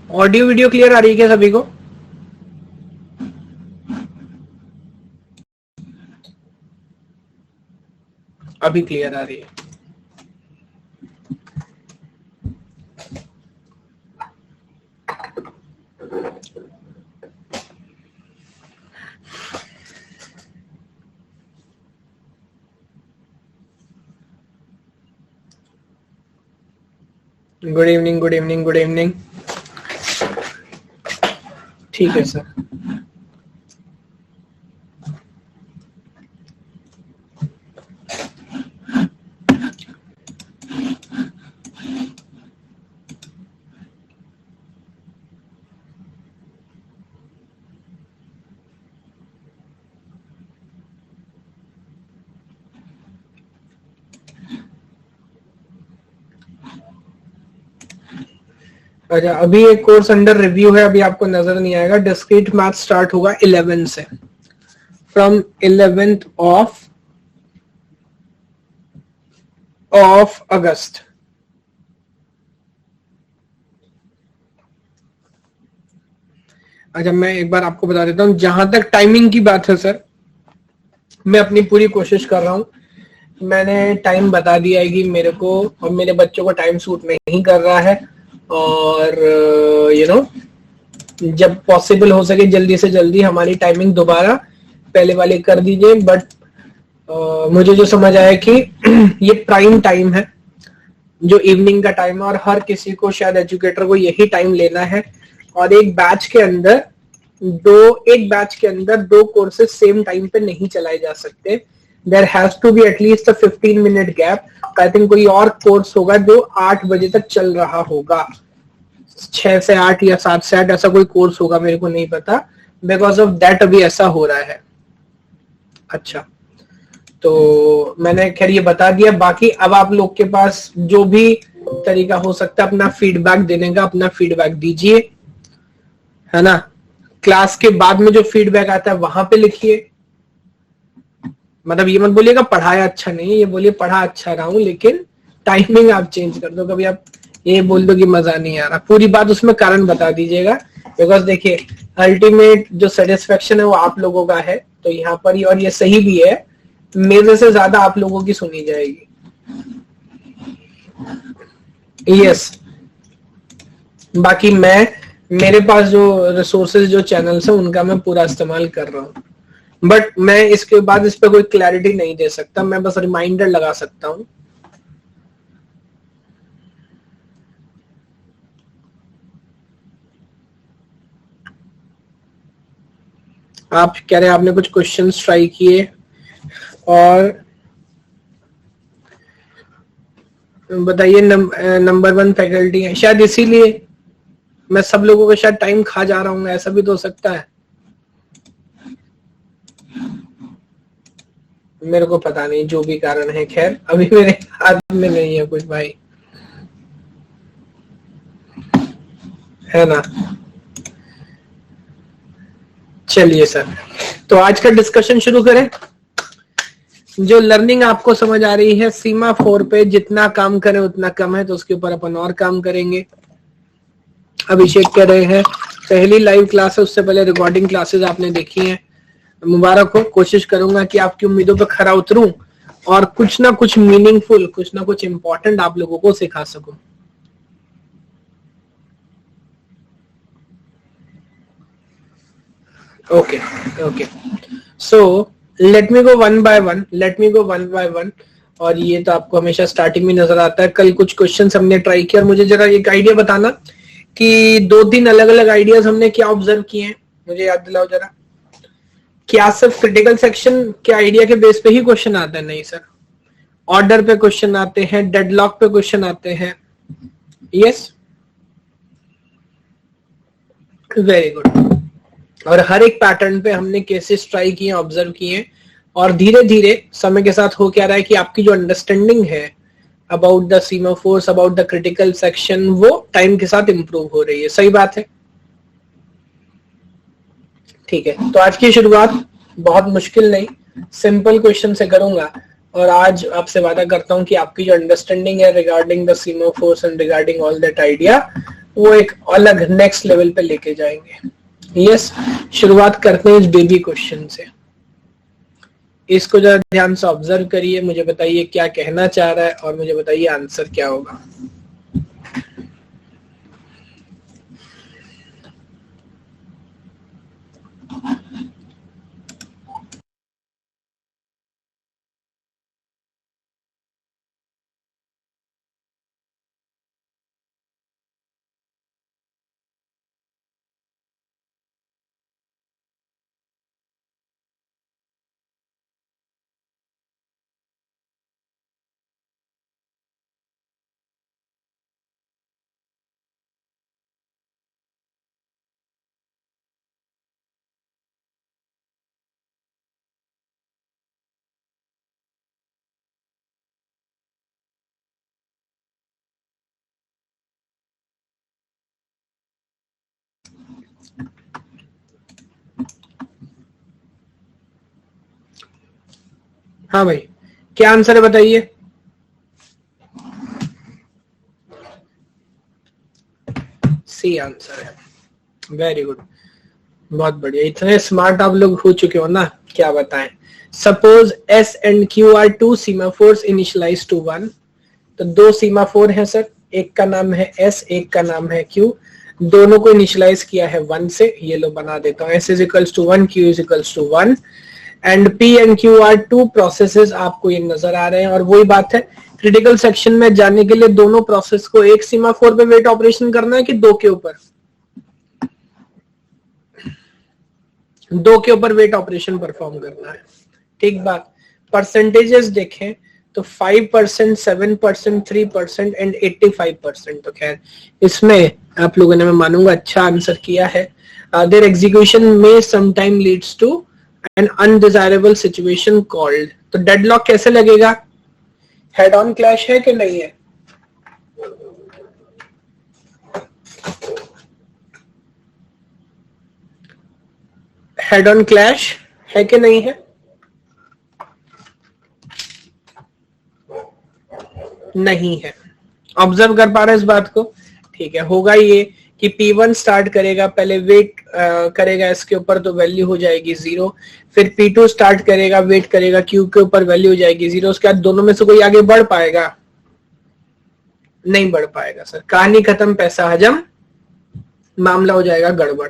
Audio video clear आ रही है क्या सभी को? अभी क्लियर आ रही है। Good evening, good evening, good evening. ठीक है सर। अच्छा, अभी एक कोर्स अंडर रिव्यू है, अभी आपको नजर नहीं आएगा। डिस्क्रीट मैथ स्टार्ट होगा 11 से, फ्रॉम 11th ऑफ अगस्त। अच्छा, मैं एक बार आपको बता देता हूँ, जहां तक टाइमिंग की बात है सर, मैं अपनी पूरी कोशिश कर रहा हूँ। मैंने टाइम बता दिया है कि मेरे को और मेरे बच्चों को टाइम सूट नहीं कर रहा है, और जब पॉसिबल हो सके जल्दी से जल्दी हमारी टाइमिंग दोबारा पहले वाले कर दीजिए। बट मुझे जो समझ आया कि ये प्राइम टाइम है, जो इवनिंग का टाइम है, और हर किसी को, शायद एजुकेटर को यही टाइम लेना है। और एक बैच के अंदर दो कोर्सेज सेम टाइम पे नहीं चलाए जा सकते। There has to be at least 15 minute gap. I think कोई और कोर्स होगा जो 8 बजे तक चल रहा होगा, 6 से 8 या 7 से 8, ऐसा कोई कोर्स होगा, मेरे को नहीं पता। बिकॉज ऑफ दैट अभी ऐसा हो रहा है। अच्छा, तो मैंने खैर ये बता दिया। बाकी अब आप लोग के पास जो भी तरीका हो सकता है अपना फीडबैक देने का, अपना फीडबैक दीजिए, है ना। क्लास के बाद में जो फीडबैक आता है वहां पे लिखिए। मतलब ये मत बोलिएगा पढ़ाया अच्छा नहीं है, ये बोलिए पढ़ा अच्छा रहा हूं, लेकिन टाइमिंग आप चेंज कर दो। कभी आप ये बोल दो कि मजा नहीं आ रहा, पूरी बात उसमें कारण बता दीजिएगा। बिकॉज देखिए, अल्टीमेट जो सेटिस्फेक्शन है वो आप लोगों का है, तो यहाँ पर ही, और ये सही भी है, मेरे से ज्यादा आप लोगों की सुनी जाएगी। यस, बाकी मेरे पास जो रिसोर्सेज, जो चैनल्स है, उनका मैं पूरा इस्तेमाल कर रहा हूँ। बट मैं इसके बाद इस पर कोई क्लैरिटी नहीं दे सकता, मैं बस रिमाइंडर लगा सकता हूँ। आप कह रहे हैं आपने कुछ क्वेश्चंस ट्राई किए और बताइए, नंबर 1 फैकल्टी है, शायद इसीलिए मैं सब लोगों का शायद टाइम खा जा रहा हूँ, ऐसा भी तो हो सकता है। मेरे को पता नहीं, जो भी कारण है, खैर अभी मेरे हाथ में नहीं है कुछ भाई, है ना। चलिए सर, तो आज का डिस्कशन शुरू करें। जो लर्निंग आपको समझ आ रही है, सीमा 4 पे जितना काम करें उतना कम है, तो उसके ऊपर अपन और काम करेंगे। अभिषेक कह रहे हैं पहली लाइव क्लास है, उससे पहले रिकॉर्डिंग क्लासेस आपने देखी हैं, मुबारक हो। कोशिश करूंगा कि आपकी उम्मीदों पर खरा उतरूं और कुछ ना कुछ मीनिंगफुल, कुछ ना कुछ इंपॉर्टेंट आप लोगों को सिखा सकूं। Okay okay, so let me go one by one. और ये तो आपको हमेशा स्टार्टिंग में नजर आता है। कल कुछ क्वेश्चंस हमने ट्राई किया, और मुझे जरा एक आइडिया बताना कि 2-3 अलग अलग आइडियाज हमने क्या ऑब्जर्व किए हैं, मुझे याद दिलाओ जरा। क्या सिर्फ क्रिटिकल सेक्शन के आइडिया के बेस पे ही क्वेश्चन आते हैं? नहीं सर, ऑर्डर पे क्वेश्चन आते हैं, डेडलॉक पे क्वेश्चन आते हैं। Yes, very good. और हर एक पैटर्न पे हमने केसेस ट्राई किए, ऑब्जर्व किए, और धीरे धीरे समय के साथ हो क्या रहा है कि आपकी जो अंडरस्टैंडिंग है about the semaphores, about the critical section, वो टाइम के साथ इंप्रूव हो रही है। सही बात है, ठीक है। तो आज की शुरुआत बहुत मुश्किल नहीं, सिंपल क्वेश्चन से करूंगा, और आज आपसे वादा करता हूं कि आपकी जो अंडरस्टैंडिंग है regarding the semaphores and regarding all that idea, वो एक अलग नेक्स्ट लेवल पे लेके जाएंगे। यस, शुरुआत करते हैं इस बेबी क्वेश्चन से। इसको जरा ध्यान से ऑब्जर्व करिए, मुझे बताइए क्या कहना चाह रहा है और मुझे बताइए आंसर क्या होगा। हाँ भाई, क्या आंसर है बताइए। सी आंसर है, वेरी गुड, बहुत बढ़िया। इतने स्मार्ट आप लोग हो चुके हो ना, क्या बताएं। Suppose S and Q are two semaphores initialize to 1। तो दो सीमाफोर है सर, एक का नाम है एस, एक का नाम है क्यू। दोनों को इनिशियलाइज किया है 1 से। ये लो बना देता हूँ, S is equals to 1, Q is equals to 1 and P and Q are two processes आपको ये नजर आ रहे हैं। और वही बात है, क्रिटिकल सेक्शन में जाने के लिए दोनों प्रोसेस को एक सीमाफोर पे वेट ऑपरेशन करना है कि दो के ऊपर, दो के ऊपर वेट ऑपरेशन परफॉर्म करना है। ठीक बात। परसेंटेजेस देखें तो 5%, 7%, 3% एंड 85%। तो खैर इसमें आप लोगों ने, मैं मानूंगा, अच्छा आंसर किया है। देयर एग्जीक्यूशन में sometime leads to an undesirable situation called. तो डेडलॉक कैसे लगेगा, हेड ऑन क्लैश है कि नहीं है। हेड ऑन क्लैश है कि नहीं है, नहीं है। ऑब्जर्व कर पा रहे हैं इस बात को। ठीक है, होगा ये कि P1 स्टार्ट करेगा, पहले वेट करेगा इसके ऊपर तो वैल्यू हो जाएगी 0। फिर P2 स्टार्ट करेगा, वेट करेगा Q के ऊपर, वैल्यू हो जाएगी 0। उसके बाद दोनों में से कोई आगे बढ़ पाएगा, नहीं बढ़ पाएगा सर। कहानी खत्म, पैसा हजम, मामला हो जाएगा गड़बड़।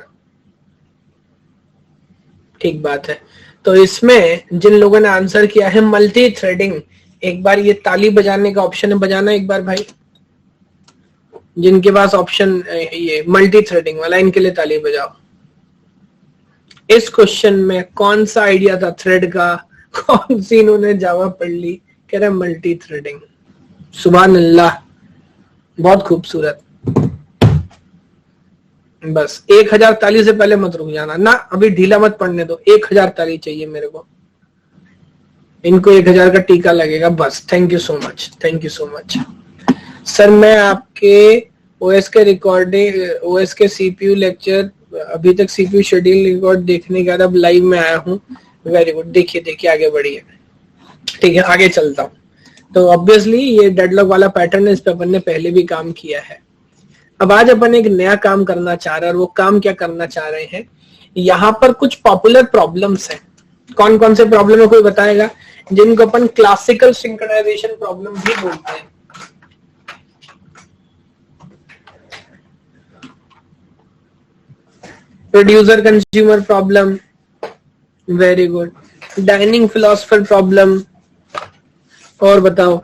ठीक बात है। तो इसमें जिन लोगों ने आंसर किया है मल्टी थ्रेडिंग, एक बार ये ताली बजाने का ऑप्शन है, बजाना एक बार भाई। जिनके पास ऑप्शन ये मल्टी थ्रेडिंग वाला, इनके लिए ताली बजाओ। इस क्वेश्चन में कौन सा आइडिया था थ्रेड का, कौन सी इन्होंने जावा पढ़ ली, कह रहे मल्टी थ्रेडिंग। सुभान अल्लाह, बहुत खूबसूरत। बस 1000 ताली से पहले मत रुक जाना ना, अभी ढीला मत पड़ने दो। 1000 ताली चाहिए मेरे को, इनको 1000 का टीका लगेगा बस। Thank you so much, thank you so much sir. मैं आपके ओएस के रिकॉर्डिंग, ओएस के सीपीयू लेक्चर, अभी तक सीपीयू शेड्यूल रिकॉर्ड देखने के बाद अब लाइव में आया हूँ। वेरी गुड, देखिए देखिए आगे बढ़िए। ठीक है, आगे चलता हूँ। तो ऑब्वियसली ये डेडलॉक वाला पैटर्न है, इस पे अपन ने पहले भी काम किया है। अब आज अपन एक नया काम करना चाह रहे हैं, और वो काम क्या करना चाह रहे हैं, यहाँ पर कुछ पॉपुलर प्रॉब्लम्स हैं। कौन कौन से प्रॉब्लम है कोई बताएगा, जिनको अपन क्लासिकल सिंक्रोनाइजेशन प्रॉब्लम भी बोलते हैं। Producer consumer problem, very good. Dining philosopher problem, और बताओ।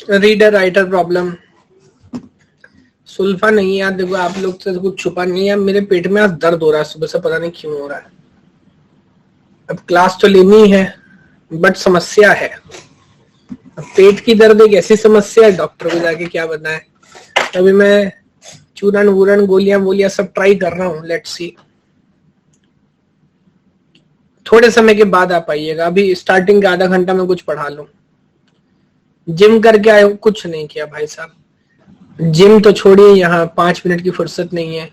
Reader writer problem. सुल्फा नहीं यार, देखो आप लोग से कुछ छुपा नहीं है, मेरे पेट में आज दर्द हो रहा है सुबह से, पता नहीं क्यों हो रहा है। अब क्लास तो लेनी है बट समस्या है। अब पेट की दर्द एक ऐसी समस्या है, डॉक्टर को जाके क्या बताएं। अभी मैं चूरन वूरन गोलियां सब ट्राई कर रहा हूँ, लेट्स सी। थोड़े समय के बाद आप आइएगा, अभी स्टार्टिंग का आधा घंटा में कुछ पढ़ा लूं। जिम करके आए हो, कुछ नहीं किया भाई साहब। जिम तो छोड़िए, यहाँ 5 मिनट की फुर्सत नहीं है।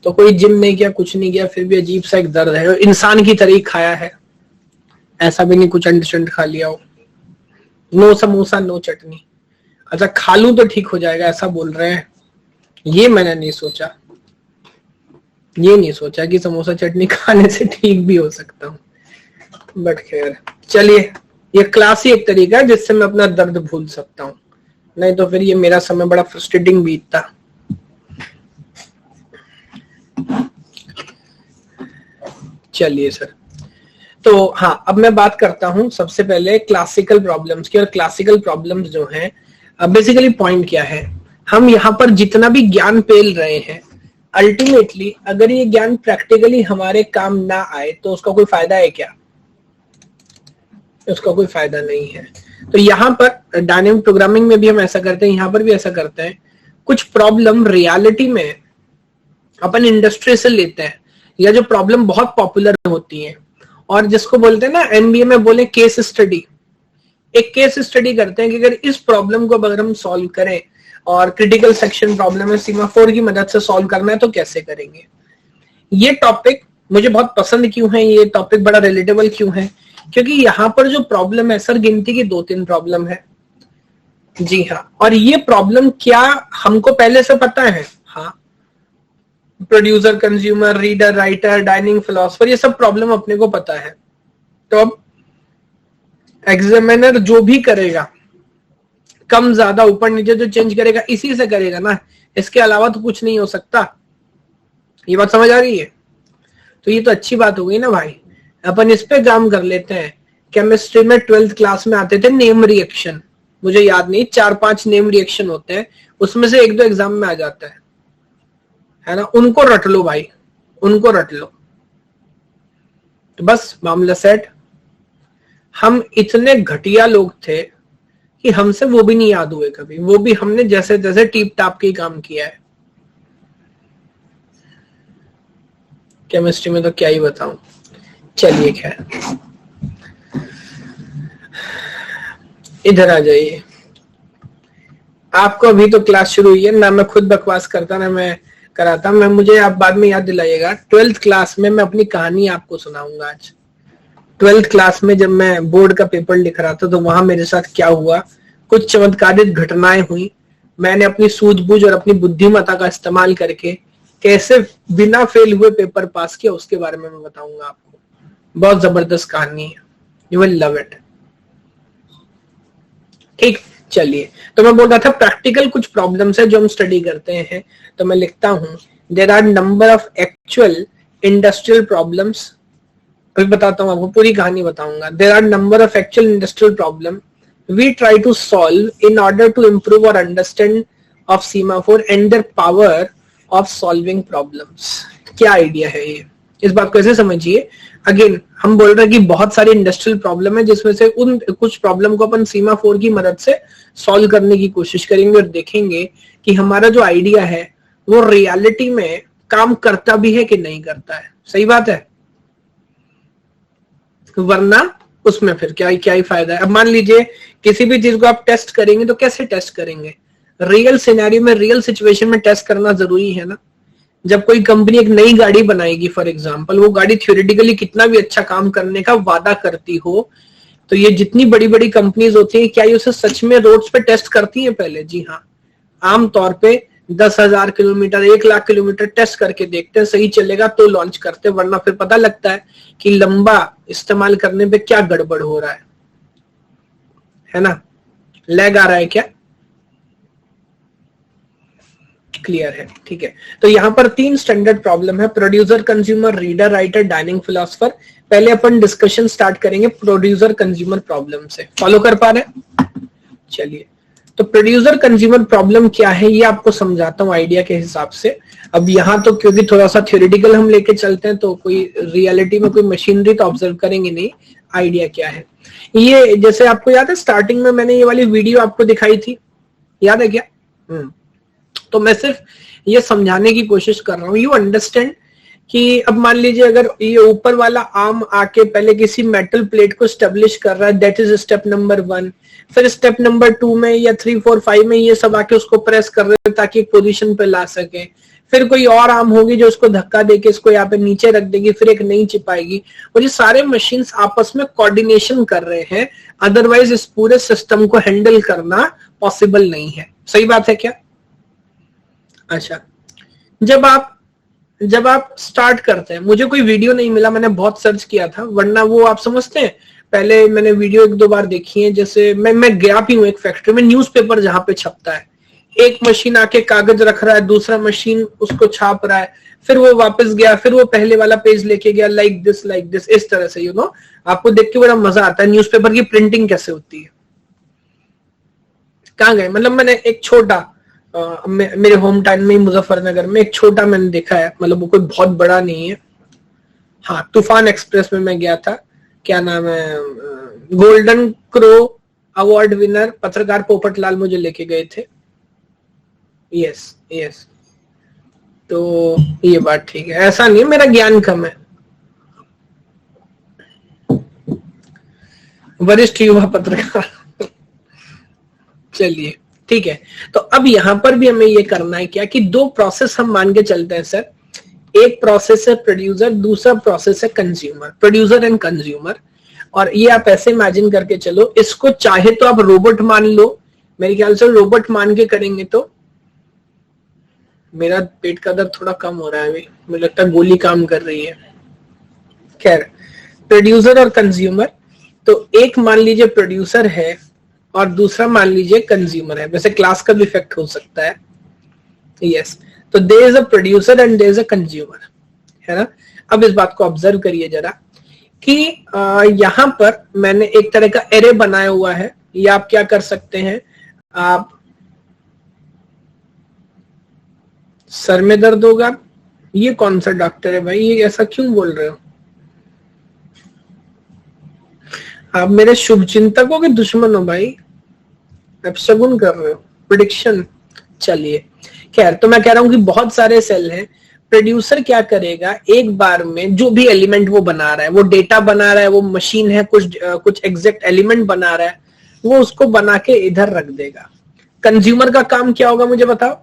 तो कोई जिम नहीं किया, कुछ नहीं किया, फिर भी अजीब सा एक दर्द है, इंसान की तरह खाया है, ऐसा भी नहीं कुछ अंडरस्टैंड खा लिया हो, नो समोसा नो चटनी, अच्छा खा लूं तो ठीक हो जाएगा ऐसा बोल रहे हैं। ये मैंने नहीं सोचा, ये नहीं सोचा कि समोसा चटनी खाने से ठीक भी हो सकता हूँ। बट खैर चलिए, ये क्लास ही एक तरीका है जिससे मैं अपना दर्द भूल सकता हूँ, नहीं तो फिर ये मेरा समय बड़ा फ्रस्ट्रेटिंग बीतता। चलिए सर, तो हाँ अब मैं बात करता हूं सबसे पहले क्लासिकल प्रॉब्लम्स की। और क्लासिकल प्रॉब्लम्स जो हैं, बेसिकली पॉइंट क्या है, हम यहाँ पर जितना भी ज्ञान पेल रहे हैं, अल्टीमेटली अगर ये ज्ञान प्रैक्टिकली हमारे काम ना आए तो उसका कोई फायदा है क्या? उसका कोई फायदा नहीं है। तो यहाँ पर डायनेमिक प्रोग्रामिंग में भी हम ऐसा करते हैं, यहाँ पर भी ऐसा करते हैं। कुछ प्रॉब्लम रियलिटी में अपन इंडस्ट्री से लेते हैं, या जो प्रॉब्लम बहुत पॉपुलर होती है, और जिसको बोलते हैं ना एमबीए में बोले केस स्टडी, एक केस स्टडी करते हैं कि अगर इस प्रॉब्लम को अगर हम सॉल्व करें और क्रिटिकल सेक्शन प्रॉब्लम है सीमाफोर की मदद से सॉल्व करना है तो कैसे करेंगे। ये टॉपिक मुझे बहुत पसंद क्यों है, ये टॉपिक बड़ा रिलेटेबल क्यों है, क्योंकि यहाँ पर जो प्रॉब्लम है सर, गिनती की 2-3 प्रॉब्लम है। जी हाँ, और ये प्रॉब्लम क्या हमको पहले से पता है? हाँ, producer, consumer, reader, writer, dining, philosopher, ये सब प्रॉब्लम अपने को पता है। तो अब एग्जामिनर जो भी करेगा, कम ज्यादा ऊपर नीचे जो चेंज करेगा इसी से करेगा ना, इसके अलावा तो कुछ नहीं हो सकता। ये बात समझ आ रही है? तो ये तो अच्छी बात हो गई ना भाई, अपन इस पे काम कर लेते हैं। केमिस्ट्री में 12th क्लास में आते थे नेम रिएक्शन, मुझे याद नहीं 4-5 नेम रिएक्शन होते हैं, उसमें से 1-2 एग्जाम में आ जाता है ना, उनको रट लो भाई, उनको रट लो, तो बस मामला सेट। हम इतने घटिया लोग थे कि हमसे वो भी नहीं याद हुए कभी, वो भी हमने जैसे तैसे टीप टाप के काम किया है। केमिस्ट्री में तो क्या ही बताऊं। चलिए खैर, इधर आ जाइए। आपको अभी तो क्लास शुरू हुई है ना, मैं खुद बकवास करता ना मैं कराता, मैं मुझे आप बाद में याद दिलाइएगा। 12th क्लास में मैं अपनी कहानी आपको सुनाऊंगा आज। 12th क्लास में जब मैं बोर्ड का पेपर लिख रहा था तो वहां मेरे साथ क्या हुआ, कुछ चमत्कारिक घटनाएं हुई, मैंने अपनी सूझबूझ और अपनी बुद्धिमत्ता का इस्तेमाल करके कैसे बिना फेल हुए पेपर पास किया, उसके बारे में मैं बताऊंगा आपको। बहुत जबरदस्त कहानी है, यू विल लव इट। ठीक, चलिए, तो मैं बोल रहा था प्रैक्टिकल कुछ प्रॉब्लम्स है जो हम स्टडी करते हैं। तो मैं लिखता हूं, there are number of actual industrial problems. अभी बताता हूं आपको, पूरी कहानी बताऊंगा। There are number of actual industrial problem we try to solve in order to improve और understand of semaphore and there power of solving problems. क्या idea है ये, इस बात को ऐसे समझिए। अगेन हम बोल रहे हैं कि बहुत सारी इंडस्ट्रियल प्रॉब्लम है, जिसमें से उन कुछ प्रॉब्लम को अपन सीमाफोर की मदद से सॉल्व करने की कोशिश करेंगे और देखेंगे कि हमारा जो आइडिया है वो रियलिटी में काम करता भी है कि नहीं करता है। सही बात है, वरना उसमें फिर क्या ही फायदा है। अब मान लीजिए किसी भी चीज को आप टेस्ट करेंगे तो कैसे टेस्ट करेंगे? रियल सिनेरियो में, रियल सिचुएशन में टेस्ट करना जरूरी है ना। जब कोई कंपनी एक नई गाड़ी बनाएगी फॉर एग्जांपल, वो गाड़ी थ्योरेटिकली कितना भी अच्छा काम करने का वादा करती हो, तो ये जितनी बड़ी बड़ी कंपनीज होती हैं, क्या ये उसे सच में रोड्स पे टेस्ट करती हैं पहले? जी हाँ, आमतौर पे 10,000 किलोमीटर, 1,00,000 किलोमीटर टेस्ट करके देखते हैं, सही चलेगा तो लॉन्च करते हैं, वरना फिर पता लगता है कि लंबा इस्तेमाल करने पे क्या गड़बड़ हो रहा है ना, लैग आ रहा है क्या? क्लियर है, ठीक है। तो यहाँ पर 3 स्टैंडर्ड प्रॉब्लम है, producer, consumer, reader, writer, dining, philosopher. पहले अपन डिस्कशन स्टार्ट करेंगे प्रोड्यूसर कंज्यूमर प्रॉब्लम से। फॉलो कर पा रहे हैं? चलिए, तो प्रोड्यूसर कंज्यूमर प्रॉब्लम क्या है ये आपको समझाता हूँ आइडिया के हिसाब से। अब यहाँ तो क्योंकि थोड़ा सा थ्योरेटिकल हम लेके चलते हैं, तो कोई रियलिटी में कोई मशीनरी तो ऑब्जर्व करेंगे नहीं। आइडिया क्या है ये, जैसे आपको याद है स्टार्टिंग में मैंने ये वाली वीडियो आपको दिखाई थी, याद है क्या? तो मैं सिर्फ ये समझाने की कोशिश कर रहा हूँ, यू अंडरस्टैंड कि अब मान लीजिए अगर ये ऊपर वाला आर्म आके पहले किसी मेटल प्लेट को स्टेब्लिश कर रहा है, दैट इज स्टेप नंबर 1। फिर स्टेप नंबर 2 में या 3, 4, 5 में ये सब आके उसको प्रेस कर रहे हैं ताकि एक पोजीशन पे ला सके। फिर कोई और आर्म होगी जो उसको धक्का देके इसको यहाँ पे नीचे रख देगी, फिर एक नई चिप आएगी, और ये सारे मशीन्स आपस में कोऑर्डिनेशन कर रहे हैं, अदरवाइज इस पूरे सिस्टम को हैंडल करना पॉसिबल नहीं है। सही बात है क्या? अच्छा, जब आप स्टार्ट करते हैं, मुझे कोई वीडियो नहीं मिला, मैंने बहुत सर्च किया था, वरना वो आप समझते हैं, पहले मैंने वीडियो एक दो बार देखी है, जैसे मैं गया भी हूँ एक फैक्ट्री में, न्यूज़पेपर जहां पे छपता है, एक मशीन आके कागज रख रहा है, दूसरा मशीन उसको छाप रहा है, फिर वो वापस गया, फिर वो पहले वाला पेज लेके गया, लाइक दिस, इस तरह से, आपको देख के बड़ा मजा आता है न्यूज़पेपर की प्रिंटिंग कैसे होती है। कहाँ गए, मतलब मैंने एक छोटा मेरे होम टाउन में मुजफ्फरनगर में एक छोटा मैंने देखा है, मतलब वो कोई बहुत बड़ा नहीं है। हाँ, तूफान एक्सप्रेस में मैं गया था, क्या नाम है, गोल्डन क्रो अवार्ड विनर पत्रकार पोपट लाल मुझे लेके गए थे। यस, तो ये बात ठीक है, ऐसा नहीं है मेरा ज्ञान कम है। वरिष्ठ युवा पत्रकार चलिए ठीक है। तो अब यहां पर भी हमें ये करना है क्या कि दो प्रोसेस हम मान के चलते हैं सर, एक प्रोसेस है प्रोड्यूसर, दूसरा प्रोसेस है कंज्यूमर, प्रोड्यूसर एंड कंज्यूमर। और ये आप ऐसे इमेजिन करके चलो, इसको चाहे तो आप रोबोट मान लो, मेरे ख्याल से रोबोट मान के करेंगे तो, मेरा पेट का दर्द थोड़ा कम हो रहा है अभी, मुझे लगता है गोली काम कर रही है। खैर, प्रोड्यूसर और कंज्यूमर, तो एक मान लीजिए प्रोड्यूसर है और दूसरा मान लीजिए कंज्यूमर है, वैसे क्लास का भी इफेक्ट हो सकता है। यस, तो there is a producer and there is a consumer, है ना। अब इस बात को ऑब्जर्व करिए जरा कि यहां पर मैंने एक तरह का एरे बनाया हुआ है, या आप क्या कर सकते हैं, आप सर में दर्द होगा, ये कौन सा डॉक्टर है भाई, ये ऐसा क्यों बोल रहे हो आप, मेरे शुभ चिंतकों के दुश्मन हो भाई, आप शगुन कर रहे हो, प्रिडिक्शन। चलिए खैर, तो मैं कह रहा हूं कि बहुत सारे सेल हैं, प्रोड्यूसर क्या करेगा, एक बार में जो भी एलिमेंट वो बना रहा है, वो डेटा बना रहा है, वो मशीन है, कुछ एग्जैक्ट एलिमेंट बना रहा है, वो उसको बना के इधर रख देगा। कंज्यूमर का काम क्या होगा मुझे बताओ,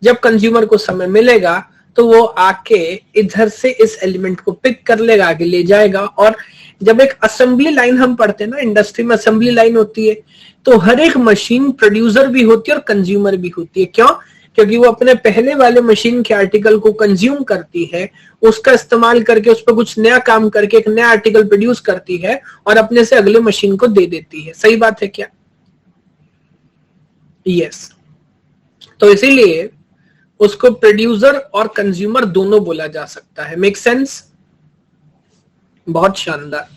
जब कंज्यूमर को समय मिलेगा तो वो आके इधर से इस एलिमेंट को पिक कर लेगा, आगे ले जाएगा। और जब एक असेंबली लाइन हम पढ़ते हैं ना, इंडस्ट्री में असेंबली लाइन होती है, तो हर एक मशीन प्रोड्यूसर भी होती है और कंज्यूमर भी होती है। क्यों? क्योंकि वो अपने पहले वाले मशीन के आर्टिकल को कंज्यूम करती है, उसका इस्तेमाल करके उस पर कुछ नया काम करके एक नया आर्टिकल प्रोड्यूस करती है और अपने से अगले मशीन को दे देती है। सही बात है क्या? यस, तो इसीलिए उसको प्रोड्यूसर और कंज्यूमर दोनों बोला जा सकता है। Make sense? बहुत शानदार,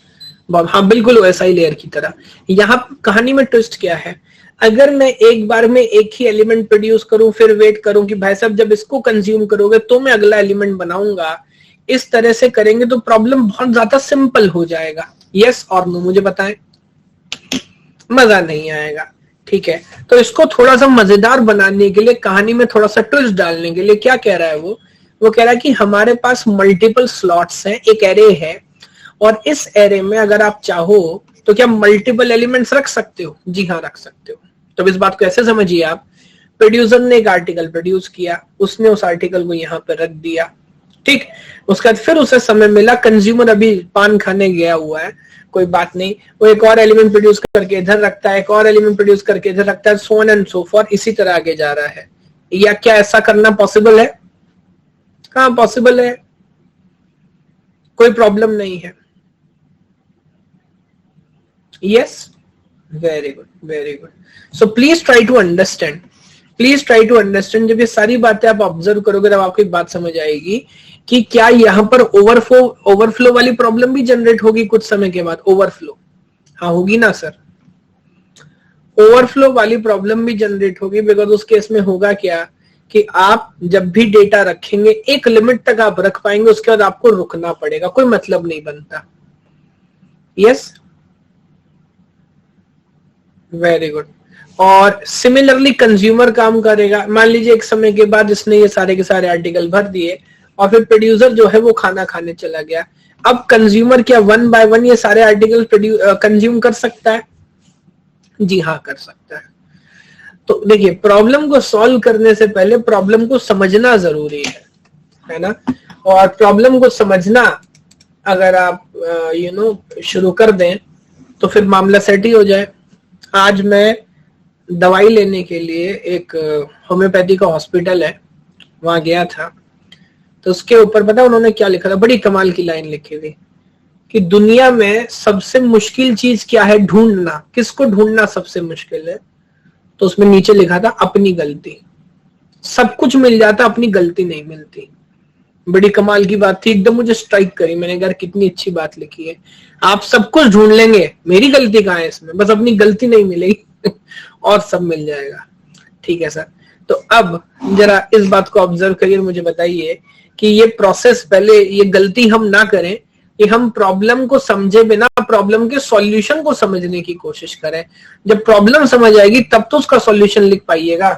हाँ बिल्कुल वैसा ही लेयर की तरह। यहां कहानी में ट्विस्ट क्या है, अगर मैं एक बार में एक ही एलिमेंट प्रोड्यूस करूं, फिर वेट करूं कि भाई साहब जब इसको कंज्यूम करोगे तो मैं अगला एलिमेंट बनाऊंगा, इस तरह से करेंगे तो प्रॉब्लम बहुत ज्यादा सिंपल हो जाएगा। यस और नो मुझे बताएं, मजा नहीं आएगा। ठीक है, तो इसको थोड़ा सा मजेदार बनाने के लिए, कहानी में थोड़ा सा ट्विस्ट डालने के लिए क्या कह रहा है वो कह रहा है कि हमारे पास मल्टीपल स्लॉट्स हैं, एक एरे है, और इस एरे में अगर आप चाहो तो क्या मल्टीपल एलिमेंट्स रख सकते हो? जी हाँ, रख सकते हो। तो इस बात को ऐसे समझिए आप, प्रोड्यूसर ने एक आर्टिकल प्रोड्यूस किया, उसने उस आर्टिकल को यहाँ पे रख दिया, ठीक, उसके बाद फिर उसे समय मिला, कंज्यूमर अभी पान खाने गया हुआ है, कोई बात नहीं, वो एक और एलिमेंट प्रोड्यूस करके इधर रखता है, एक और एलिमेंट प्रोड्यूस करके इधर रखता है, so on and so for, इसी तरह आगे जा रहा है। या क्या ऐसा करना पॉसिबल है? हाँ पॉसिबल है, कोई प्रॉब्लम नहीं है। Yes, very good, very good. So please try to understand. Please try to understand. जब ये सारी बातें आप ऑब्जर्व करोगे तब आपको एक बात समझ आएगी कि क्या यहाँ पर ओवरफ्लो वाली प्रॉब्लम भी जनरेट होगी कुछ समय के बाद। ओवरफ्लो, हाँ होगी ना सर, ओवरफ्लो वाली प्रॉब्लम भी जनरेट होगी। बिकॉज उस केस में होगा क्या कि आप जब भी डेटा रखेंगे एक लिमिट तक आप रख पाएंगे, उसके बाद आपको रुकना पड़ेगा, कोई मतलब नहीं बनता। Yes, very good. और सिमिलरली कंज्यूमर काम करेगा, मान लीजिए एक समय के बाद इसने ये सारे के सारे आर्टिकल भर दिए और फिर प्रोड्यूसर जो है वो खाना खाने चला गया। अब कंज्यूमर क्या वन बाय वन ये सारे आर्टिकल कंज्यूम कर सकता है? जी हाँ कर सकता है। तो देखिए, प्रॉब्लम को सॉल्व करने से पहले प्रॉब्लम को समझना जरूरी है ना। और प्रॉब्लम को समझना अगर आप शुरू कर दें तो फिर मामला सेट ही हो जाए। आज मैं दवाई लेने के लिए एक होम्योपैथी का हॉस्पिटल है, वहां गया था। तो उसके ऊपर पता उन्होंने क्या लिखा था, बड़ी कमाल की लाइन लिखी थी कि दुनिया में सबसे मुश्किल चीज क्या है, ढूंढना। किसको ढूंढना सबसे मुश्किल है? तो उसमें नीचे लिखा था अपनी गलती। सब कुछ मिल जाता, अपनी गलती नहीं मिलती। बड़ी कमाल की बात थी, एकदम मुझे स्ट्राइक करी। मैंने कहा कितनी अच्छी बात लिखी है। आप सब कुछ ढूंढ लेंगे, मेरी गलती कहाँ है इसमें? बस अपनी गलती नहीं मिलेगी और सब मिल जाएगा। ठीक है सर। तो अब जरा इस बात को ऑब्जर्व करिए, मुझे बताइए कि ये प्रोसेस, पहले ये गलती हम ना करें कि हम प्रॉब्लम को समझे बिना प्रॉब्लम के सॉल्यूशन को समझने की कोशिश करें। जब प्रॉब्लम समझ आएगी तब तो उसका सॉल्यूशन लिख पाइएगा।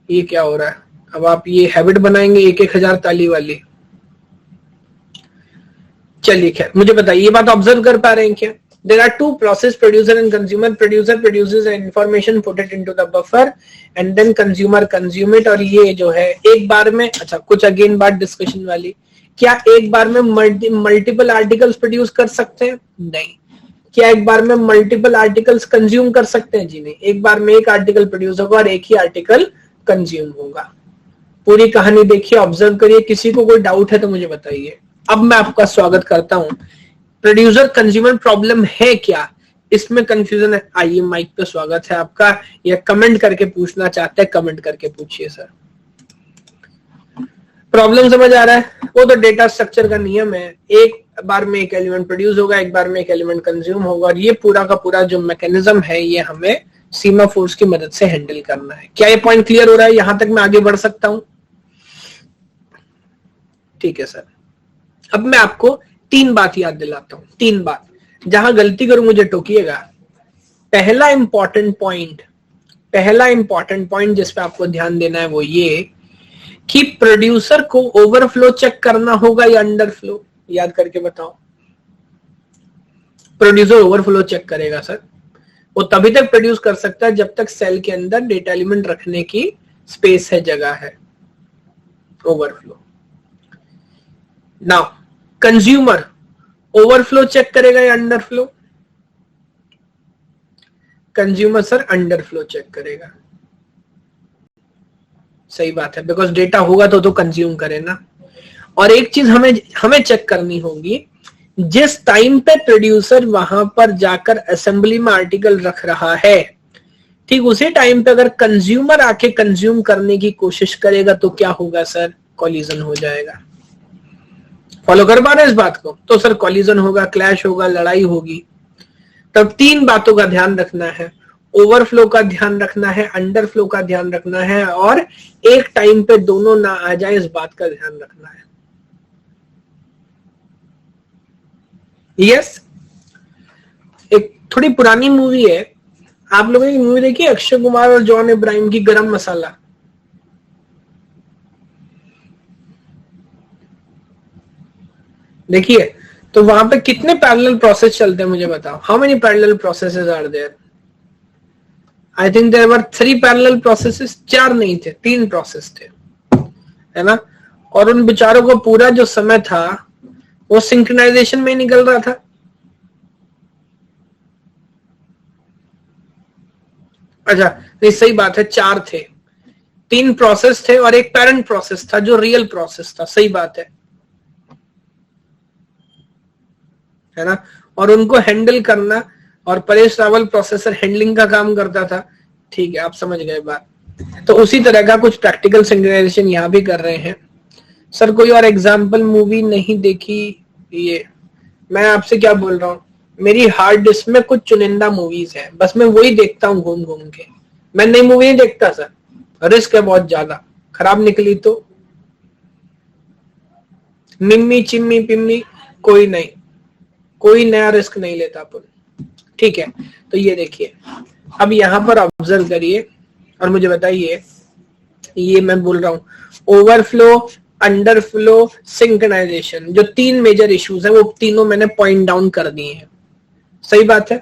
ये क्या हो रहा है? अब आप ये हैबिट बनाएंगे 1,000 ताली वाली। चलिए खैर, मुझे बताइए, ये बात ऑब्जर्व कर पा रहे हैं क्या? There are two process, producer and consumer. Producer produces an information, put it into the buffer, and then consumer consume it. और ये जो है एक बार में, अच्छा कुछ अगेन बात डिस्कशन वाली, क्या एक बार में मल्टीपल आर्टिकल्स प्रोड्यूस कर सकते हैं? नहीं। क्या एक बार में मल्टीपल आर्टिकल्स कंज्यूम कर सकते हैं? जी नहीं। एक बार में एक आर्टिकल प्रोड्यूस होगा और एक ही आर्टिकल कंज्यूम होगा। पूरी कहानी देखिए, ऑब्जर्व करिए। किसी को कोई डाउट है तो मुझे बताइए। अब मैं आपका स्वागत करता हूं। प्रोड्यूसर कंज्यूमर प्रॉब्लम है क्या? इसमें कंफ्यूजन है? आइए, माइक पे स्वागत है आपका। या कमेंट करके पूछना चाहते हैं, कमेंट करके पूछिए सर। प्रॉब्लम समझ आ रहा है? वो तो डेटा स्ट्रक्चर का नियम है, एक बार में एक एलिमेंट प्रोड्यूस होगा, एक बार में एक एलिमेंट कंज्यूम होगा। और ये पूरा का पूरा जो मैकेनिज्म है, ये हमें सीमा फोर्स की मदद से हैंडल करना है। क्या ये पॉइंट क्लियर हो रहा है? यहां तक मैं आगे बढ़ सकता हूं? ठीक है सर। अब मैं आपको 3 बात याद दिलाता हूं। 3 बात, जहां गलती करूं मुझे टोकिएगा। पहला इंपॉर्टेंट पॉइंट जिस पे आपको ध्यान देना है वो ये कि प्रोड्यूसर को ओवरफ्लो चेक करना होगा या अंडरफ्लो। याद करके बताओ। प्रोड्यूसर ओवरफ्लो चेक करेगा सर। वो तभी तक प्रोड्यूस कर सकता है जब तक सेल के अंदर डेटा एलिमेंट रखने की स्पेस है, जगह है। Overflow. Now consumer overflow check करेगा या underflow? Consumer sir underflow check करेगा। सही बात है, बिकॉज डेटा होगा तो कंज्यूम करे ना। और एक चीज हमें चेक करनी होगी, जिस टाइम पे प्रोड्यूसर वहां पर जाकर असेंबली में आर्टिकल रख रहा है, ठीक उसी टाइम पे अगर कंज्यूमर आके कंज्यूम करने की कोशिश करेगा तो क्या होगा सर? कॉलिजन हो जाएगा। फॉलो कर पा रहे हैं इस बात को? तो सर कॉलिजन होगा, क्लैश होगा, लड़ाई होगी। तब 3 बातों का ध्यान रखना है। ओवरफ्लो का ध्यान रखना है, अंडरफ्लो का ध्यान रखना है, और एक टाइम पे दोनों ना आ जाए इस बात का ध्यान रखना है। यस। एक थोड़ी पुरानी मूवी है, आप लोगों ने मूवी देखी है अक्षय कुमार और जॉन इब्राहिम की, गरम मसाला? देखिए, तो वहां पे कितने पैरेलल प्रोसेस चलते हैं मुझे बताओ। How many parallel processes are there? I think there were 3 parallel processes. 4 नहीं थे, 3 प्रोसेस थे, है ना। और उन बेचारों को पूरा जो समय था वो सिंक्रोनाइजेशन में निकल रहा था। अच्छा नहीं, सही बात है, 4 थे। 3 प्रोसेस थे और एक पेरेंट प्रोसेस था जो रियल प्रोसेस था। सही बात है ना। और उनको हैंडल करना, और परेश रावल प्रोसेसर हैंडलिंग का काम करता था। ठीक है, आप समझ गए बात। तो उसी तरह का कुछ प्रैक्टिकल सिंक्रोनाइजेशन यहां भी कर रहे हैं। सर कोई और एग्जाम्पल मूवी नहीं देखी? ये मैं आपसे क्या बोल रहा हूँ, मेरी हार्ड डिस्क में कुछ चुनिंदा मूवीज है, बस मैं वही देखता हूँ घूम घूम के। मैं नई मूवी नहीं देखता सर, रिस्क है बहुत ज्यादा, खराब निकली तो मिम्मी चिम्मी पिम्मी कोई नहीं, कोई नया रिस्क नहीं लेता अपन। ठीक है, तो ये देखिए, अब यहां पर ऑब्जर्व करिए और मुझे बताइए, ये मैं बोल रहा हूं ओवरफ्लो, अंडरफ्लो, सिंक्रोनाइजेशन, जो 3 मेजर इश्यूज है वो तीनों मैंने पॉइंट डाउन कर दिए हैं। सही बात है।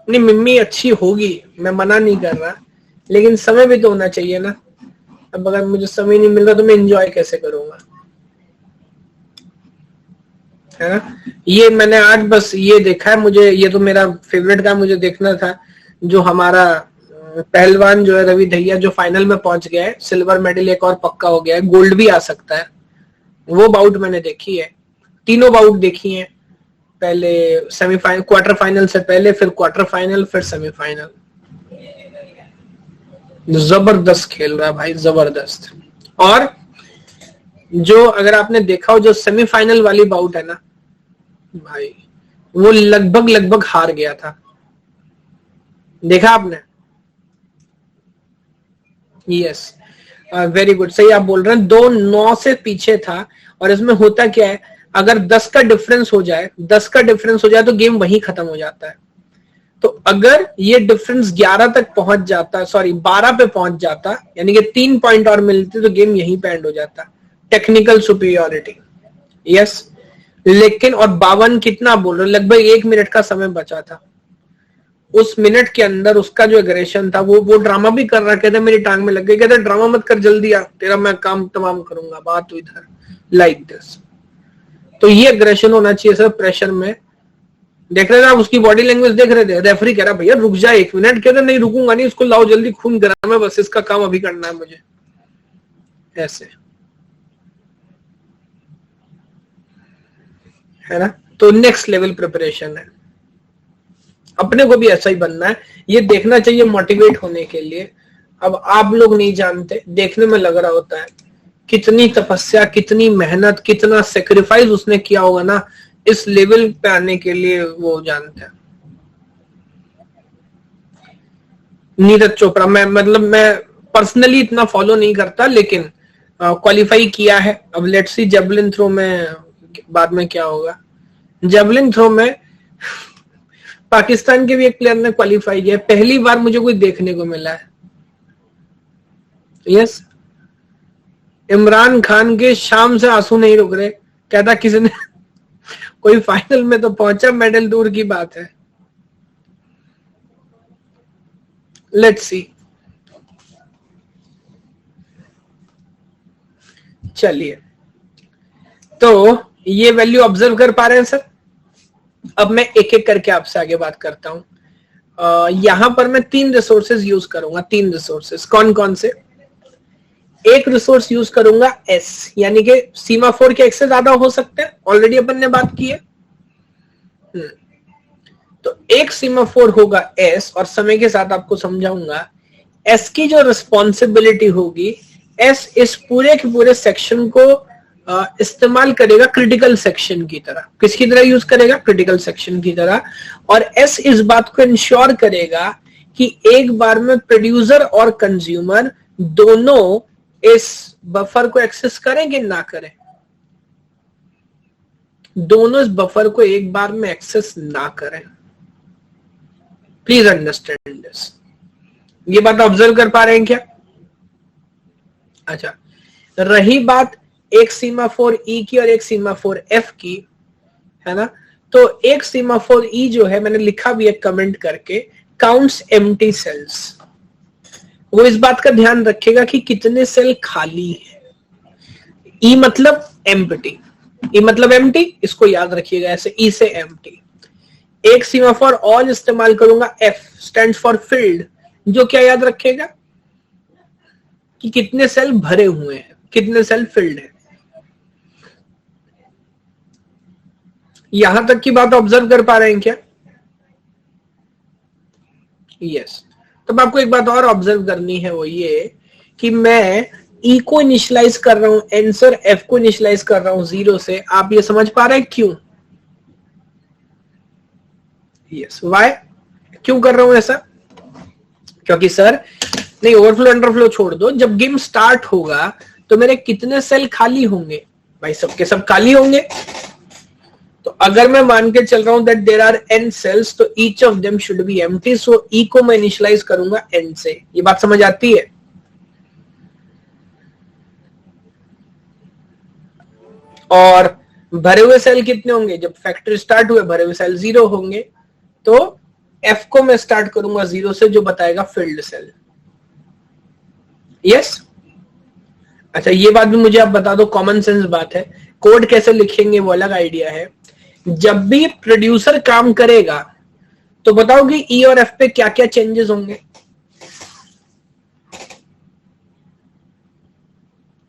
नहीं मिम्मी अच्छी होगी, मैं मना नहीं कर रहा, लेकिन समय भी तो होना चाहिए ना। अब अगर मुझे समय नहीं मिल रहा तो मैं एंजॉय कैसे करूंगा, है ना। ये मैंने आज बस ये देखा है, मुझे ये तो मेरा फेवरेट था, मुझे देखना था जो हमारा पहलवान जो है रवि दहिया जो फाइनल में पहुंच गया है, सिल्वर मेडल एक और पक्का हो गया है, गोल्ड भी आ सकता है। वो बाउट मैंने देखी है, तीनों बाउट देखी है, पहले सेमीफाइनल, क्वार्टर फाइनल से पहले, फिर क्वार्टर फाइनल, फिर सेमीफाइनल। जबरदस्त खेल रहा है भाई, जबरदस्त। और जो अगर आपने देखा हो जो सेमीफाइनल वाली बाउट है ना भाई, वो लगभग लगभग हार गया था, देखा आपने? यस, वेरी गुड, सही आप बोल रहे हैं, 2-9 से पीछे था। और इसमें होता क्या है, अगर 10 का डिफरेंस हो जाए, 10 का डिफरेंस हो जाए तो गेम वहीं खत्म हो जाता है। तो अगर ये डिफरेंस 11 तक पहुंच जाता, सॉरी 12 पे पहुंच जाता, यानी कि 3 पॉइंट और मिलते तो गेम यहीं पे एंड हो जाता, टेक्निकल सुपीरियोरिटी। यस, लेकिन और 52 कितना बोल रहे, लगभग 1 मिनट का समय बचा था, उस मिनट के अंदर उसका जो एग्रेशन था, वो ड्रामा भी कर रहा, कहते मेरी टांग में लग गई, कहते ड्रामा मत कर, जल्दी आ, तेरा मैं काम तमाम करूंगा, बात तो इधर लाइक दिस। तो ये एग्रेशन होना चाहिए सर प्रेशर में। देख रहे थे आप उसकी बॉडी लैंग्वेज, देख रहे थे, रेफरी कह रहा भैया रुक जाए 1 मिनट, कहते नहीं रुकूंगा नहीं, इसको लाओ जल्दी खून गर्म है, बस इसका काम अभी करना है मुझे, ऐसे, है ना। तो नेक्स्ट लेवल प्रिपरेशन है, अपने को भी ऐसा ही बनना है, ये देखना चाहिए मोटिवेट होने के लिए। अब आप लोग नहीं जानते, देखने में लग रहा होता है कितनी तपस्या, कितनी मेहनत, कितना सेक्रीफाइस उसने किया होगा ना इस लेवल पे आने के लिए, वो जानते हैं। नीरज चोपड़ा, मैं पर्सनली इतना फॉलो नहीं करता, लेकिन क्वालिफाई किया है। अब लेट्स सी जेवलिन थ्रो में बाद में क्या होगा। जेवलिन थ्रो में पाकिस्तान के भी एक प्लेयर ने क्वालिफाई किया, पहली बार मुझे कोई देखने को मिला है। यस, इमरान खान के शाम से आंसू नहीं रुक रहे, कहता किसी ने कोई फाइनल में तो पहुंचा, मेडल दूर की बात है। लेट्स सी, चलिए, तो ये वैल्यू ऑब्जर्व कर पा रहे हैं सर। अब मैं एक एक करके आपसे आगे बात करता हूं। यहां पर मैं 3 रिसोर्सेज यूज करूंगा, 3 रिसोर्सेज, कौन कौन से। एक रिसोर्स यूज करूंगा एस, यानी कि सीमाफोर के एक्सेस ज्यादा हो सकते हैं, ऑलरेडी अपन ने बात की है। तो एक सीमाफोर होगा एस, और समय के साथ आपको समझाऊंगा एस की जो रिस्पॉन्सिबिलिटी होगी, एस इस पूरे के पूरे सेक्शन को इस्तेमाल करेगा क्रिटिकल सेक्शन की तरह। किसकी तरह यूज करेगा? क्रिटिकल सेक्शन की तरह। और एस इस बात को इंश्योर करेगा कि एक बार में प्रोड्यूसर और कंज्यूमर दोनों इस बफर को एक्सेस करें कि ना करें, दोनों इस बफर को एक बार में एक्सेस ना करें। Please understand this. ये बात ऑब्जर्व कर पा रहे हैं क्या? अच्छा, रही बात एक सीमाफोर ई की और एक सीमाफोर एफ की, है ना। तो एक सीमाफोर ई जो है, मैंने लिखा भी एक कमेंट करके, काउंट्स एम्प्टी सेल्स। वो इस बात का ध्यान रखेगा कि कितने सेल खाली है। ई मतलब एम्प्टी, ई मतलब एम्प्टी, इसको याद रखिएगा ऐसे, ई से एम्प्टी। एक सीमाफोर ऑल इस्तेमाल करूंगा, एफ स्टैंड फॉर फिल्ड, जो क्या याद रखेगा कि कितने सेल भरे हुए हैं, कितने सेल फिल्ड है। यहां तक की बात ऑब्जर्व कर पा रहे हैं क्या? यस। तो आपको एक बात और ऑब्जर्व करनी है, वो ये कि मैं ई को इनिशियलाइज कर रहा हूं एन से, और एफ को इनिशियलाइज कर रहा हूं 0 से। आप ये समझ पा रहे हैं क्यों? यस, वाई, क्यों कर रहा हूं ऐसा? क्योंकि सर, नहीं ओवरफ्लो अंडरफ्लो छोड़ दो, जब गेम स्टार्ट होगा तो मेरे कितने सेल खाली होंगे? भाई सबके सब खाली होंगे। तो अगर मैं मान के चल रहा हूं that there are n cells, तो each of them should be empty, so E को मैं इनिशियलाइज करूंगा n से। ये बात समझ आती है? और भरे हुए सेल कितने होंगे? जब फैक्ट्री स्टार्ट हुए भरे हुए सेल 0 होंगे, तो एफ को मैं स्टार्ट करूंगा 0 से, जो बताएगा फिल्ड सेल। यस, अच्छा ये बात भी मुझे आप बता दो, कॉमन सेंस बात है, कोड कैसे लिखेंगे वो अलग आइडिया है। जब भी प्रोड्यूसर काम करेगा तो बताओ कि ई और एफ पे क्या क्या चेंजेस होंगे।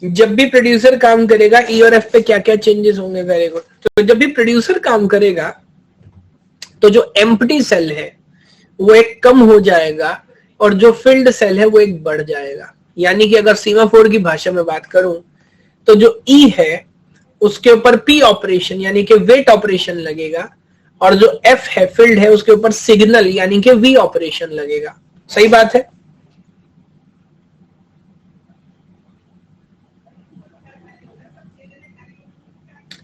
जब भी प्रोड्यूसर काम करेगा ई और एफ पे क्या क्या चेंजेस होंगे। Very good. तो जब भी प्रोड्यूसर काम करेगा तो जो एम्प्टी सेल है वो एक कम हो जाएगा और जो फिल्ड सेल है वो एक बढ़ जाएगा। यानी कि अगर सीमाफोर की भाषा में बात करूं तो जो ई है उसके ऊपर पी ऑपरेशन यानी कि वेट ऑपरेशन लगेगा, और जो एफ है फील्ड है उसके ऊपर सिग्नल यानी कि वी ऑपरेशन लगेगा। सही बात है।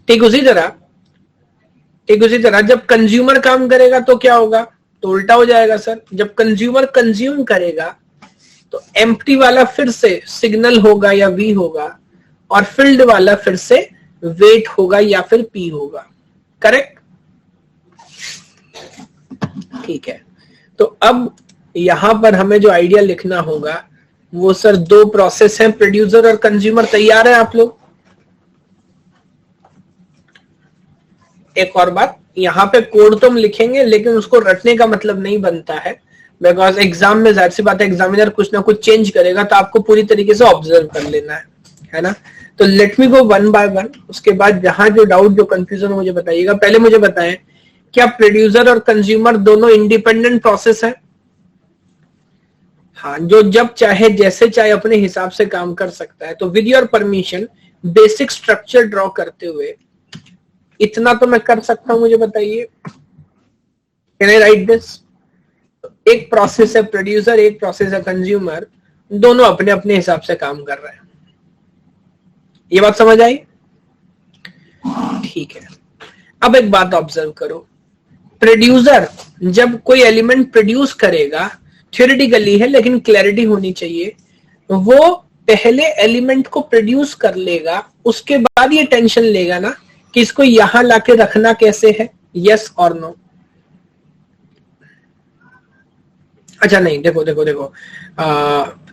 ठीक उसी तरह जब कंज्यूमर काम करेगा तो क्या होगा, तो उल्टा हो जाएगा सर। जब कंज्यूमर कंज्यूम करेगा तो एम्प्टी वाला फिर से सिग्नल होगा या वी होगा, और फील्ड वाला फिर से वेट होगा या फिर पी होगा। करेक्ट, ठीक है। तो अब यहां पर हमें जो आइडिया लिखना होगा वो सर दो प्रोसेस हैं, प्रोड्यूसर और कंज्यूमर। तैयार है आप लोग? एक और बात, यहाँ पे कोड तो हम लिखेंगे लेकिन उसको रटने का मतलब नहीं बनता है, बिकॉज एग्जाम में जाहिर सी बात है एग्जामिनर कुछ ना कुछ चेंज करेगा तो आपको पूरी तरीके से ऑब्जर्व कर लेना है ना। तो late me go one by one, उसके बाद जहां जो डाउट जो कंफ्यूजन मुझे बताइएगा। पहले मुझे बताएं, क्या प्रोड्यूसर और कंज्यूमर दोनों इंडिपेंडेंट प्रोसेस है? हाँ, जो जब चाहे जैसे चाहे अपने हिसाब से काम कर सकता है। तो with your permission basic structure draw करते हुए इतना तो मैं कर सकता हूं, मुझे बताइए, कैन आई राइट दिस? एक प्रोसेस है प्रोड्यूसर, एक प्रोसेस है कंज्यूमर, दोनों अपने अपने हिसाब से काम कर रहे हैं। ये बात समझ आई? ठीक है। अब एक बात ऑब्जर्व करो, प्रोड्यूसर जब कोई एलिमेंट प्रोड्यूस करेगा, थ्योरेटिकली है लेकिन क्लैरिटी होनी चाहिए, वो पहले एलिमेंट को प्रोड्यूस कर लेगा, उसके बाद ये टेंशन लेगा ना कि इसको यहां लाके रखना कैसे है, यस और नो। अच्छा नहीं, देखो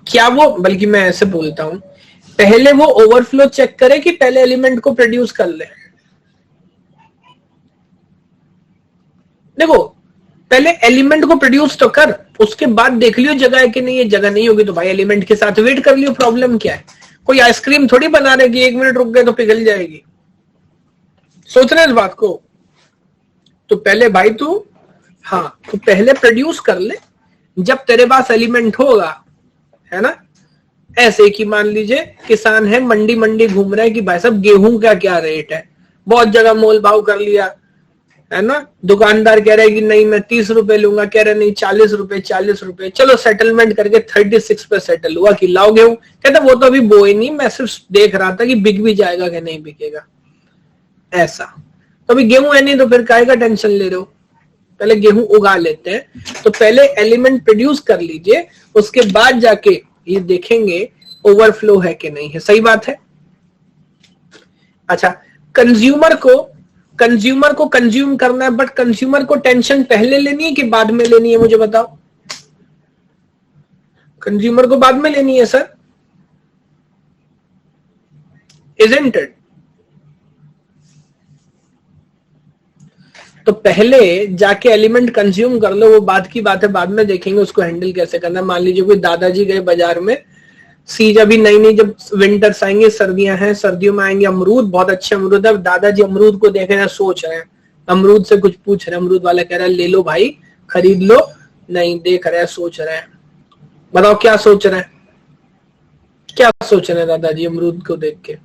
क्या वो, बल्कि मैं ऐसे बोलता हूं, पहले वो ओवरफ्लो चेक करे कि पहले एलिमेंट को प्रोड्यूस कर ले। देखो पहले एलिमेंट को प्रोड्यूस तो कर, उसके बाद देख लियो जगह है कि नहीं है। जगह नहीं होगी तो भाई एलिमेंट के साथ वेट कर लियो, प्रॉब्लम क्या है? कोई आइसक्रीम थोड़ी बना रहे कि 1 मिनट रुक गए तो पिघल जाएगी। सोच रहे इस बात को? तो पहले भाई तू, हाँ, तो पहले प्रोड्यूस कर ले, जब तेरे पास एलिमेंट होगा, है ना। ऐसे कि मान लीजिए किसान है, मंडी घूम रहा है कि भाई साहब गेहूं का क्या रेट है, बहुत जगह मोल भाव कर लिया, है ना। दुकानदार कह रहा है कि नहीं मैं 30 रुपए लूंगा, कह रहा नहीं 40 रुपए, चलो सेटलमेंट करके 36 पे सेटल हुआ कि लाओ गेहूं। कहते वो तो अभी बोए नहीं, मैं सिर्फ देख रहा था कि बिक भी जाएगा कि नहीं बिकेगा। ऐसा तो अभी गेहूं है नहीं तो फिर काहे का टेंशन ले रहे हो, पहले गेहूं उगा लेते हैं। तो पहले एलिमेंट प्रोड्यूस कर लीजिए, उसके बाद जाके ये देखेंगे ओवरफ्लो है कि नहीं है। सही बात है। अच्छा, कंज्यूमर को कंज्यूम करना है, बट कंज्यूमर को टेंशन पहले लेनी है कि बाद में लेनी है, मुझे बताओ। कंज्यूमर को बाद में लेनी है सर, इजंट इट? तो पहले जाके एलिमेंट कंज्यूम कर लो, वो बात की बात है, बाद में देखेंगे उसको हैंडल कैसे करना। मान लीजिए कोई दादाजी गए बाजार में, सीज अभी नई जब विंटर्स आएंगे, सर्दियां हैं, सर्दियों में आएंगे अमरूद, बहुत अच्छे अमरूद है। दादाजी अमरूद को देख रहे हैं, सोच रहे हैं, अमरूद से कुछ पूछ रहे हैं, अमरूद वाला कह रहा है ले लो भाई, खरीद लो। नहीं, देख रहे हैं, सोच रहे हैं। बताओ क्या सोच रहे हैं, क्या सोच रहे हैं दादाजी अमरूद को देख के?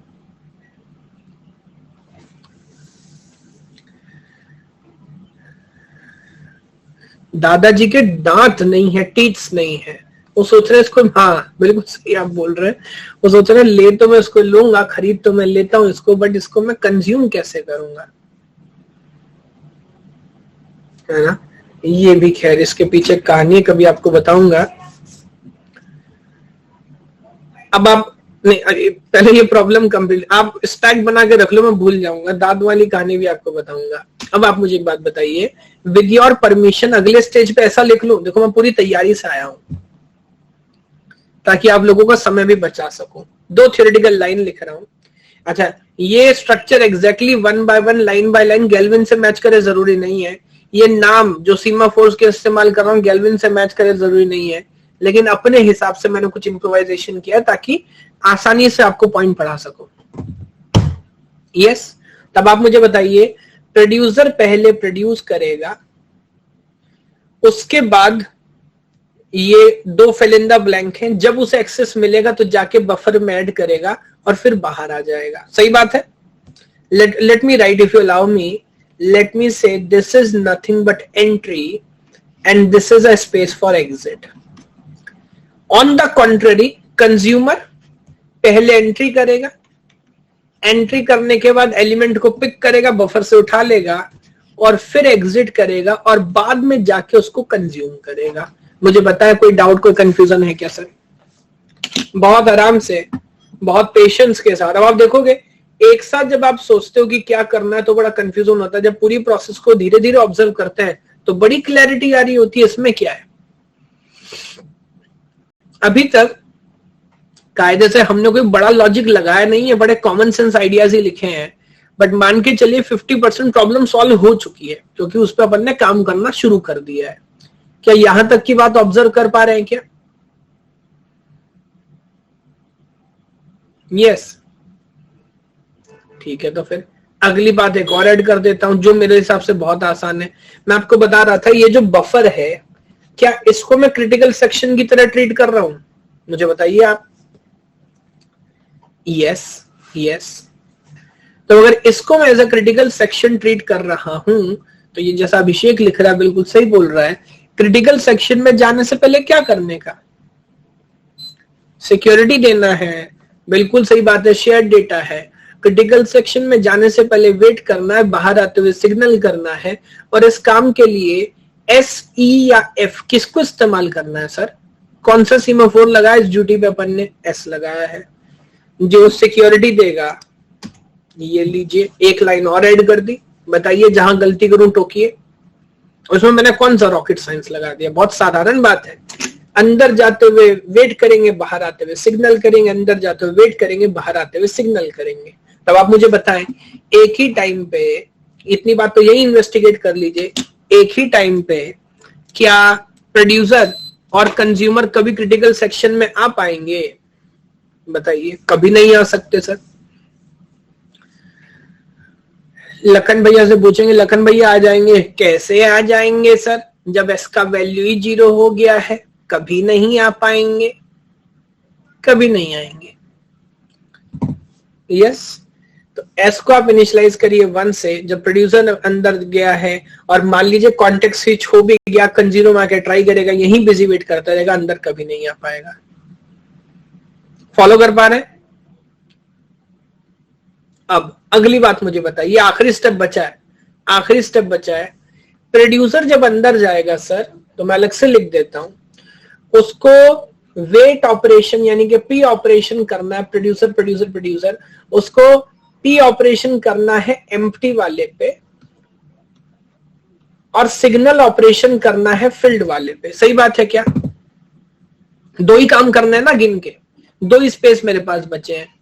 दादाजी के दांत नहीं है, टीथ्स नहीं है, वो सोच रहे इसको, हाँ बिल्कुल सही आप बोल रहे हैं, वो सोच रहे ले तो मैं इसको लूंगा, खरीद तो मैं लेता हूं इसको, बट इसको मैं कंज्यूम कैसे करूंगा, है ना। ये भी खैर इसके पीछे कहानी कभी आपको बताऊंगा। अब आप नहीं, पहले ये प्रॉब्लम कंप्लीट आप स्टैक बना के रख लो, मैं भूल जाऊंगा, दाद वाली कहानी भी आपको बताऊंगा। अब आप मुझे एक बात बताइए, विद योर परमिशन अगले स्टेज पे ऐसा लिख लूं, देखो मैं पूरी तैयारी से आया हूं ताकि आप लोगों का समय भी बचा सकूं। 2 थ्योरेटिकल लाइन लिख रहा हूं। अच्छा, ये structure exactly 1 by 1 line by line Galvin से मैच करे जरूरी नहीं है। ये नाम जो सीमा फोर्स के इस्तेमाल कर रहा हूं गैल्विन से मैच करे जरूरी नहीं है, लेकिन अपने हिसाब से मैंने कुछ इम्प्रोवाइजेशन किया ताकि आसानी से आपको पॉइंट पढ़ा सकूं। यस, तब आप मुझे बताइए, प्रोड्यूसर पहले प्रोड्यूस करेगा, उसके बाद ये 2 फिल इन द ब्लैंक हैं, जब उसे एक्सेस मिलेगा तो जाके बफर में ऐड करेगा और फिर बाहर आ जाएगा। सही बात है। Let me write, if you allow me, let me say this is nothing but entry and this is a space for exit. On the contrary, consumer पहले एंट्री करेगा, एंट्री करने के बाद एलिमेंट को पिक करेगा, बफर से उठा लेगा और फिर एग्जिट करेगा और बाद में जाके उसको कंज्यूम करेगा। मुझे बताया कोई डाउट, कोई कंफ्यूजन है क्या सर? बहुत आराम से, बहुत पेशेंस के साथ। अब आप देखोगे एक साथ जब आप सोचते हो कि क्या करना है तो बड़ा कंफ्यूजन होता है, जब पूरी प्रोसेस को धीरे धीरे ऑब्जर्व करते हैं तो बड़ी क्लैरिटी आ रही होती है इसमें क्या है। अभी तक कायदे से हमने कोई बड़ा लॉजिक लगाया नहीं है, बड़े कॉमन सेंस आइडियाज ही लिखे हैं, बट मान के चलिए 50% प्रॉब्लम सॉल्व हो चुकी है क्योंकि उस पर अपन ने काम करना शुरू कर दिया है। क्या यहां तक की बात ऑब्जर्व कर पा रहे हैं क्या? यस, ठीक है। तो फिर अगली बात एक और ऐड कर देता हूं जो मेरे हिसाब से बहुत आसान है। मैं आपको बता रहा था ये जो बफर है, क्या इसको मैं क्रिटिकल सेक्शन की तरह ट्रीट कर रहा हूं? मुझे बताइए आप। Yes, yes. तो अगर इसको मैं as a critical section treat कर रहा हूं तो ये जैसा अभिषेक लिख रहा है बिल्कुल सही बोल रहा है। क्रिटिकल सेक्शन में जाने से पहले क्या करने का? सिक्योरिटी देना है, बिल्कुल सही बात है। शेयर्ड डेटा है। क्रिटिकल सेक्शन में जाने से पहले वेट करना है, बाहर आते हुए सिग्नल करना है, और इस काम के लिए एस, ई या एफ किसको इस्तेमाल करना है सर? कौन सा सीमाफोर लगाया इस ड्यूटी पे? अपन ने एस लगाया है। जो सिक्योरिटी देगा, ये लीजिए, एक लाइन और ऐड कर दी। बताइए जहां गलती करूं टोकिए। उसमें मैंने कौन सा रॉकेट साइंस लगा दिया? बहुत साधारण बात है। अंदर जाते हुए वेट करेंगे, बाहर आते हुए सिग्नल करेंगे, अंदर जाते हुए वेट करेंगे, बाहर आते हुए सिग्नल करेंगे। तब आप मुझे बताएं, एक ही टाइम पे, इतनी बात तो यही इन्वेस्टिगेट कर लीजिए, एक ही टाइम पे क्या प्रोड्यूसर और कंज्यूमर कभी क्रिटिकल सेक्शन में आ पाएंगे? बताइए। कभी नहीं आ सकते सर। लखन भैया से पूछेंगे, लखन भैया आ जाएंगे? कैसे आ जाएंगे सर, जब एस का वैल्यू ही 0 हो गया है? कभी नहीं आ पाएंगे, कभी नहीं आएंगे। यस, तो एस को आप इनिशियलाइज करिए 1 से। जब प्रोड्यूसर अंदर गया है और मान लीजिए कॉन्टेक्स्ट स्विच हो भी गया, कंज्यूमर आके ट्राई करेगा, यहीं बिजी वेट करता रहेगा, अंदर कभी नहीं आ पाएगा। फॉलो कर पा रहे हैं? अब अगली बात मुझे बताइए, आखिरी स्टेप बचा है, आखिरी स्टेप बचा है। प्रोड्यूसर जब अंदर जाएगा सर, तो मैं अलग से लिख देता हूं, उसको वेट ऑपरेशन यानी कि पी ऑपरेशन करना है। प्रोड्यूसर प्रोड्यूसर प्रोड्यूसर उसको पी ऑपरेशन करना है एम्प्टी वाले पे, और सिग्नल ऑपरेशन करना है फील्ड वाले पे। सही बात है क्या? 2 ही काम करना है ना, गिन के 2 ही स्पेस मेरे पास बचे हैं।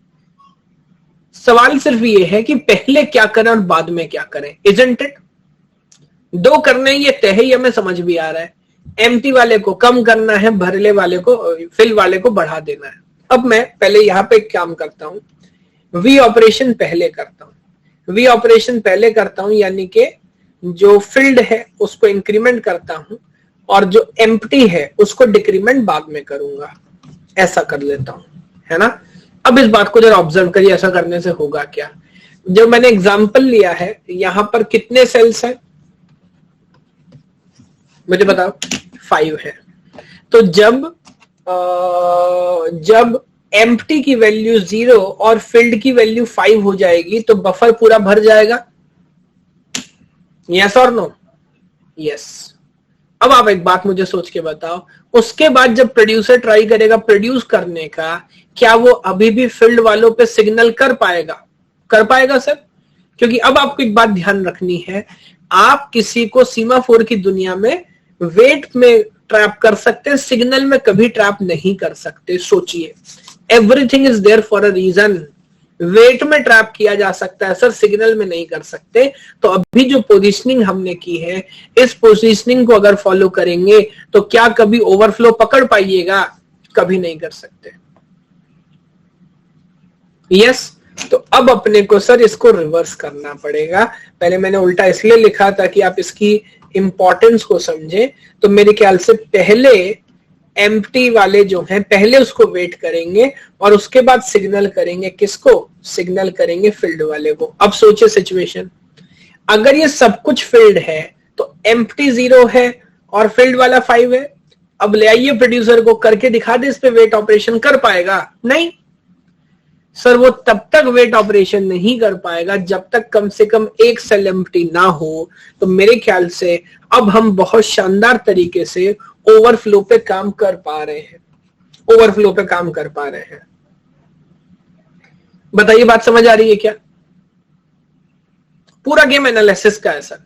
सवाल सिर्फ ये है कि पहले क्या करें और बाद में क्या करें। Isn't it? 2 करने ये तय है, ये हमें समझ भी आ रहा है। एम्प्टी वाले को कम करना है, भरले वाले को, फिल वाले को बढ़ा देना है। अब मैं पहले यहां पे काम करता हूं, वी ऑपरेशन पहले करता हूं। वी ऑपरेशन पहले करता हूं यानी कि जो फील्ड है उसको इंक्रीमेंट करता हूं और जो एम्प्टी है उसको डिक्रीमेंट बाद में करूंगा। ऐसा कर लेता हूं, है ना? अब इस बात को जरा ऑब्जर्व करिए, ऐसा करने से होगा क्या। जो मैंने एग्जांपल लिया है, यहां पर कितने सेल्स हैं मुझे बताओ? 5 है। तो जब एम्प्टी की वैल्यू 0 और फील्ड की वैल्यू 5 हो जाएगी तो बफर पूरा भर जाएगा। यस और नो? यस। अब आप एक बात मुझे सोच के बताओ, उसके बाद जब प्रोड्यूसर ट्राई करेगा प्रोड्यूस करने का, क्या वो अभी भी फील्ड वालों पे सिग्नल कर पाएगा? कर पाएगा सर? क्योंकि अब आपको एक बात ध्यान रखनी है, आप किसी को सीमाफोर की दुनिया में वेट में ट्रैप कर सकते हैं, सिग्नल में कभी ट्रैप नहीं कर सकते। सोचिए, everything is there for a reason. Wait में ट्रैप किया जा सकता है सर, सिग्नल में नहीं कर सकते। तो अभी जो पोजीशनिंग हमने की है, इस पोजीशनिंग को अगर फॉलो करेंगे तो क्या कभी ओवरफ्लो पकड़ पाइएगा? कभी नहीं कर सकते। यस, तो अब अपने को सर इसको रिवर्स करना पड़ेगा। पहले मैंने उल्टा इसलिए लिखा था कि आप इसकी इंपॉर्टेंस को समझें। तो मेरे ख्याल से पहले एम्प्टी वाले जो हैं पहले उसको वेट करेंगे और उसके बाद सिग्नल करेंगे। किसको सिग्नल करेंगे? फील्ड वाले को। अब सोचिए सिचुएशन, अगर ये सब कुछ फील्ड है तो एम्प्टी 0 है और फील्ड वाला 5 है। अब ले आइए प्रोड्यूसर को, करके दिखा दे इस पे वेट ऑपरेशन। कर पाएगा? नहीं सर, वो तब तक वेट ऑपरेशन नहीं कर पाएगा जब तक कम से कम एक सेल एम्प्टी ना हो। तो मेरे ख्याल से अब हम बहुत शानदार तरीके से ओवरफ्लो पे काम कर पा रहे हैं, ओवरफ्लो पे काम कर पा रहे हैं। बताइए, बात समझ आ रही है क्या? पूरा गेम एनालिसिस का है सर।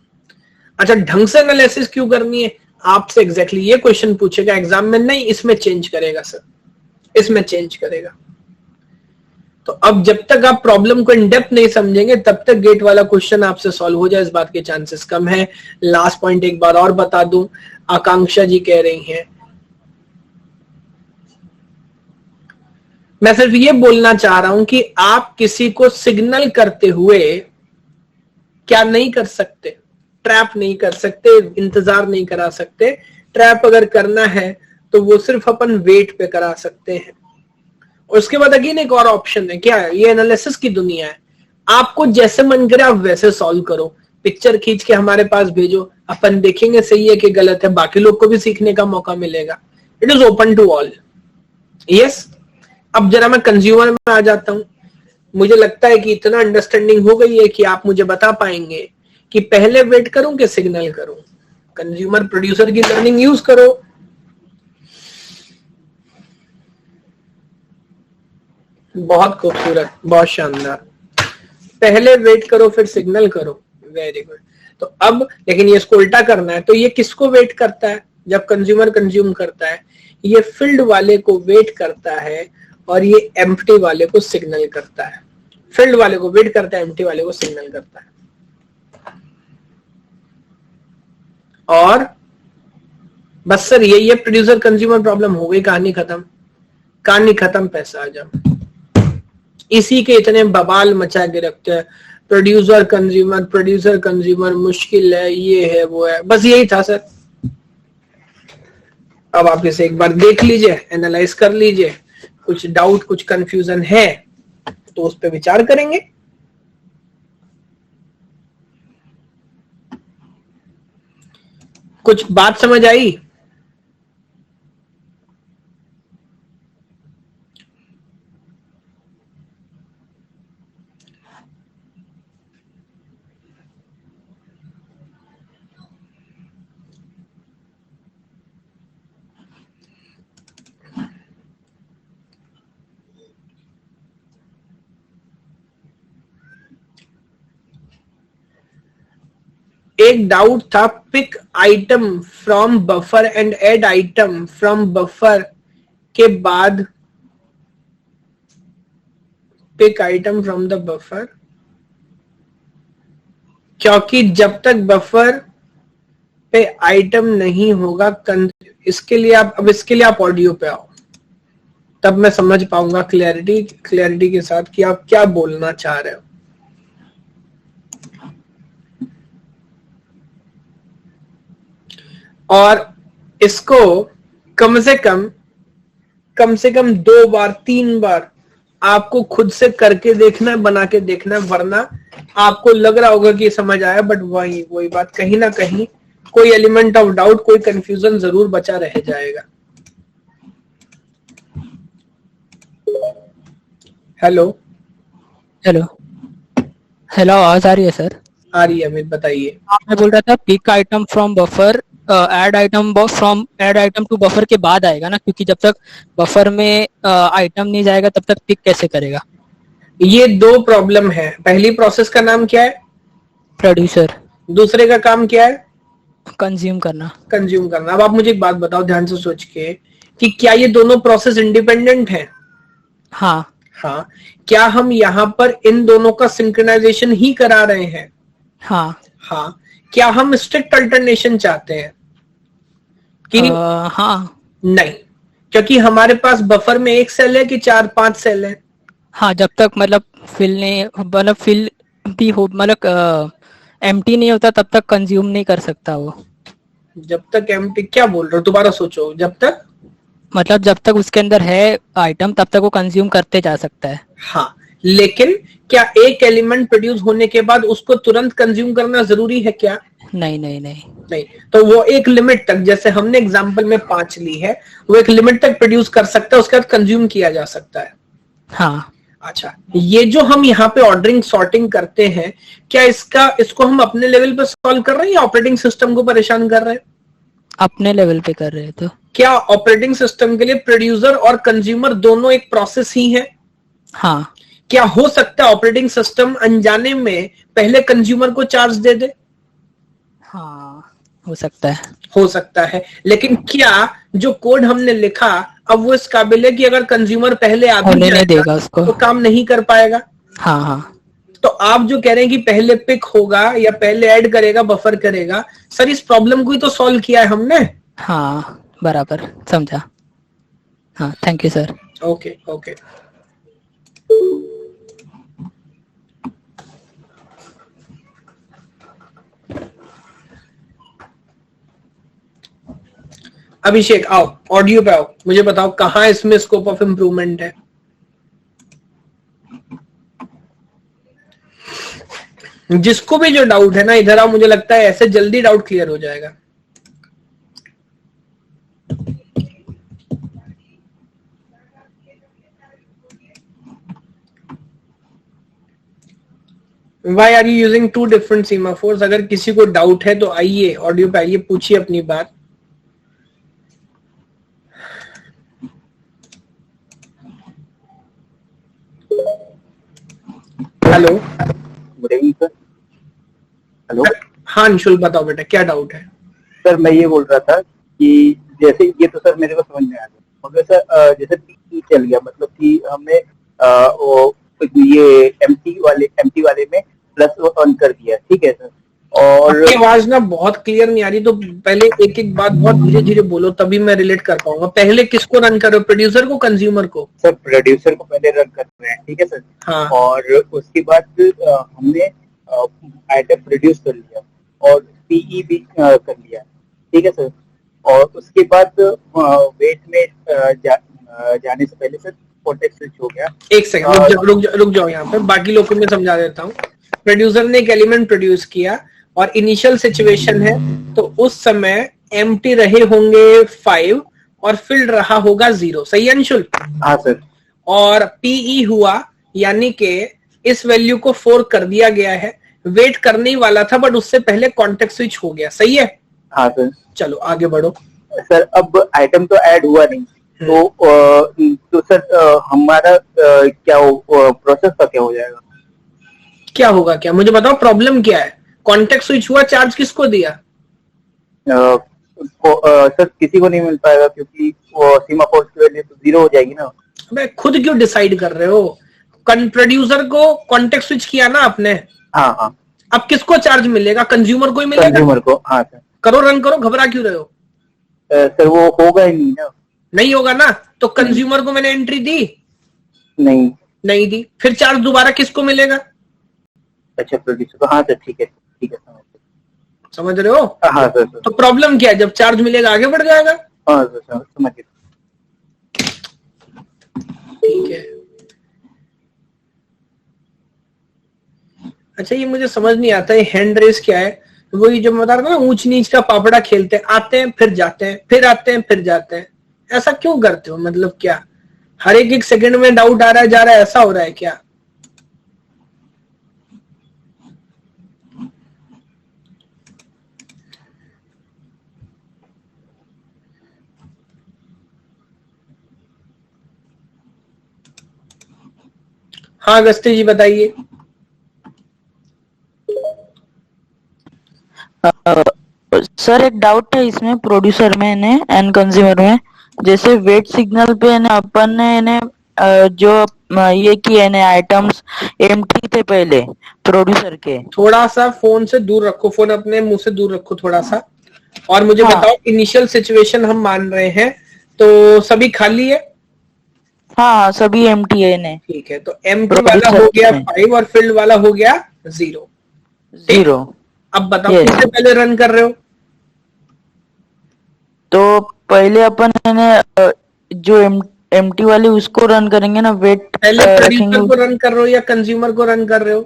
अच्छा, ढंग से एनालिसिस क्यों करनी है? आपसे एग्जैक्टली ये क्वेश्चन पूछेगा एग्जाम में। नहीं, इसमें चेंज करेगा सर, इसमें चेंज करेगा। तो अब जब तक आप प्रॉब्लम को इन डेप्थ नहीं समझेंगे तब तक गेट वाला क्वेश्चन आपसे सॉल्व हो जाए, इस बात के चांसेस कम है। लास्ट पॉइंट एक बार और बता दूं, आकांक्षा जी कह रही हैं, मैं सिर्फ ये बोलना चाह रहा हूं कि आप किसी को सिग्नल करते हुए क्या नहीं कर सकते? ट्रैप नहीं कर सकते, इंतजार नहीं करा सकते। ट्रैप अगर करना है तो वो सिर्फ अपन वेट पे करा सकते हैं। और उसके बाद अगेन एक और ऑप्शन है। क्या है? ये एनालिसिस की दुनिया है। आपको जैसे मन करे आप वैसे सॉल्व करो। पिक्चर खींच के हमारे पास भेजो, अपन देखेंगे सही है कि गलत है, बाकी लोग को भी सीखने का मौका मिलेगा। It is open to all. Yes, अब जरा मैं कंज्यूमर में आ जाता हूं। मुझे लगता है कि इतना अंडरस्टैंडिंग हो गई है कि आप मुझे बता पाएंगे कि पहले वेट करूं कि सिग्नल करूं। कंज्यूमर प्रोड्यूसर की लर्निंग यूज करो। बहुत खूबसूरत, बहुत शानदार। पहले वेट करो फिर सिग्नल करो, वेरी गुड। तो अब लेकिन ये इसको उल्टा करना है। तो ये किसको वेट करता है जब कंज्यूमर कंज्यूम करता है? ये फील्ड वाले को वेट करता है और ये एम्प्टी वाले को सिग्नल करता है। फील्ड वाले को वेट करता है, एम्प्टी वाले को सिग्नल करता है। और बस सर ये प्रोड्यूसर कंज्यूमर प्रॉब्लम हो गई, कहानी खत्म। कहानी खत्म, पैसा आ जाओ। इसी के इतने बवाल मचा के रखते हैं, प्रोड्यूसर कंज्यूमर मुश्किल है, ये है वो है। बस यही था सर। अब आप इसे एक बार देख लीजिए, एनालाइज कर लीजिए। कुछ डाउट, कुछ कंफ्यूजन है तो उस पर विचार करेंगे। कुछ बात समझ आई? एक डाउट था, pick item from buffer and add item from buffer के बाद pick item from the buffer, क्योंकि जब तक बफर पे आइटम नहीं होगा इसके लिए आप ऑडियो पे आओ, तब मैं समझ पाऊंगा क्लैरिटी के साथ कि आप क्या बोलना चाह रहे हो। और इसको कम से कम 2 बार 3 बार आपको खुद से करके देखना है, बना के देखना है, वरना आपको लग रहा होगा कि समझ आया, बट वही बात, कहीं ना कहीं कोई एलिमेंट ऑफ डाउट, कोई कंफ्यूजन जरूर बचा रह जाएगा। हेलो हेलो हेलो, आवाज आ रही है सर? आ रही है अमित, बताइए। मैं बोल रहा था pick item from buffer, add item to buffer के बाद आएगा ना, क्योंकि जब तक बफर में आइटम नहीं जाएगा तब तक पिक कैसे करेगा? ये दो प्रॉब्लम है। पहली प्रोसेस का नाम क्या है? प्रोड्यूसर। दूसरे का काम क्या है? कंज्यूम करना। कंज्यूम करना। अब आप मुझे एक बात बताओ ध्यान से सोच के कि क्या ये दोनों प्रोसेस इंडिपेंडेंट है? हाँ। हाँ। क्या हम यहाँ पर इन दोनों का सिंक्रोनाइजेशन ही करा रहे हैं? हाँ। हाँ। क्या हम स्ट्रिक्ट अल्टरनेशन चाहते हैं कि हाँ। नहीं? क्योंकि हमारे पास बफर में एक सेल है कि चार पांच सेल है? हाँ, जब तक मतलब फिल भी हो, मतलब एम्प्टी नहीं होता तब तक कंज्यूम नहीं कर सकता वो। जब तक एम्प्टी क्या बोल रहे हो? दोबारा सोचो। जब तक मतलब जब तक उसके अंदर है आइटम तब तक वो कंज्यूम करते जा सकता है। हाँ, लेकिन क्या एक एलिमेंट प्रोड्यूस होने के बाद उसको तुरंत कंज्यूम करना जरूरी है क्या? नहीं नहीं नहीं। नहीं। तो वो एक लिमिट तक, जैसे हमने एग्जांपल में 5 ली है, वो एक लिमिट तक प्रोड्यूस कर सकता है, उसके बाद कंज्यूम किया जा सकता है। हाँ। अच्छा, ये जो हम यहाँ पे ऑर्डरिंग सॉर्टिंग करते हैं, क्या इसको हम अपने लेवल पे सॉल्व कर रहे हैं या ऑपरेटिंग सिस्टम को परेशान कर रहे हैं? अपने लेवल पे कर रहे तो। क्या ऑपरेटिंग सिस्टम के लिए प्रोड्यूसर और कंज्यूमर दोनों एक प्रोसेस ही है? हाँ। क्या हो सकता है ऑपरेटिंग सिस्टम अनजाने में पहले कंज्यूमर को चार्ज दे दे? हाँ, हो सकता है। हो सकता है। लेकिन क्या जो कोड हमने लिखा, अब वो इस काबिल है कि अगर कंज्यूमर पहले आ भी होने नहीं जाएगा देगा उसको। तो काम नहीं कर पाएगा? हाँ हाँ। तो आप जो कह रहे हैं कि पहले पिक होगा या पहले ऐड करेगा, बफर करेगा, सर इस प्रॉब्लम को ही तो सॉल्व किया है हमने। हाँ, बराबर समझा। हाँ, thank you sir. Okay okay. Abhishek आओ, ऑडियो पे आओ, मुझे बताओ कहाँ इसमें स्कोप ऑफ इम्प्रूवमेंट है? जिसको भी जो डाउट है ना, इधर आओ, मुझे लगता है ऐसे जल्दी डाउट क्लियर हो जाएगा। Why are you using two different semaphores? अगर किसी को डाउट है तो आइए ऑडियो पे आइए, पूछिए अपनी बात। Hello. Good evening sir. Hello हाँ अंशुल, बताओ बेटा क्या डाउट है? सर, मैं ये बोल रहा था कि जैसे ये तो सर मेरे को समझ में आ गया, मगर सर जैसे पीई चल गया, मतलब कि हमने वो ये एमटी वाले में प्लस ऑन कर दिया, ठीक है सर। और आपकी आवाज ना बहुत क्लियर नहीं आ रही, तो पहले एक एक बात बहुत धीरे धीरे बोलो, तभी मैं रिलेट कर पाऊंगा। पहले किसको रन कर रहे हो, प्रोड्यूसर को कंज्यूमर को? सर प्रोड्यूसर को पहले रन कर रहे हैं, ठीक है सर। हाँ। और उसके बाद हमने आइटम प्रोड्यूस कर लिया और पीई भी कर लिया, ठीक है सर। और उसके बाद वेट में जाने से पहले सर कॉन्टेक्स्ट स्विच हो गया। एक सेकंड रुक जाओ यहाँ पे, बाकी लोग को मैं समझा देता हूँ। प्रोड्यूसर ने एक एलिमेंट प्रोड्यूस किया और इनिशियल सिचुएशन है, तो उस समय एम्प्टी रहे होंगे 5 और फिल्ड रहा होगा 0, सही है अंशुल? हाँ सर। और पीई हुआ, यानी कि इस वैल्यू को 4 कर दिया गया है, वेट करने ही वाला था बट उससे पहले कॉन्टेक्स्ट स्विच हो गया, सही है? हाँ सर। चलो आगे बढ़ो। सर अब आइटम तो ऐड हुआ नहीं, तो सर हमारा क्या प्रोसेस का क्या हो जाएगा? क्या होगा? क्या मुझे बताओ, प्रॉब्लम क्या है? कॉन्टेक्स्ट स्विच हुआ, चार्ज किसको दिया? सर किसी को नहीं मिल पाएगा क्योंकि वो सीमाफोर की वैल्यू तो 0 हो जाएगी ना। मैं खुद क्यों डिसाइड कर रहे हो? प्रोड्यूसर को कॉन्टेक्स्ट स्विच किया ना आपने। हाँ हाँ। अब किसको चार्ज मिलेगा? कंज्यूमर को ही मिलेगा। कंज्यूमर को, हाँ सर। करो, रन करो, घबरा क्यों रहे हो? सर वो होगा ही नहीं ना। नहीं होगा ना, तो कंज्यूमर को मैंने एंट्री दी? नहीं। नहीं दी, फिर चार्ज दोबारा किसको मिलेगा? अच्छा, प्रोड्यूसर को, हाँ सर, ठीक है ठीक है, समझ रहे हो? हाँ सर सर। तो प्रॉब्लम क्या है? जब चार्ज मिलेगा आगे बढ़ जाएगा। हाँ सर सर, समझ गया। ठीक है। अच्छा, ये मुझे समझ नहीं आता है हैंड रेस क्या है? वही जो मैं बता रहा था ना, ऊंच नीच का पापड़ा खेलते हैं, आते हैं फिर जाते हैं, फिर आते हैं फिर जाते हैं। ऐसा क्यों करते हो? मतलब क्या हर एक एक सेकंड में डाउट आ रहा है जा रहा है, ऐसा हो रहा है क्या? हाँ अगस्ती जी बताइए। सर एक डाउट है इसमें, प्रोड्यूसर में ने एंड कंज्यूमर में, जैसे वेट सिग्नल पे ने अपन ने ने जो ये किए ने आइटम्स एम्प्टी थे पहले प्रोड्यूसर के। थोड़ा सा फोन से दूर रखो, फोन अपने मुंह से दूर रखो थोड़ा सा, और मुझे हाँ। बताओ इनिशियल सिचुएशन हम मान रहे हैं तो सभी खाली है। हाँ सभी एम्प्टी है ने। ठीक है, तो एम्प्टी वाला प्रोड्यूसर हो गया में 5 और फिल्ड वाला हो गया 0। ठीक, 0। अब बताओ Yes. किससे पहले रन कर रहे हो। तो पहले अपन ने जो एम्प्टी वाली उसको रन करेंगे ना, वेट पहले रखेंगे। प्रोड्यूसर को रन कर रहे हो या कंज्यूमर को रन कर रहे हो।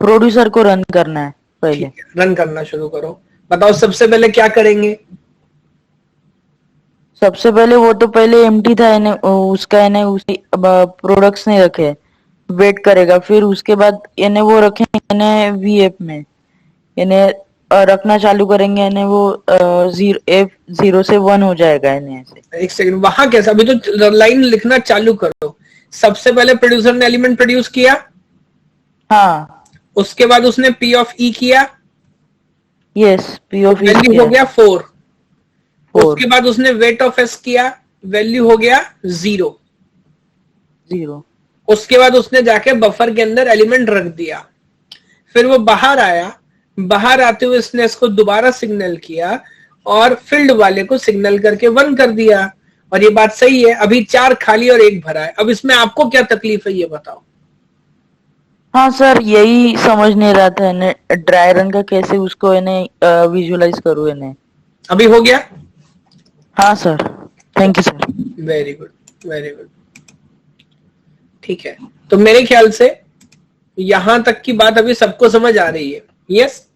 प्रोड्यूसर को रन करना है पहले। ठीक है, रन करना शुरू करो। बताओ सबसे पहले क्या करेंगे। सबसे पहले वो तो पहले एम्प्टी था इन्हें, उसका इन्हें उसी प्रोडक्ट्स नहीं रखे, वेट करेगा। फिर उसके बाद इन्हें वो रखेंगे इन्हें वीएफ में, इन्हें रखना चालू करेंगे, इन्हें वो F0 से 1 हो जाएगा इन्हें ऐसे। एक सेकंड, वहां कैसा, अभी तो लाइन लिखना चालू करो। सबसे पहले प्रोड्यूसर ने एलिमेंट प्रोड्यूस किया, हाँ उसके बाद उसने पी ऑफ ई किया, यस पी ऑफ वैल्यू हो गया 4। 4 उसके बाद उसने वेट ऑफ एस किया, वैल्यू हो गया 0। 0। उसके बाद उसने जाके बफर के अंदर एलिमेंट रख दिया, फिर वो बाहर आया, बाहर आते हुए इसने इसको दोबारा सिग्नल किया और फील्ड वाले को सिग्नल करके 1 कर दिया। और ये बात सही है, अभी 4 खाली और 1 भरा है। अब इसमें आपको क्या तकलीफ है ये बताओ। हाँ सर यही समझ नहीं रहा था इन्हें ड्राई रन का कैसे उसको इन्हें विजुअलाइज करूँ इन्हें। अभी हो गया। हाँ sir, thank you sir. Very good, very good. ठीक है, तो मेरे ख्याल से यहां तक की बात अभी सबको समझ आ रही है। यस,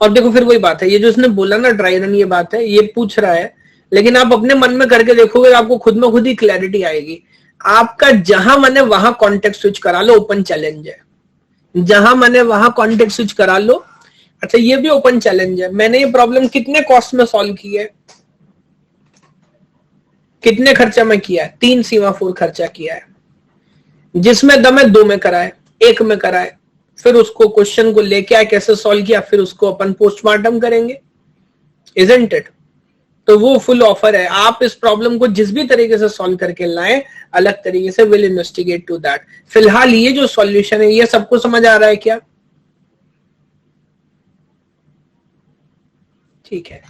और देखो फिर वही बात है, ये जो उसने बोला ना ड्राई रन, ये बात है, ये पूछ रहा है, लेकिन आप अपने मन में करके देखोगे आपको खुद में खुद ही क्लैरिटी आएगी। आपका जहां मन है वहां कॉन्टेक्स्ट स्विच करा लो, ओपन चैलेंज है। जहां मन है वहां कॉन्टेक्स्ट स्विच करा लो। अच्छा ये भी ओपन चैलेंज है। मैंने ये प्रॉब्लम कितने कॉस्ट में सॉल्व की है, कितने खर्चा में किया है, 3 सीमाफोर खर्चा किया है। जिसमें दम है 2 में कराए, 1 में कराए, फिर उसको क्वेश्चन को लेके आए, कैसे सॉल्व किया, फिर उसको अपन पोस्टमार्टम करेंगे। Isn't it? तो वो फुल ऑफर है। आप इस प्रॉब्लम को जिस भी तरीके से सॉल्व करके लाएं, अलग तरीके से, विल इन्वेस्टिगेट टू दैट। फिलहाल ये जो सॉल्यूशन है ये सबको समझ आ रहा है क्या? ठीक है,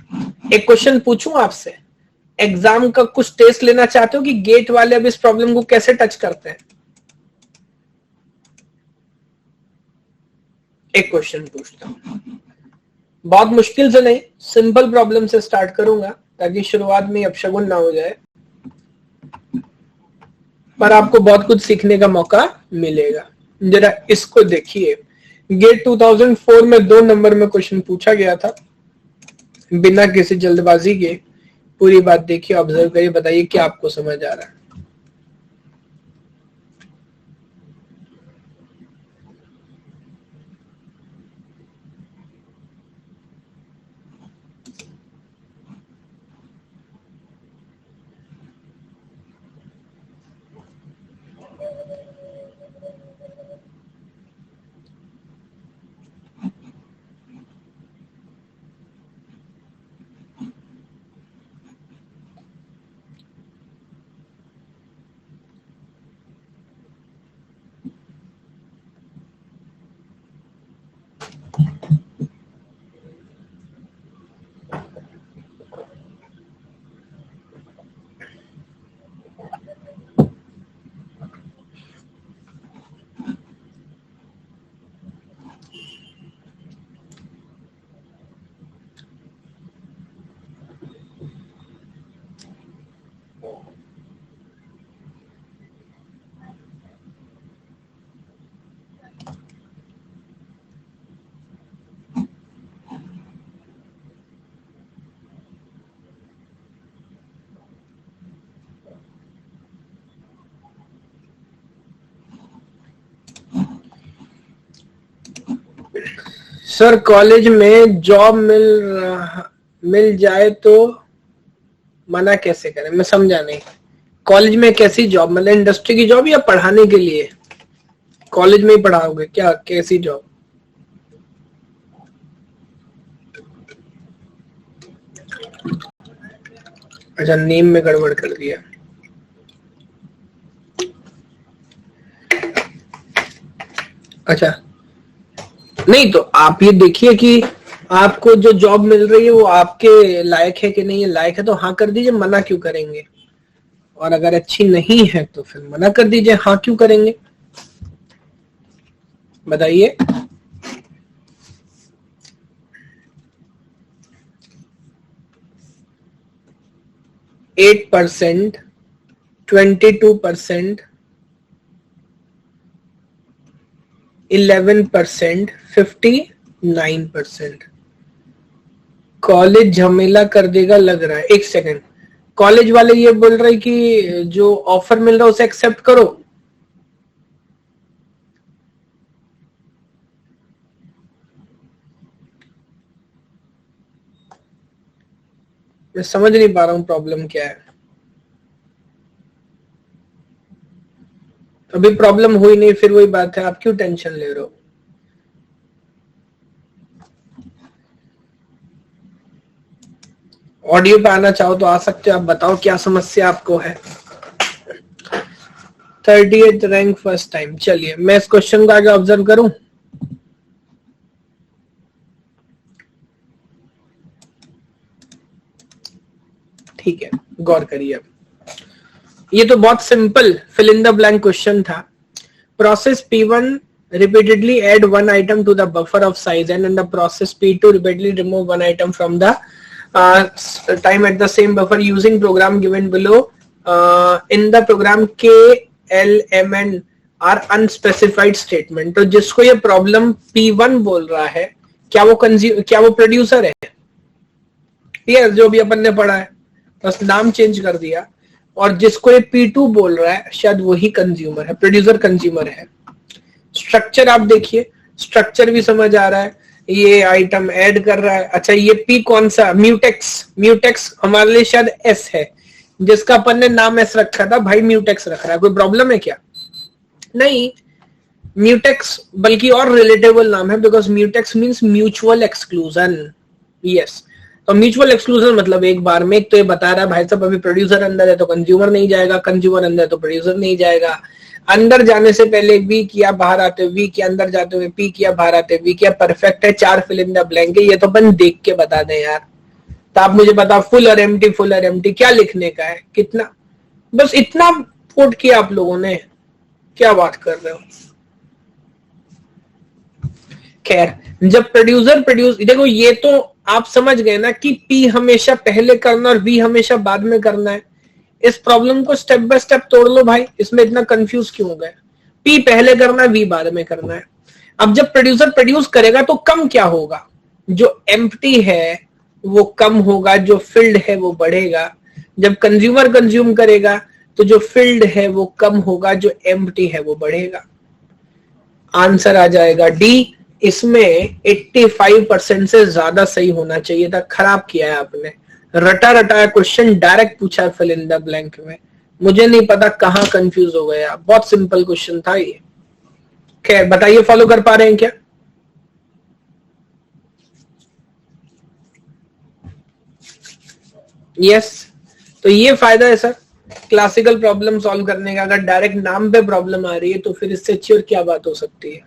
एक क्वेश्चन पूछूं आपसे, एग्जाम का कुछ टेस्ट लेना चाहते हो कि गेट वाले अब इस प्रॉब्लम को कैसे टच करते हैं? एक क्वेश्चन पूछता हूं, बहुत मुश्किल से नहीं, सिंपल प्रॉब्लम से स्टार्ट करूंगा ताकि शुरुआत में अपशगुन ना हो जाए, पर आपको बहुत कुछ सीखने का मौका मिलेगा। जरा इसको देखिए, गेट 2004 में 2 नंबर में क्वेश्चन पूछा गया था, बिना किसी जल्दबाजी के पूरी बात देखिए, ऑब्जर्व करिए, बताइए क्या आपको समझ आ रहा है। सर कॉलेज में जॉब मिल जाए तो मना कैसे करें, मैं समझा नहीं। कॉलेज में कैसी जॉब, मतलब इंडस्ट्री की जॉब या पढ़ाने के लिए? कॉलेज में ही पढ़ाओगे क्या, कैसी जॉब? अच्छा, नेम में गड़बड़ कर दिया। अच्छा, नहीं तो आप ये देखिए कि आपको जो जॉब मिल रही है वो आपके लायक है कि नहीं है। लायक है तो हाँ कर दीजिए, मना क्यों करेंगे? और अगर अच्छी नहीं है तो फिर मना कर दीजिए, हाँ क्यों करेंगे? बताइए। एट 22%, 11%, 59%। कॉलेज झमेला कर देगा लग रहा है। एक सेकंड, कॉलेज वाले ये बोल रहे कि जो ऑफर मिल रहा है उसे एक्सेप्ट करो। मैं समझ नहीं पा रहा हूं प्रॉब्लम क्या है। अभी प्रॉब्लम हुई नहीं, फिर वही बात है, आप क्यों टेंशन ले रहे हो? ऑडियो पे आना चाहो तो आ सकते हो। आप बताओ क्या समस्या आपको है। 30th rank first time. चलिए मैं इस क्वेश्चन को आगे ऑब्जर्व करूं। ठीक है, गौर करिए। अब ये तो बहुत simple fill in the blank question था। Process P1 repeatedly add one item to the buffer of size n and the process P2 repeatedly remove one item from the time at the same buffer using program given below. In the program K, L, M and are unspecified statement। तो जिसको ये problem P1 बोल रहा है, क्या वो producer है? ये जो भी अपन ने पढ़ा है, बस नाम चेंज कर दिया। और जिसको ये P2 बोल रहा है शायद वही कंज्यूमर है, प्रोड्यूसर कंज्यूमर है। स्ट्रक्चर आप देखिए, स्ट्रक्चर भी समझ आ रहा है, ये आइटम ऐड कर रहा है। अच्छा, ये P कौन सा? म्यूटेक्स हमारे लिए शायद S है, जिसका अपन ने नाम S रखा था, भाई म्यूटेक्स रख रहा है। कोई प्रॉब्लम है क्या? नहीं, म्यूटेक्स बल्कि और रिलेटेबल नाम है, because mutex means mutual exclusion. Yes, तो म्यूचुअल एक्सक्लूजन मतलब एक बार में, एक तो ये बता रहा है भाई साहब अभी प्रोड्यूसर अंदर है तो कंज्यूमर नहीं जाएगा, कंज्यूमर अंदर है तो प्रोड्यूसर नहीं जाएगा। अंदर जाने से पहले वी किया, बाहर आते हुए वी किया, अंदर जाते हुए पी किया, बाहर आते हुए वी किया। परफेक्ट है। 4 फिल इन द ब्लैंक है। ये तो अपन देख के बता दें यार। तो आप मुझे बताओ फुल और एम्प्टी, फुल और एम्प्टी क्या लिखने का है, कितना? बस इतना पुट किया आप लोगों ने, क्या बात कर रहे हो? खैर, जब प्रोड्यूसर देखो, ये तो आप समझ गए ना कि P हमेशा पहले करना और V हमेशा बाद में करना है। इस प्रॉब्लम को स्टेप बाय स्टेप तोड़ लो भाई, इसमें इतना कंफ्यूज क्यों हो गए? P पहले करना है, V बाद में करना है। अब जब प्रोड्यूसर प्रोड्यूस करेगा तो कम क्या होगा? जो एम्प्टी है वो कम होगा, जो फिल्ड है वो बढ़ेगा। जब कंज्यूमर कंज्यूम करेगा तो जो फिल्ड है वो कम होगा, जो एम्प्टी है वो बढ़ेगा। आंसर आ जाएगा डी। इसमें 85% से ज्यादा सही होना चाहिए था। खराब किया है आपने, रटा रटाया क्वेश्चन डायरेक्ट पूछा है फिल इन द ब्लैंक में। मुझे नहीं पता कहां कंफ्यूज हो गया। बहुत सिंपल क्वेश्चन था ये। खैर बताइए, फॉलो कर पा रहे हैं क्या? यस, तो ये फायदा है सर क्लासिकल प्रॉब्लम सॉल्व करने का। अगर डायरेक्ट नाम पे प्रॉब्लम आ रही है तो फिर इससे अच्छी और क्या बात हो सकती है?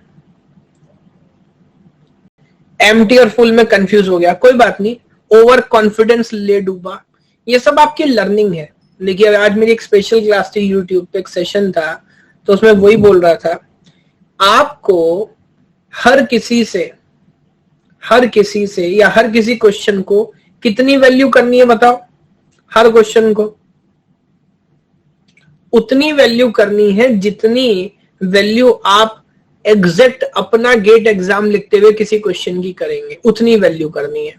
एम्प्टी और फुल में कंफ्यूज हो गया, कोई बात नहीं। ओवर कॉन्फिडेंस ले डूबा, ये सब आपकी लर्निंग है। देखिए आज मेरी एक स्पेशल क्लास थी, यूट्यूब पे एक सेशन था, तो उसमें वही बोल रहा था, आपको हर किसी से या हर किसी क्वेश्चन को कितनी वैल्यू करनी है बताओ? हर क्वेश्चन को उतनी वैल्यू करनी है जितनी वैल्यू आप एग्जैक्ट अपना गेट एग्जाम लिखते हुए किसी क्वेश्चन की करेंगे, उतनी वैल्यू करनी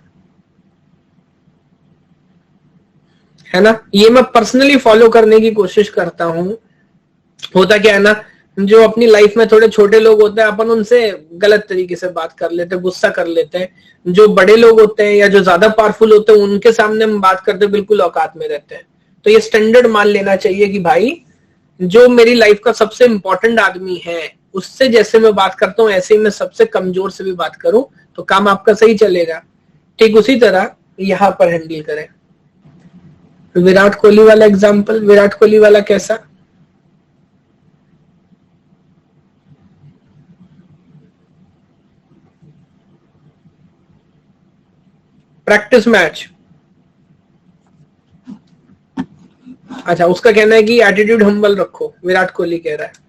है ना? ये मैं पर्सनली फॉलो करने की कोशिश करता हूं। होता क्या है ना, जो अपनी लाइफ में थोड़े छोटे लोग होते हैं अपन उनसे गलत तरीके से बात कर लेते हैं, गुस्सा कर लेते हैं। जो बड़े लोग होते हैं या जो ज्यादा पावरफुल होते हैं उनके सामने हम बात करते बिल्कुल औकात में रहते हैं। तो ये स्टैंडर्ड मान लेना चाहिए कि भाई जो मेरी लाइफ का सबसे इंपॉर्टेंट आदमी है उससे जैसे मैं बात करता हूं ऐसे ही मैं सबसे कमजोर से भी बात करूं तो काम आपका सही चलेगा। ठीक उसी तरह यहां पर हैंडल करें। विराट कोहली वाला एग्जांपल, विराट कोहली वाला कैसा? प्रैक्टिस मैच, अच्छा उसका कहना है कि एटीट्यूड हम्बल रखो, विराट कोहली कह रहा है।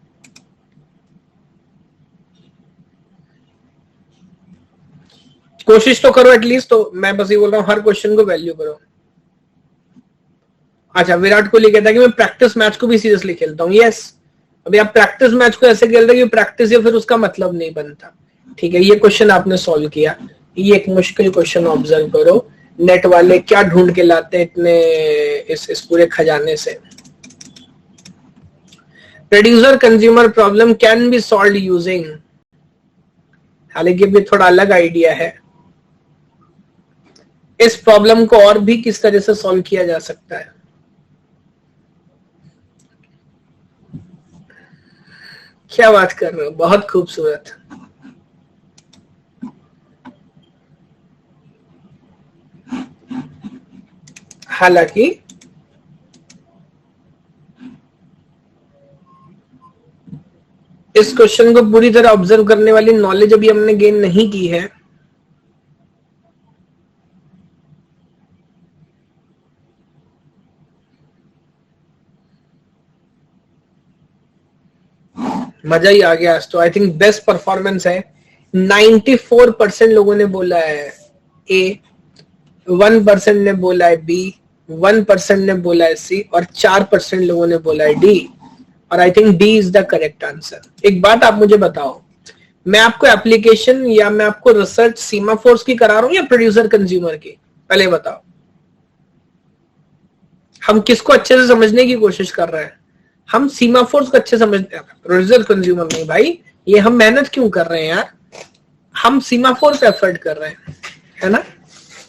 कोशिश तो करो एटलीस्ट, तो मैं बस ये बोल रहा हूं हर क्वेश्चन को वैल्यू करो। अच्छा विराट कोहली कहता है कि मैं प्रैक्टिस मैच को भी सीरियसली खेलता हूँ। यस, अभी आप प्रैक्टिस मैच को ऐसे खेलते हैं कि प्रैक्टिस या फिर उसका मतलब नहीं बनता। ठीक है, ये क्वेश्चन आपने सॉल्व किया। ये एक मुश्किल क्वेश्चन ऑब्जर्व करो, नेट वाले क्या ढूंढ के लाते हैं इतने इस पूरे खजाने से। Producer consumer problem can be solve using, हालांकि भी थोड़ा अलग आइडिया है। इस प्रॉब्लम को और भी किस तरह से सॉल्व किया जा सकता है? क्या बात कर रहे हो, बहुत खूबसूरत। हालांकि इस क्वेश्चन को पूरी तरह ऑब्जर्व करने वाली नॉलेज अभी हमने गेन नहीं की है। मजा ही आ गया आज तो। आई थिंक बेस्ट परफॉर्मेंस है। 94% लोगों ने बोला है ए, 1% ने बोला है बी, 1% ने बोला है सी और 4% लोगों ने बोला है डी। और I think D is the correct answer. एक बात आप मुझे बताओ, मैं आपको एप्लीकेशन या मैं आपको रिसर्च सीमाफोर्स की करा रहा हूं या प्रोड्यूसर कंज्यूमर की? पहले बताओ, हम किसको अच्छे से समझने की कोशिश कर रहे हैं? हम सीमाफोर्स को अच्छे समझते हैं, प्रोड्यूसर कंज्यूमर नहीं भाई। ये हम मेहनत क्यों कर रहे हैं यार, हम सीमाफोर पे एफर्ट कर रहे हैं, है ना।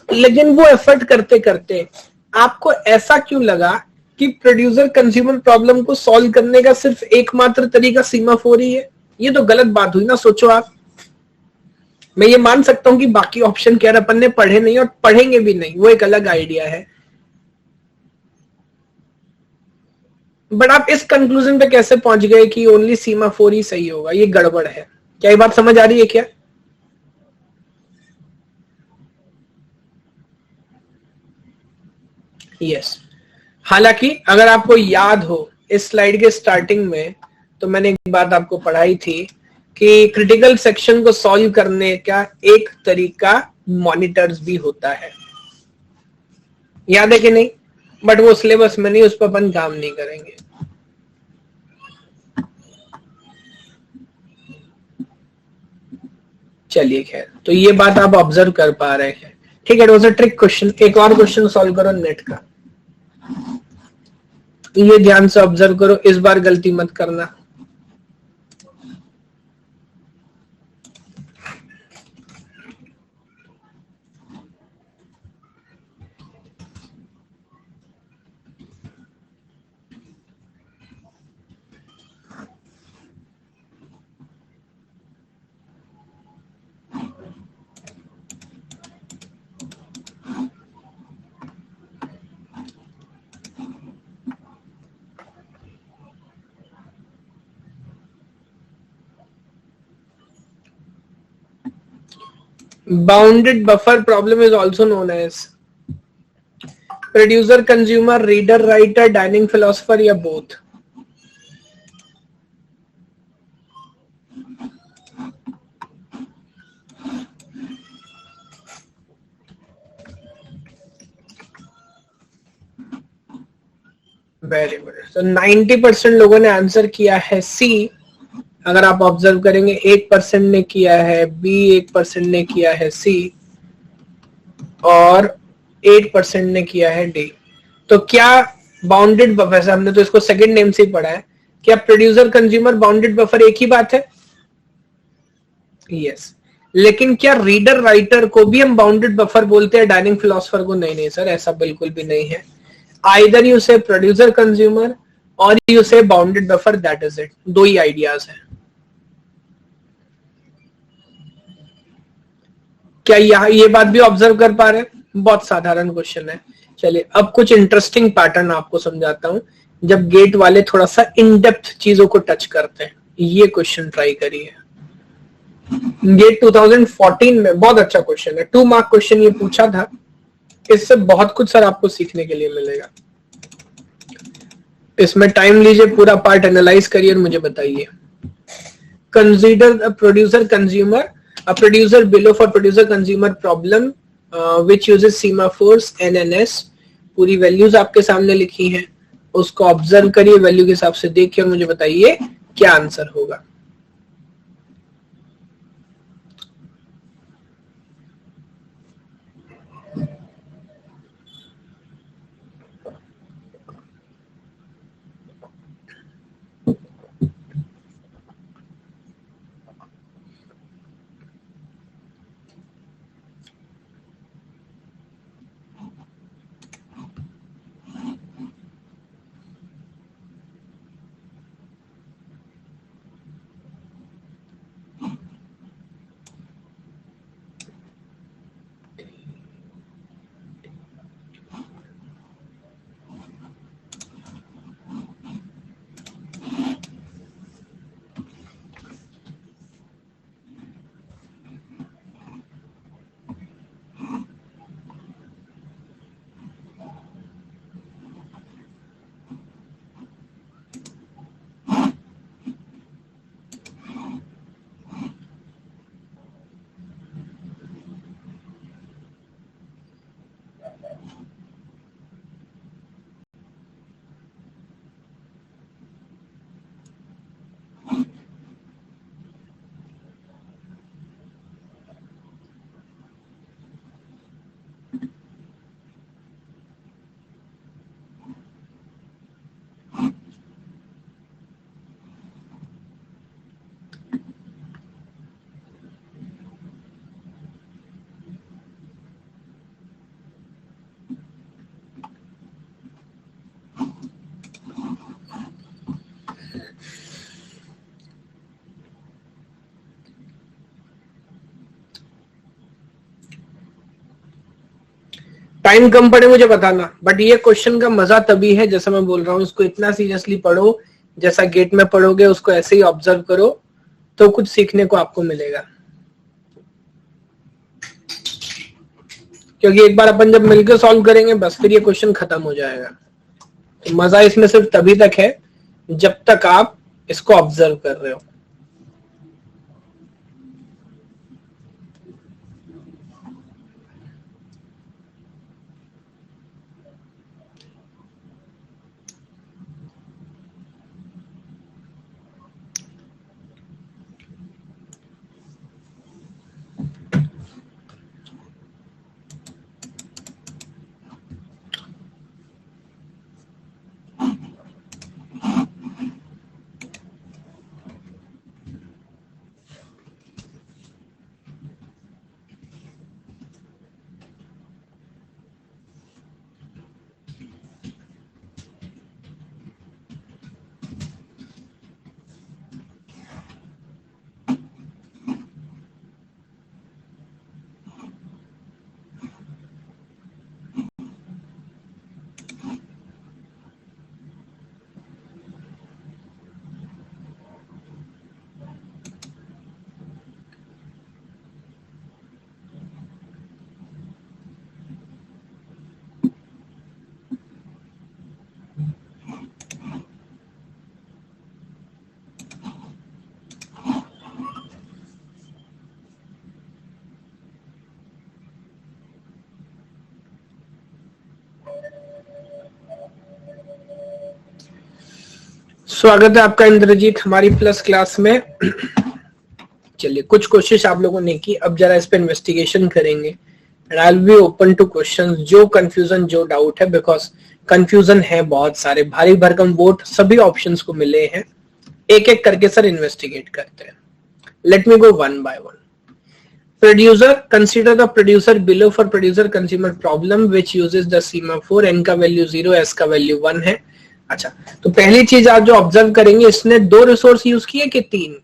लेकिन वो एफर्ट करते करते आपको ऐसा क्यों लगा कि प्रोड्यूसर कंज्यूमर प्रॉब्लम को सॉल्व करने का सिर्फ एकमात्र तरीका सीमाफोर ही है? ये तो गलत बात हुई ना। सोचो आप, मैं ये मान सकता हूं कि बाकी ऑप्शन क्या अपन ने पढ़े नहीं और पढ़ेंगे भी नहीं, वो एक अलग आइडिया है। बट आप इस कंक्लूजन पे कैसे पहुंच गए कि ओनली सीमाफोर ही सही होगा? ये गड़बड़ है। क्या ये बात समझ आ रही है क्या? यस। हालांकि अगर आपको याद हो इस स्लाइड के स्टार्टिंग में तो मैंने एक बात आपको पढ़ाई थी कि क्रिटिकल सेक्शन को सॉल्व करने का एक तरीका मॉनिटर्स भी होता है। याद है कि नहीं? बट वो सिलेबस में नहीं, उस पर अपन काम नहीं करेंगे। चलिए खैर, तो ये बात आप ऑब्जर्व कर पा रहे हैं। ठीक है, it was a trick question. एक और क्वेश्चन सॉल्व करो नेट का, ये ध्यान से ऑब्जर्व करो, इस बार गलती मत करना। Bounded buffer problem is also known as producer, consumer, reader, writer, dining philosopher या both? Very good. तो 90% लोगों ने आंसर किया है सी। अगर आप ऑब्जर्व करेंगे 1% ने किया है बी, 1% ने किया है सी और 8% ने किया है डी। तो क्या बाउंडेड बफर, हमने तो इसको सेकंड नेम से ही पढ़ा है, क्या प्रोड्यूसर कंज्यूमर बाउंडेड बफर एक ही बात है? यस। लेकिन क्या रीडर राइटर को भी हम बाउंडेड बफर बोलते हैं, डाइनिंग फिलोसफर को? नहीं नहीं सर, ऐसा बिल्कुल भी नहीं है। आइदर यू से प्रोड्यूसर कंज्यूमर और यू से bounded buffer, that is it. दो ही आइडियाज हैं। क्या यहाँ ये बात भी ऑब्जर्व कर पा रहे हैं? बहुत साधारण क्वेश्चन है। चलिए अब कुछ इंटरेस्टिंग पैटर्न आपको समझाता हूं, जब गेट वाले थोड़ा सा इन डेप्थ चीजों को टच करते हैं। ये क्वेश्चन ट्राई करिए। गेट 2014 में बहुत अच्छा क्वेश्चन है, 2 मार्क क्वेश्चन ये पूछा था। इससे बहुत कुछ सर आपको सीखने के लिए मिलेगा। इसमें टाइम लीजिए, पूरा पार्ट एनालाइज करिए और मुझे बताइए। Consider producer consumer, a producer below for producer consumer problem which uses semaphores NNS। पूरी वैल्यूज आपके सामने लिखी हैं, उसको ऑब्जर्व करिए, वैल्यू के हिसाब से देखिए और मुझे बताइए क्या आंसर होगा। टाइम कम पड़े मुझे बताना, बट ये क्वेश्चन का मजा तभी है, जैसा मैं बोल रहा हूँ, इसको इतना सीरियसली पढ़ो, जैसा गेट में पढ़ोगे उसको ऐसे ही ऑब्जर्व करो, तो कुछ सीखने को आपको मिलेगा। क्योंकि एक बार अपन जब मिलकर सॉल्व करेंगे बस फिर ये क्वेश्चन खत्म हो जाएगा। तो मजा इसमें सिर्फ तभी तक है जब तक आप इसको ऑब्जर्व कर रहे हो। स्वागत है आपका इंद्रजीत हमारी प्लस क्लास में। चलिए कुछ कोशिश आप लोगों ने की, अब जरा इस पे इन्वेस्टिगेशन करेंगे and I will be open two questions. जो कंफ्यूजन जो डाउट है, बिकॉज कंफ्यूजन है बहुत सारे, भारी भरकम वोट सभी ऑप्शंस को मिले हैं, एक एक करके सर इन्वेस्टिगेट करते हैं। Let me go one by one. Producer, consider the producer below for producer consumer problem which uses the semaphore, N का वैल्यू 0, एस का वैल्यू 1 है। अच्छा, तो पहली चीज आप जो ऑब्जर्व करेंगे, इसने 2 रिसोर्स यूज किए कि 3?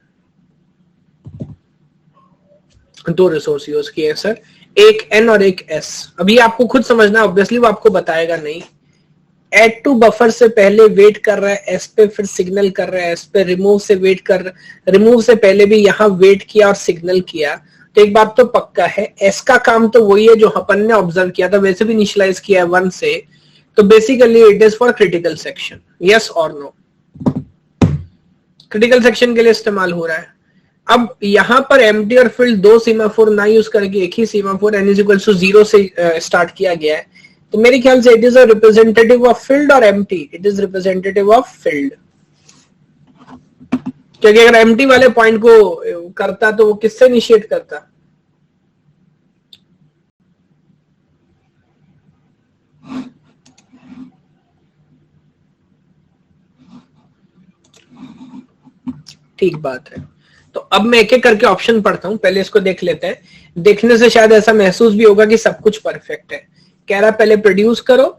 2 रिसोर्स यूज किए सर, एक एन और एक एस। अभी आपको खुद समझना, ऑब्वियसली वो आपको बताएगा नहीं। एड टू बफर से पहले वेट कर रहा है एस पे, फिर सिग्नल कर रहा है एस पे, रिमूव से वेट कर रहा है, रिमूव से पहले भी यहां वेट किया और सिग्नल किया। तो एक बात तो पक्का है, एस का काम तो वही है जो अपन ने ऑब्जर्व किया था, वैसे भी इनिशियलाइज किया है 1 से। तो basically it is for critical section, yes और नो? क्रिटिकल सेक्शन के लिए इस्तेमाल हो रहा है। अब यहां पर एम्प्टी और फिल्ड 2 सीमाफोर ना यूज करके एक ही semaphore n is equal to 0 से स्टार्ट किया गया है। तो मेरे ख्याल से it is a representative of filled और empty, it is representative of filled. क्योंकि अगर एम्प्टी वाले पॉइंट को करता तो वो किससे इनिशिएट करता? ठीक बात है। तो अब मैं एक एक करके ऑप्शन पढ़ता हूं, पहले इसको देख लेते हैं। देखने से शायद ऐसा महसूस भी होगा कि सब कुछ परफेक्ट है। कह रहा पहले प्रोड्यूस करो,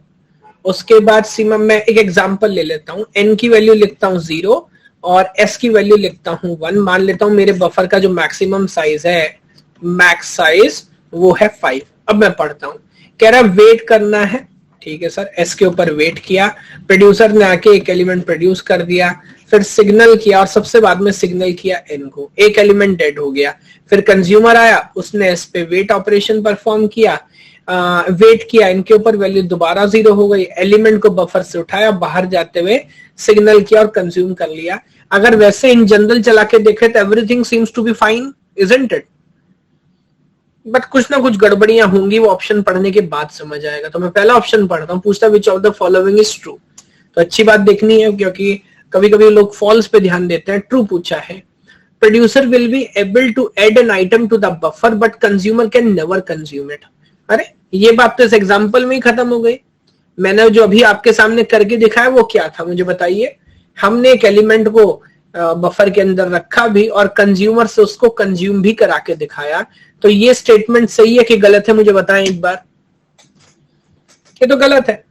उसके बाद सीमा, मैं एक एग्जांपल ले लेता हूं, n की वैल्यू लिखता हूं 0 और s की वैल्यू लिखता हूं 1। मान लेता हूं मेरे बफर का जो मैक्सिमम साइज है, मैक्स साइज वो है 5। अब मैं पढ़ता हूं, कह रहा वेट करना है। ठीक है सर, s के ऊपर वेट किया, प्रोड्यूसर ने आके एक एलिमेंट प्रोड्यूस कर दिया, फिर सिग्नल किया और सबसे बाद में सिग्नल किया n को, एक एलिमेंट डेड हो गया। फिर कंज्यूमर आया, उसने s पे वेट ऑपरेशन परफॉर्म किया, वेट किया, इनके ऊपर वैल्यू दोबारा 0 हो गई, एलिमेंट को बफर से उठाया, बाहर जाते हुए सिग्नल किया और कंज्यूम कर लिया। अगर वैसे इन जनरल चला के देखे तो everything seems to be fine, isn't it? But कुछ ना कुछ गड़बड़ियां होंगी, वो ऑप्शन पढ़ने के बाद समझ आएगा। तो मैं पहला ऑप्शन पढ़ता हूं, पूछता which of the following is true. तो अच्छी बात देखनी है, क्योंकि कभी कभी लोग फॉल्स पे ध्यान देते हैं। ट्रू पूछा है, producer will be able to add an item to the buffer but consumer can never consume it. अरे ये बात तो इस एग्जांपल में ही खत्म हो गई। मैंने जो अभी आपके सामने करके दिखाया वो क्या था, मुझे बताइए। हमने एक एलिमेंट को बफर के अंदर रखा भी और कंज्यूमर से उसको कंज्यूम भी करा के दिखाया। तो ये स्टेटमेंट सही है कि गलत है, मुझे बताएं एक बार। ये तो गलत है।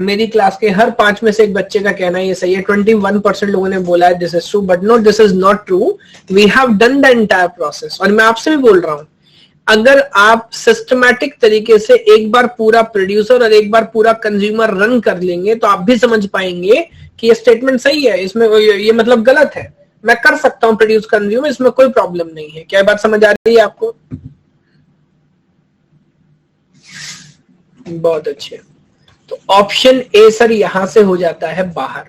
मेरी क्लास के हर 5 में से एक बच्चे का कहना है ये सही है। 21% लोगों ने बोला है this is true, but no, this is not true. We have done the entire process. और मैं आपसे भी बोल रहा हूं, अगर आप सिस्टमैटिक तरीके से एक बार पूरा प्रोड्यूसर और एक बार पूरा कंज्यूमर रन कर लेंगे तो आप भी समझ पाएंगे कि ये स्टेटमेंट सही है, इसमें ये मतलब गलत है। मैं कर सकता हूं प्रोड्यूस कंज्यूम, इसमें कोई प्रॉब्लम नहीं है। क्या बात समझ आ रही है आपको? बहुत अच्छे। तो ऑप्शन ए सर यहां से हो जाता है बाहर।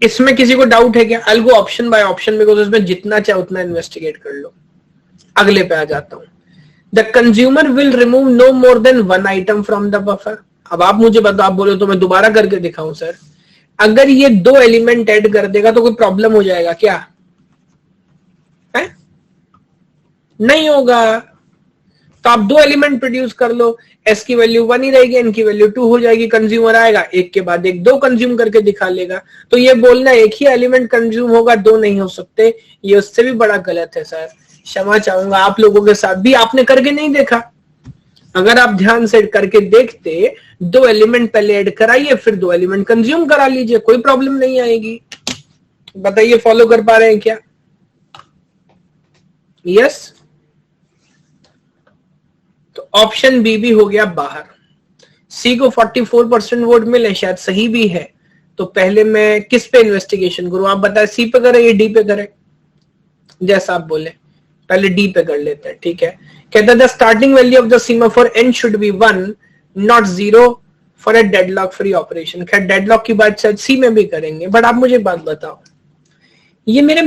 इसमें किसी को डाउट है क्या? आई गो ऑप्शन बाय ऑप्शन, बिकॉज इसमें जितना चाहे उतना इन्वेस्टिगेट कर लो। अगले पे आ जाता हूं। The consumer will remove no more than 1 item from the buffer. अब आप मुझे बताओ, आप बोलो तो मैं दोबारा करके दिखाऊं सर। अगर ये 2 एलिमेंट ऐड कर देगा तो कोई प्रॉब्लम हो जाएगा क्या? है? नहीं होगा। तो आप 2 एलिमेंट प्रोड्यूस कर लो, एस की वैल्यू 1 ही रहेगी, एन की वैल्यू 2 हो जाएगी। कंज्यूमर आएगा, एक के बाद एक 2 कंज्यूम करके दिखा लेगा। तो ये बोलना एक ही एलिमेंट कंज्यूम होगा, 2 नहीं हो सकते, ये उससे भी बड़ा गलत है सर। क्षमा चाहूंगा, आप लोगों के साथ भी आपने करके नहीं देखा। अगर आप ध्यान से करके देखते, 2 एलिमेंट पहले ऐड कराइए, फिर 2 एलिमेंट कंज्यूम करा लीजिए, कोई प्रॉब्लम नहीं आएगी। बताइए फॉलो कर पा रहे हैं क्या? यस। तो ऑप्शन बी भी हो गया बाहर। सी को 44% वोट मिले, शायद सही भी है। तो पहले मैं किस पे इन्वेस्टिगेशन करूं? आप बताएं, सी पे करें या डी पे करें? जैसा आप बोले, पहले डी पे कर लेते हैं। ठीक है, कहता है the starting value of the semaphore n should be 1 not 0 for a deadlock free operation. खैर डेडलॉक की बात शायद सी में भी करेंगे, बट आप मुझे बात बताओ, ये मेरे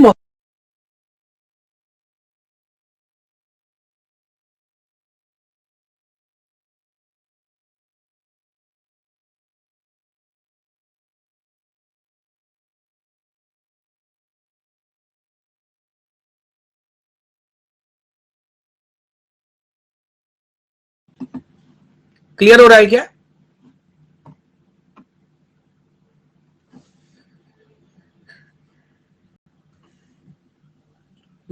क्लियर हो रहा है क्या?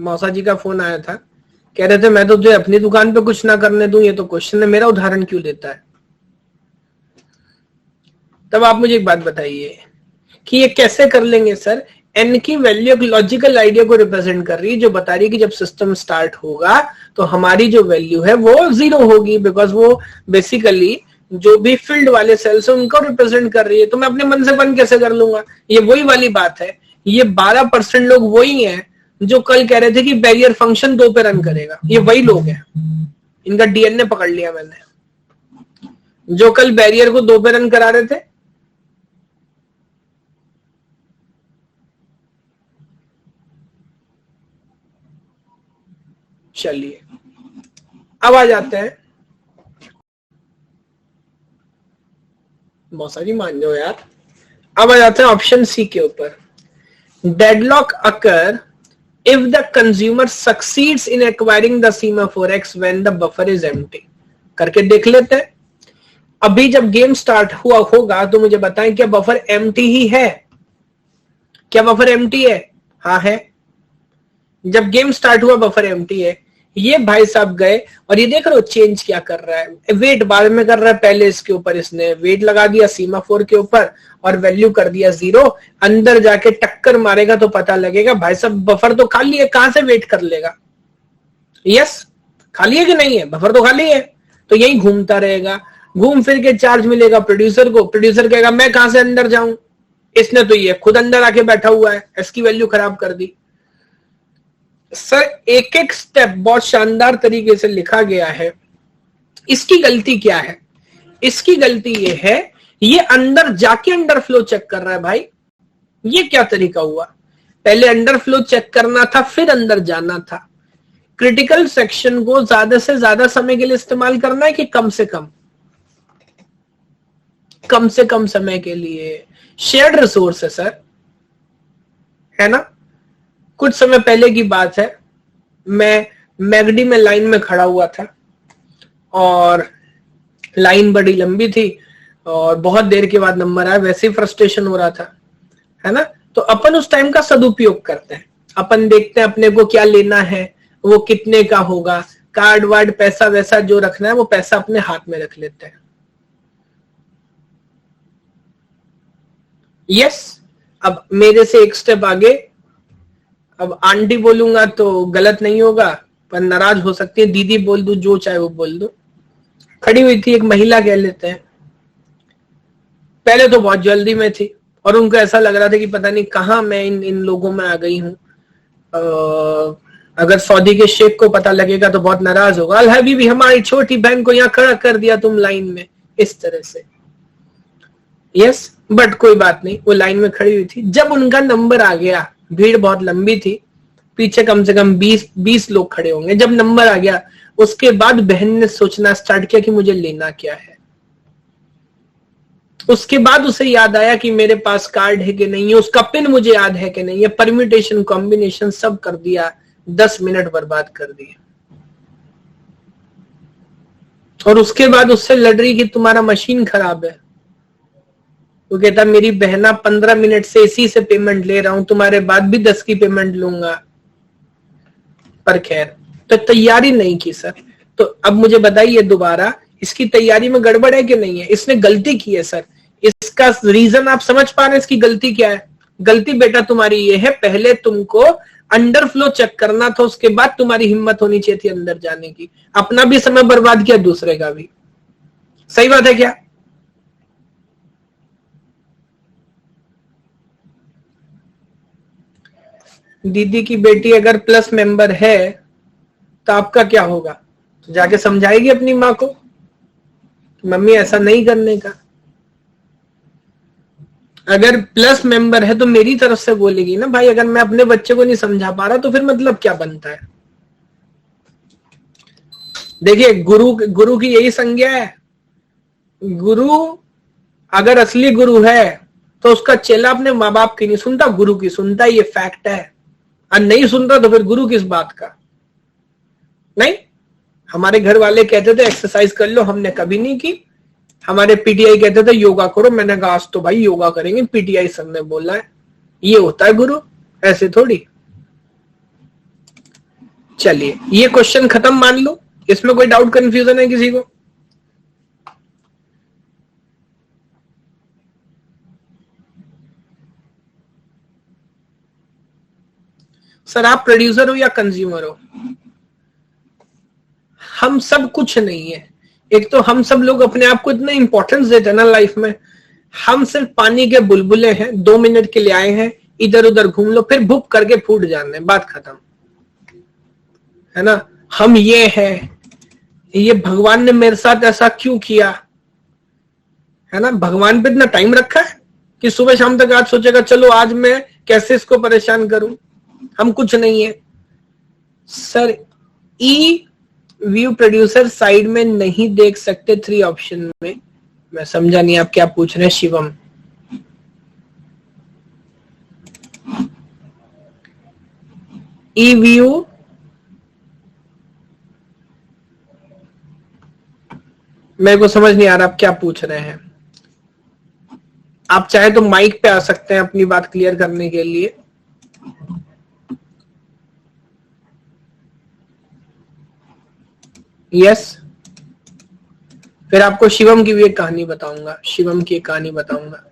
मौसा जी का फोन आया था, कह रहे थे मैं तो तुझे अपनी दुकान पे कुछ ना करने दूं, ये तो क्वेश्चन है, मेरा उदाहरण क्यों लेता है। तब आप मुझे एक बात बताइए कि ये कैसे कर लेंगे सर। एन की वैल्यू एक लॉजिकल आइडिया को रिप्रेजेंट कर रही है, जो बता रही है कि जब सिस्टम स्टार्ट होगा तो हमारी जो वैल्यू है वो 0 होगी, बिकॉज वो बेसिकली जो भी फील्ड वाले सेल्स है उनको रिप्रेजेंट कर रही है। तो मैं अपने मन से 1 कैसे कर लूंगा। ये वही वाली बात है, ये 12% लोग वही हैं जो कल कह रहे थे कि बैरियर फंक्शन 2 पे रन करेगा। ये वही लोग हैं, इनका डीएनए पकड़ लिया मैंने, जो कल बैरियर को 2 पे रन करा रहे थे। चलिए अब आ जाते हैं, मौसा जी मान जाओ यार। अब आ जाते हैं ऑप्शन सी के ऊपर। Deadlock occur if the consumer succeeds in acquiring the semaphore X when the buffer is empty। करके देख लेते हैं। अभी जब गेम स्टार्ट हुआ होगा तो मुझे बताएं क्या बफर एम्प्टी ही है? क्या बफर एम्प्टी है? हाँ है। जब गेम स्टार्ट हुआ बफर एम्प्टी है। ये भाई साहब गए और ये देख रहे हो चेंज क्या कर रहा है, वेट बाद में कर रहा है, पहले इसके ऊपर इसने वेट लगा दिया सीमाफोर के ऊपर और वैल्यू कर दिया 0। अंदर जाके टक्कर मारेगा तो पता लगेगा भाई साहब बफर तो खाली है, कहां से वेट कर लेगा। यस खाली है कि नहीं है, बफर तो खाली है, तो यही घूमता रहेगा, घूम फिर के चार्ज मिलेगा प्रोड्यूसर को, प्रोड्यूसर कहेगा मैं कहां से अंदर जाऊं, इसने तो ये खुद अंदर आके बैठा हुआ है, इसकी वैल्यू खराब कर दी। सर एक एक स्टेप बहुत शानदार तरीके से लिखा गया है। इसकी गलती क्या है? इसकी गलती ये है, ये अंदर जाके अंडर फ्लो चेक कर रहा है भाई। ये क्या तरीका हुआ? पहले अंडर फ्लो चेक करना था फिर अंदर जाना था। क्रिटिकल सेक्शन को ज्यादा से ज्यादा समय के लिए इस्तेमाल करना है कि कम से कम? कम से कम समय के लिए। शेयर्ड रिसोर्स है सर, है ना। कुछ समय पहले की बात है, मैं मैगडी में लाइन में खड़ा हुआ था और लाइन बड़ी लंबी थी और बहुत देर के बाद नंबर आया, वैसे ही फ्रस्ट्रेशन हो रहा था, है ना। तो अपन उस टाइम का सदुपयोग करते हैं, अपन देखते हैं अपने को क्या लेना है, वो कितने का होगा, कार्ड वार्ड पैसा वैसा जो रखना है वो पैसा अपने हाथ में रख लेते हैं। यस अब मेरे से एक स्टेप आगे, अब आंटी बोलूंगा तो गलत नहीं होगा पर नाराज हो सकती है, दीदी बोल दूं, जो चाहे वो बोल दो। खड़ी हुई थी एक महिला कह लेते हैं, पहले तो बहुत जल्दी में थी और उनको ऐसा लग रहा था कि पता नहीं कहां मैं इन लोगों में आ गई हूं, अगर सऊदी के शेख को पता लगेगा तो बहुत नाराज होगा, अल हबीबी हमारी छोटी बहन को यहाँ खड़ा कर दिया तुम लाइन में, इस तरह से। यस बट कोई बात नहीं, वो लाइन में खड़ी हुई थी। जब उनका नंबर आ गया, भीड़ बहुत लंबी थी, पीछे कम से कम 20 लोग खड़े होंगे, जब नंबर आ गया उसके बाद बहन ने सोचना स्टार्ट किया कि मुझे लेना क्या है। उसके बाद उसे याद आया कि मेरे पास कार्ड है कि नहीं है, उसका पिन मुझे याद है कि नहीं है, परम्यूटेशन कॉम्बिनेशन सब कर दिया, 10 मिनट बर्बाद कर दिए। और उसके बाद उससे लड़ रही कि तुम्हारा मशीन खराब है। वो कहता मेरी बहना 15 मिनट से इसी से पेमेंट ले रहा हूं, तुम्हारे बाद भी 10 की पेमेंट लूंगा। पर खैर तो तैयारी नहीं की सर। तो अब मुझे बताइए दोबारा, इसकी तैयारी में गड़बड़ है कि नहीं है? इसने गलती की है सर, इसका रीजन आप समझ पा रहे हैं इसकी गलती क्या है? गलती बेटा तुम्हारी ये है, पहले तुमको अंडर फ्लो चेक करना था, उसके बाद तुम्हारी हिम्मत होनी चाहिए थी अंदर जाने की। अपना भी समय बर्बाद किया, दूसरे का भी। सही बात है क्या? दीदी की बेटी अगर प्लस मेंबर है तो आपका क्या होगा? तो जाके समझाएगी अपनी माँ को, मम्मी ऐसा नहीं करने का। अगर प्लस मेंबर है तो मेरी तरफ से बोलेगी ना भाई, अगर मैं अपने बच्चे को नहीं समझा पा रहा तो फिर मतलब क्या बनता है? देखिए गुरु की यही संज्ञा है। गुरु अगर असली गुरु है तो उसका चेला अपने माँ बाप की नहीं सुनता, गुरु की सुनता, ये फैक्ट है। और नहीं सुनता तो फिर गुरु किस बात का? नहीं, हमारे घर वाले कहते थे एक्सरसाइज कर लो, हमने कभी नहीं की। हमारे पीटीआई कहते थे योगा करो, मैंने कहा आज तो भाई योगा करेंगे, पीटीआई सर ने बोला है। ये होता है गुरु, ऐसे थोड़ी। चलिए ये क्वेश्चन खत्म मान लो, इसमें कोई डाउट कंफ्यूजन है किसी को? सर आप प्रोड्यूसर हो या कंज्यूमर हो? हम सब कुछ नहीं है। एक तो हम सब लोग अपने आप को इतना इंपॉर्टेंस देते हैं ना लाइफ में, हम सिर्फ पानी के बुलबुले हैं, 2 मिनट के लिए आए हैं, इधर उधर घूम लो फिर भुप करके फूट जाने, बात खत्म है ना। हम ये हैं, ये भगवान ने मेरे साथ ऐसा क्यों किया, है ना। भगवान पे इतना टाइम रखा है कि सुबह शाम तक आज सोचेगा चलो आज मैं कैसे इसको परेशान करूं। हम कुछ नहीं है सर। ई व्यू प्रोड्यूसर साइड में नहीं देख सकते 3 ऑप्शन में? मैं समझा नहीं आप क्या पूछ रहे हैं शिवम। ई व्यू मेरे को समझ नहीं आ रहा आप क्या पूछ रहे हैं। आप चाहे तो माइक पे आ सकते हैं अपनी बात क्लियर करने के लिए। यस, फिर आपको शिवम की भी एक कहानी बताऊंगा, शिवम की एक कहानी बताऊंगा।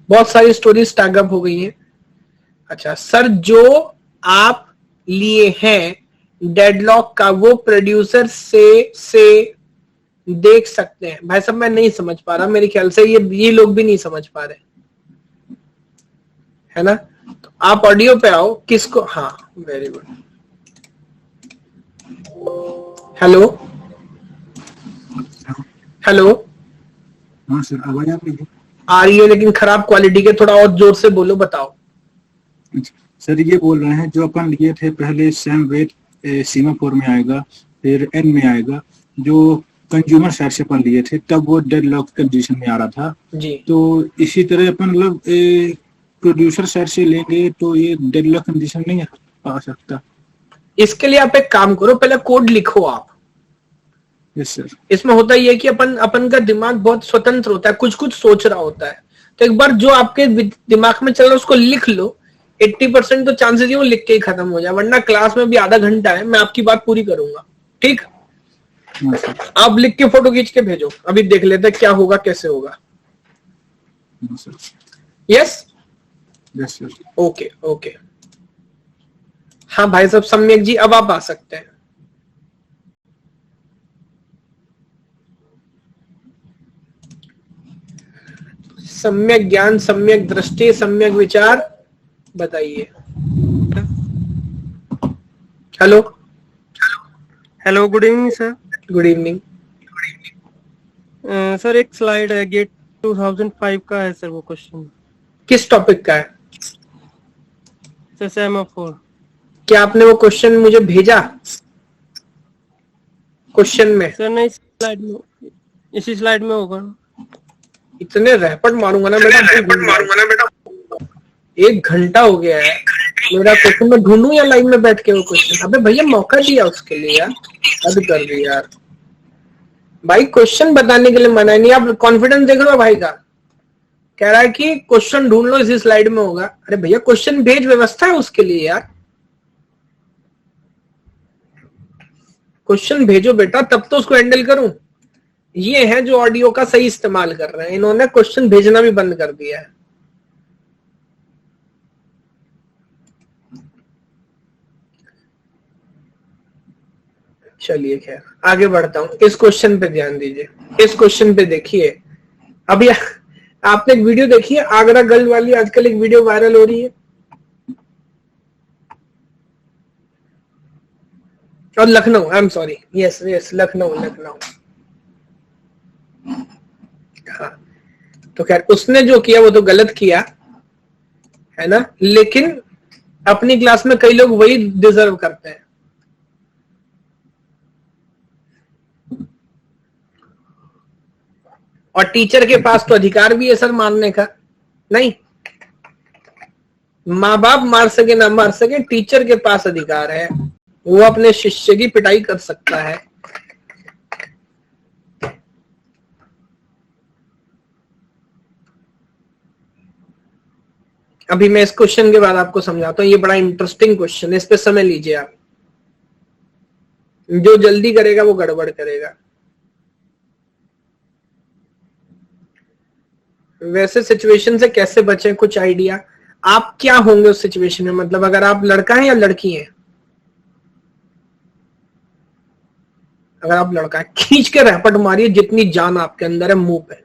बहुत सारी स्टोरीज टैगअप हो गई हैं। अच्छा सर, जो आप लिए हैं डेडलॉक का वो प्रोड्यूसर से देख सकते हैं? भाई साहब मैं नहीं समझ पा रहा, मेरे ख्याल से ये लोग भी नहीं समझ पा रहे, है ना। तो आप ऑडियो पे आओ, किसको, हाँ वेरी गुड। हेलो हेलो, हाँ सर, आवाज आ रही है लेकिन खराब क्वालिटी के, थोड़ा और जोर से बोलो, बताओ। सर ये बोल रहे हैं जो अपन लिए थे पहले सेम वेट सीमापुर में आएगा, फिर एन में आएगा, जो कंज्यूमर साइड से अपन लिए थे तब वो डेडलॉक कंडीशन में आ रहा था जी। तो इसी तरह अपन मतलब प्रोड्यूसर साइड से लेंगे तो ये डेडलॉक कंडीशन नहीं आ सकता। इसके लिए आप एक काम करो, पहले कोड लिखो आप। Yes sir. इसमें होता ही है कि अपन का दिमाग बहुत स्वतंत्र होता है, कुछ कुछ सोच रहा होता है। तो एक बार जो आपके दिमाग में चल रहा है उसको लिख लो। 80% तो चांसेस है वो लिख के ही खत्म हो जाए, वरना क्लास में भी आधा घंटा है, मैं आपकी बात पूरी करूंगा, ठीक। आप लिख के फोटो खींच के भेजो, अभी देख लेते क्या होगा कैसे होगा। Yes yes sir. Okay okay. हाँ भाई साहब सम्यक जी, अब आप आ सकते हैं। सम्यक ज्ञान, सम्यक दृष्टि, सम्यक विचार, बताइए। Hello hello, good evening sir. Good evening. Sir एक स्लाइड है, गेट 2005 का है सर वो क्वेश्चन। किस टॉपिक का है सर सेमाफोर। क्या आपने वो क्वेश्चन मुझे भेजा क्वेश्चन में? सर नहीं, स्लाइड में, इसी स्लाइड में होगा। इतने रैपट मारूंगा ना बेटा, 1 घंटा हो गया है मेरा क्वेश्चन में ढूंढूं या लाइव में बैठ के वो क्वेश्चन? अबे भैया मौका दिया उसके लिए यार, हद कर दी यार। भाई क्वेश्चन बताने के लिए मना नहीं, आप कॉन्फिडेंस देख रहे हो भाई का, कह रहा है कि क्वेश्चन ढूंढ लो इसी स्लाइड में होगा। अरे भैया क्वेश्चन भेज, व्यवस्था है उसके लिए यार। क्वेश्चन भेजो बेटा, तब तो उसको हैंडल करूं। ये है जो ऑडियो का सही इस्तेमाल कर रहे हैं, इन्होंने क्वेश्चन भेजना भी बंद कर दिया है। चलिए खैर आगे बढ़ता हूं। इस क्वेश्चन पे ध्यान दीजिए, इस क्वेश्चन पे देखिए। अभी आपने एक वीडियो देखी है आगरा गर्ल वाली, आजकल एक वीडियो वायरल हो रही है, और Lucknow, I am sorry, yes yes Lucknow. हाँ तो खैर उसने जो किया वो तो गलत किया है ना, लेकिन अपनी क्लास में कई लोग वही डिजर्व करते हैं। और टीचर के पास तो अधिकार भी है सर मारने का, नहीं? माँ बाप मार सके ना मार सके, टीचर के पास अधिकार है, वो अपने शिष्य की पिटाई कर सकता है। अभी मैं इस क्वेश्चन के बाद आपको समझाता हूँ, ये बड़ा इंटरेस्टिंग क्वेश्चन है, इस पे समय लीजिए आप। जो जल्दी करेगा वो गड़बड़ करेगा। वैसे सिचुएशन से कैसे बचें, कुछ आइडिया? आप क्या होंगे उस सिचुएशन में? मतलब अगर आप लड़का हैं या लड़की हैं? अगर आप लड़का है, खींच के रैपट मारिए जितनी जान आपके अंदर है मुंह पे,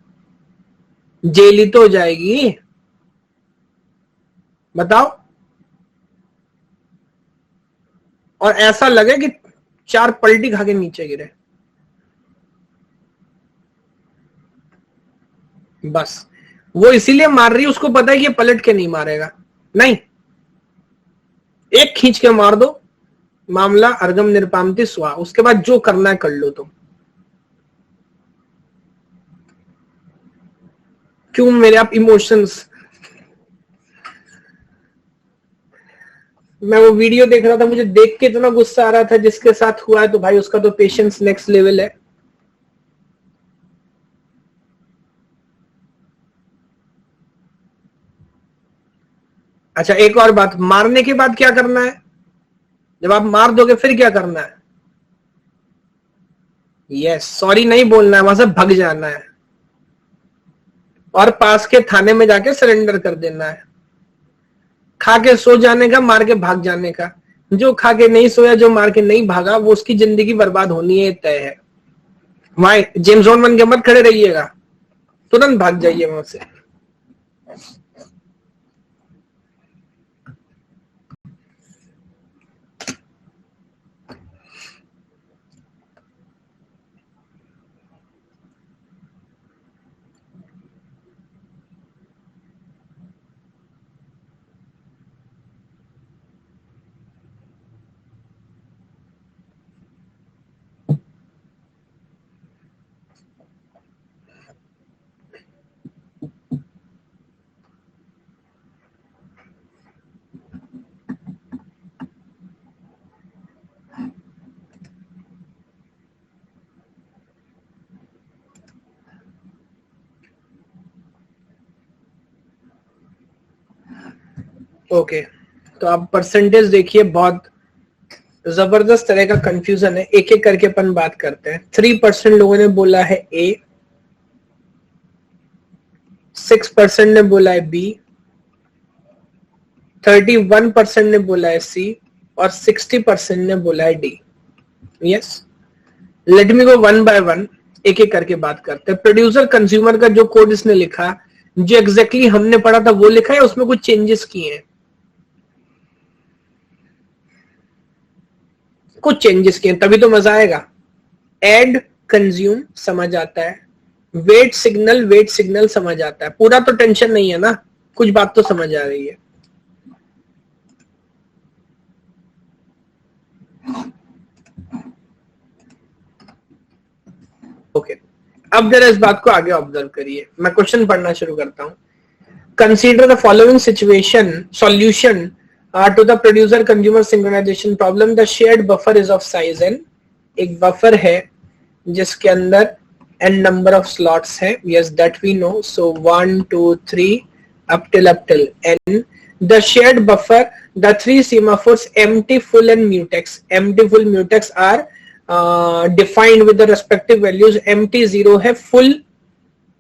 जेली तो हो जाएगी। बताओ। और ऐसा लगे कि 4 पलटी खा के नीचे गिरे। बस वो इसीलिए मार रही है, उसको पता है कि ये पलट के नहीं मारेगा। नहीं, एक खींच के मार दो, मामला अर्गम निरपामति स्वा। उसके बाद जो करना है कर लो तुम। क्यों मेरे आप इमोशंस? मैं वो वीडियो देख रहा था, मुझे देख के इतना गुस्सा आ रहा था जिसके साथ हुआ है, तो भाई उसका तो पेशेंस नेक्स्ट लेवल है। अच्छा एक और बात, मारने के बाद क्या करना है? जब आप मार दोगे फिर क्या करना है? यस, सॉरी नहीं बोलना है, वहां से भग जाना है और पास के थाने में जाके सरेंडर कर देना है। खा के सो जाने का, मार के भाग जाने का। जो खा के नहीं सोया, जो मार के नहीं भागा, वो उसकी जिंदगी बर्बाद होनी है, तय है। वहां जेम्स बॉन्ड बन के मत खड़े रहिएगा, तुरंत भाग जाइए वहां से। ओके तो आप परसेंटेज देखिए, बहुत जबरदस्त तरह का कंफ्यूजन है। एक एक करके अपन बात करते हैं। 3% लोगों ने बोला है ए, 6% ने बोला है बी, 31% ने बोला है सी और 60% ने बोला है D. Yes, late me go one by one, एक एक करके बात करते हैं। प्रोड्यूसर कंज्यूमर का जो कोड इसने लिखा, जो एग्जैक्टली हमने पढ़ा था वो लिखा है, उसमें कुछ चेंजेस किए हैं? कुछ चेंजेस किए, तभी तो मजा आएगा। एड कंज्यूम समझ आता है, वेट सिग्नल समझ आता है, पूरा तो टेंशन नहीं है ना, कुछ बात तो समझ आ रही है। ओके अब जरा इस बात को आगे ऑब्जर्व करिए, मैं क्वेश्चन पढ़ना शुरू करता हूं। Consider the following situation solution to the producer consumer synchronization problem. The shared buffer is of size n. एक बफर है जिसके अंदर n number of slots है. Yes, that we know. So 1 2 3 up till n. The shared buffer, the 3 semaphores empty, full and mutex. Empty, full, mutex are defined with the respective values. Empty 0 है, full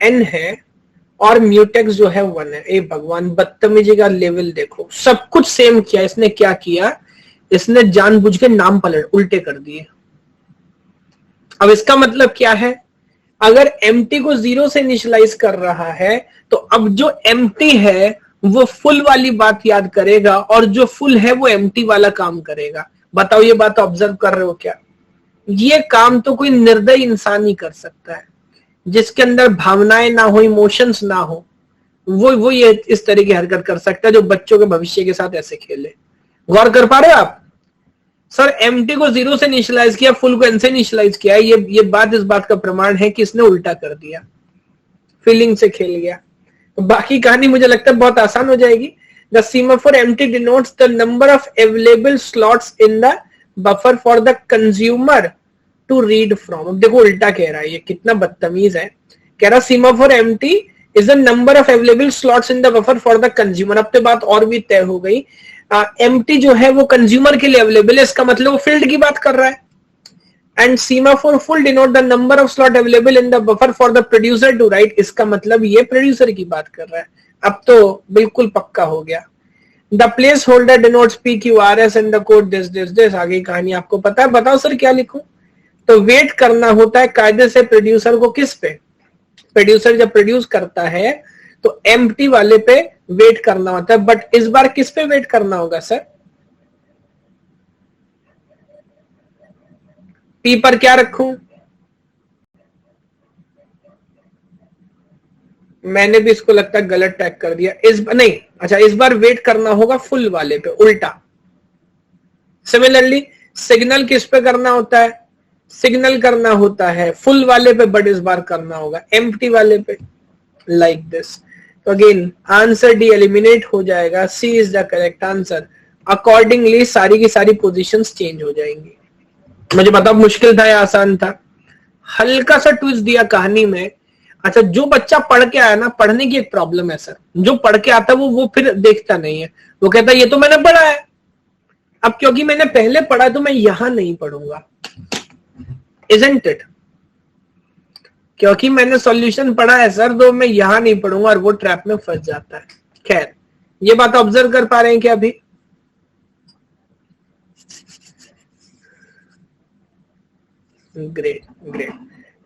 n है और mutex जो है 1 है। ए भगवान, बदतमीजी का लेवल देखो, सब कुछ सेम किया। इसने क्या किया, इसने जानबूझ के नाम पलट उल्टे कर दिए। अब इसका मतलब क्या है, अगर एम्प्टी को 0 से इनिशियलाइज कर रहा है तो अब जो एम्प्टी है वो फुल वाली बात याद करेगा और जो फुल है वो एम्प्टी वाला काम करेगा। बताओ ये बात ऑब्जर्व कर रहे हो क्या? ये काम तो कोई निर्दयी इंसान ही कर सकता है, जिसके अंदर भावनाएं ना हो, इमोशंस ना हो, वो ये इस तरह की हरकत कर सकता है जो बच्चों के भविष्य के साथ ऐसे खेले। गौर कर पा रहे हो आप? सर एम्प्टी को 0 से इनिशियलाइज किया, फुल को n से इनिशियलाइज किया। ये बात इस बात का प्रमाण है कि इसने उल्टा कर दिया, फीलिंग से खेल गया। तो बाकी कहानी मुझे लगता है बहुत आसान हो जाएगी। The semaphore empty denotes the number of available slots in the buffer for the consumer to read from. अब देखो उल्टा कह रहा है, ये कितना बदतमीज है। कह रहा semaphore empty is the number of available slots in the buffer for the consumer. अब तो बात और भी तय हो गई, एम्प्टी जो है वो कंज्यूमर के लिए अवेलेबल है, इसका मतलब वो फील्ड की बात कर रहा है। And semaphore full denote the number of slot available in the buffer for the producer to write, इसका मतलब ये प्रोड्यूसर की बात कर रहा है। अब तो बिल्कुल पक्का हो गया। The place holder denotes PQRS and the code this. आगे कहानी आपको पता है, बताओ सर क्या लिखूं? तो वेट करना होता है कायदे से प्रोड्यूसर को किस पे? प्रोड्यूसर जब प्रोड्यूस करता है तो एम्प्टी वाले पे वेट करना होता है, बट इस बार किस पे वेट करना होगा सर? P पर क्या रखूं? मैंने भी इसको लगता है गलत टैग कर दिया। नहीं, अच्छा, इस बार वेट करना होगा फुल वाले पे, उल्टा। सिमिलरली सिग्नल किस पे करना होता है? सिग्नल करना होता है फुल वाले पे, बट इस बार करना होगा एम्प्टी वाले पे, लाइक दिस। तो अगेन आंसर डी एलिमिनेट हो जाएगा, C is the correct answer. Accordingly सारी की सारी पोजीशंस चेंज हो जाएंगी। मुझे बताओ मुश्किल था या आसान था? हल्का सा ट्विस्ट दिया कहानी में। अच्छा, जो बच्चा पढ़ के आया ना, पढ़ने की एक प्रॉब्लम है सर, जो पढ़ के आता है वो फिर देखता नहीं है, वो कहता है ये तो मैंने पढ़ा है, अब क्योंकि मैंने पहले पढ़ा तो मैं यहां नहीं पढ़ूंगा। Isn't it? क्योंकि मैंने सॉल्यूशन पढ़ा है सर, तो मैं यहां नहीं पढ़ूंगा, और वो ट्रैप में फंस जाता है। खैर, ये बात ऑब्जर्व कर पा रहे हैं क्या अभी? ग्रेट ग्रेट,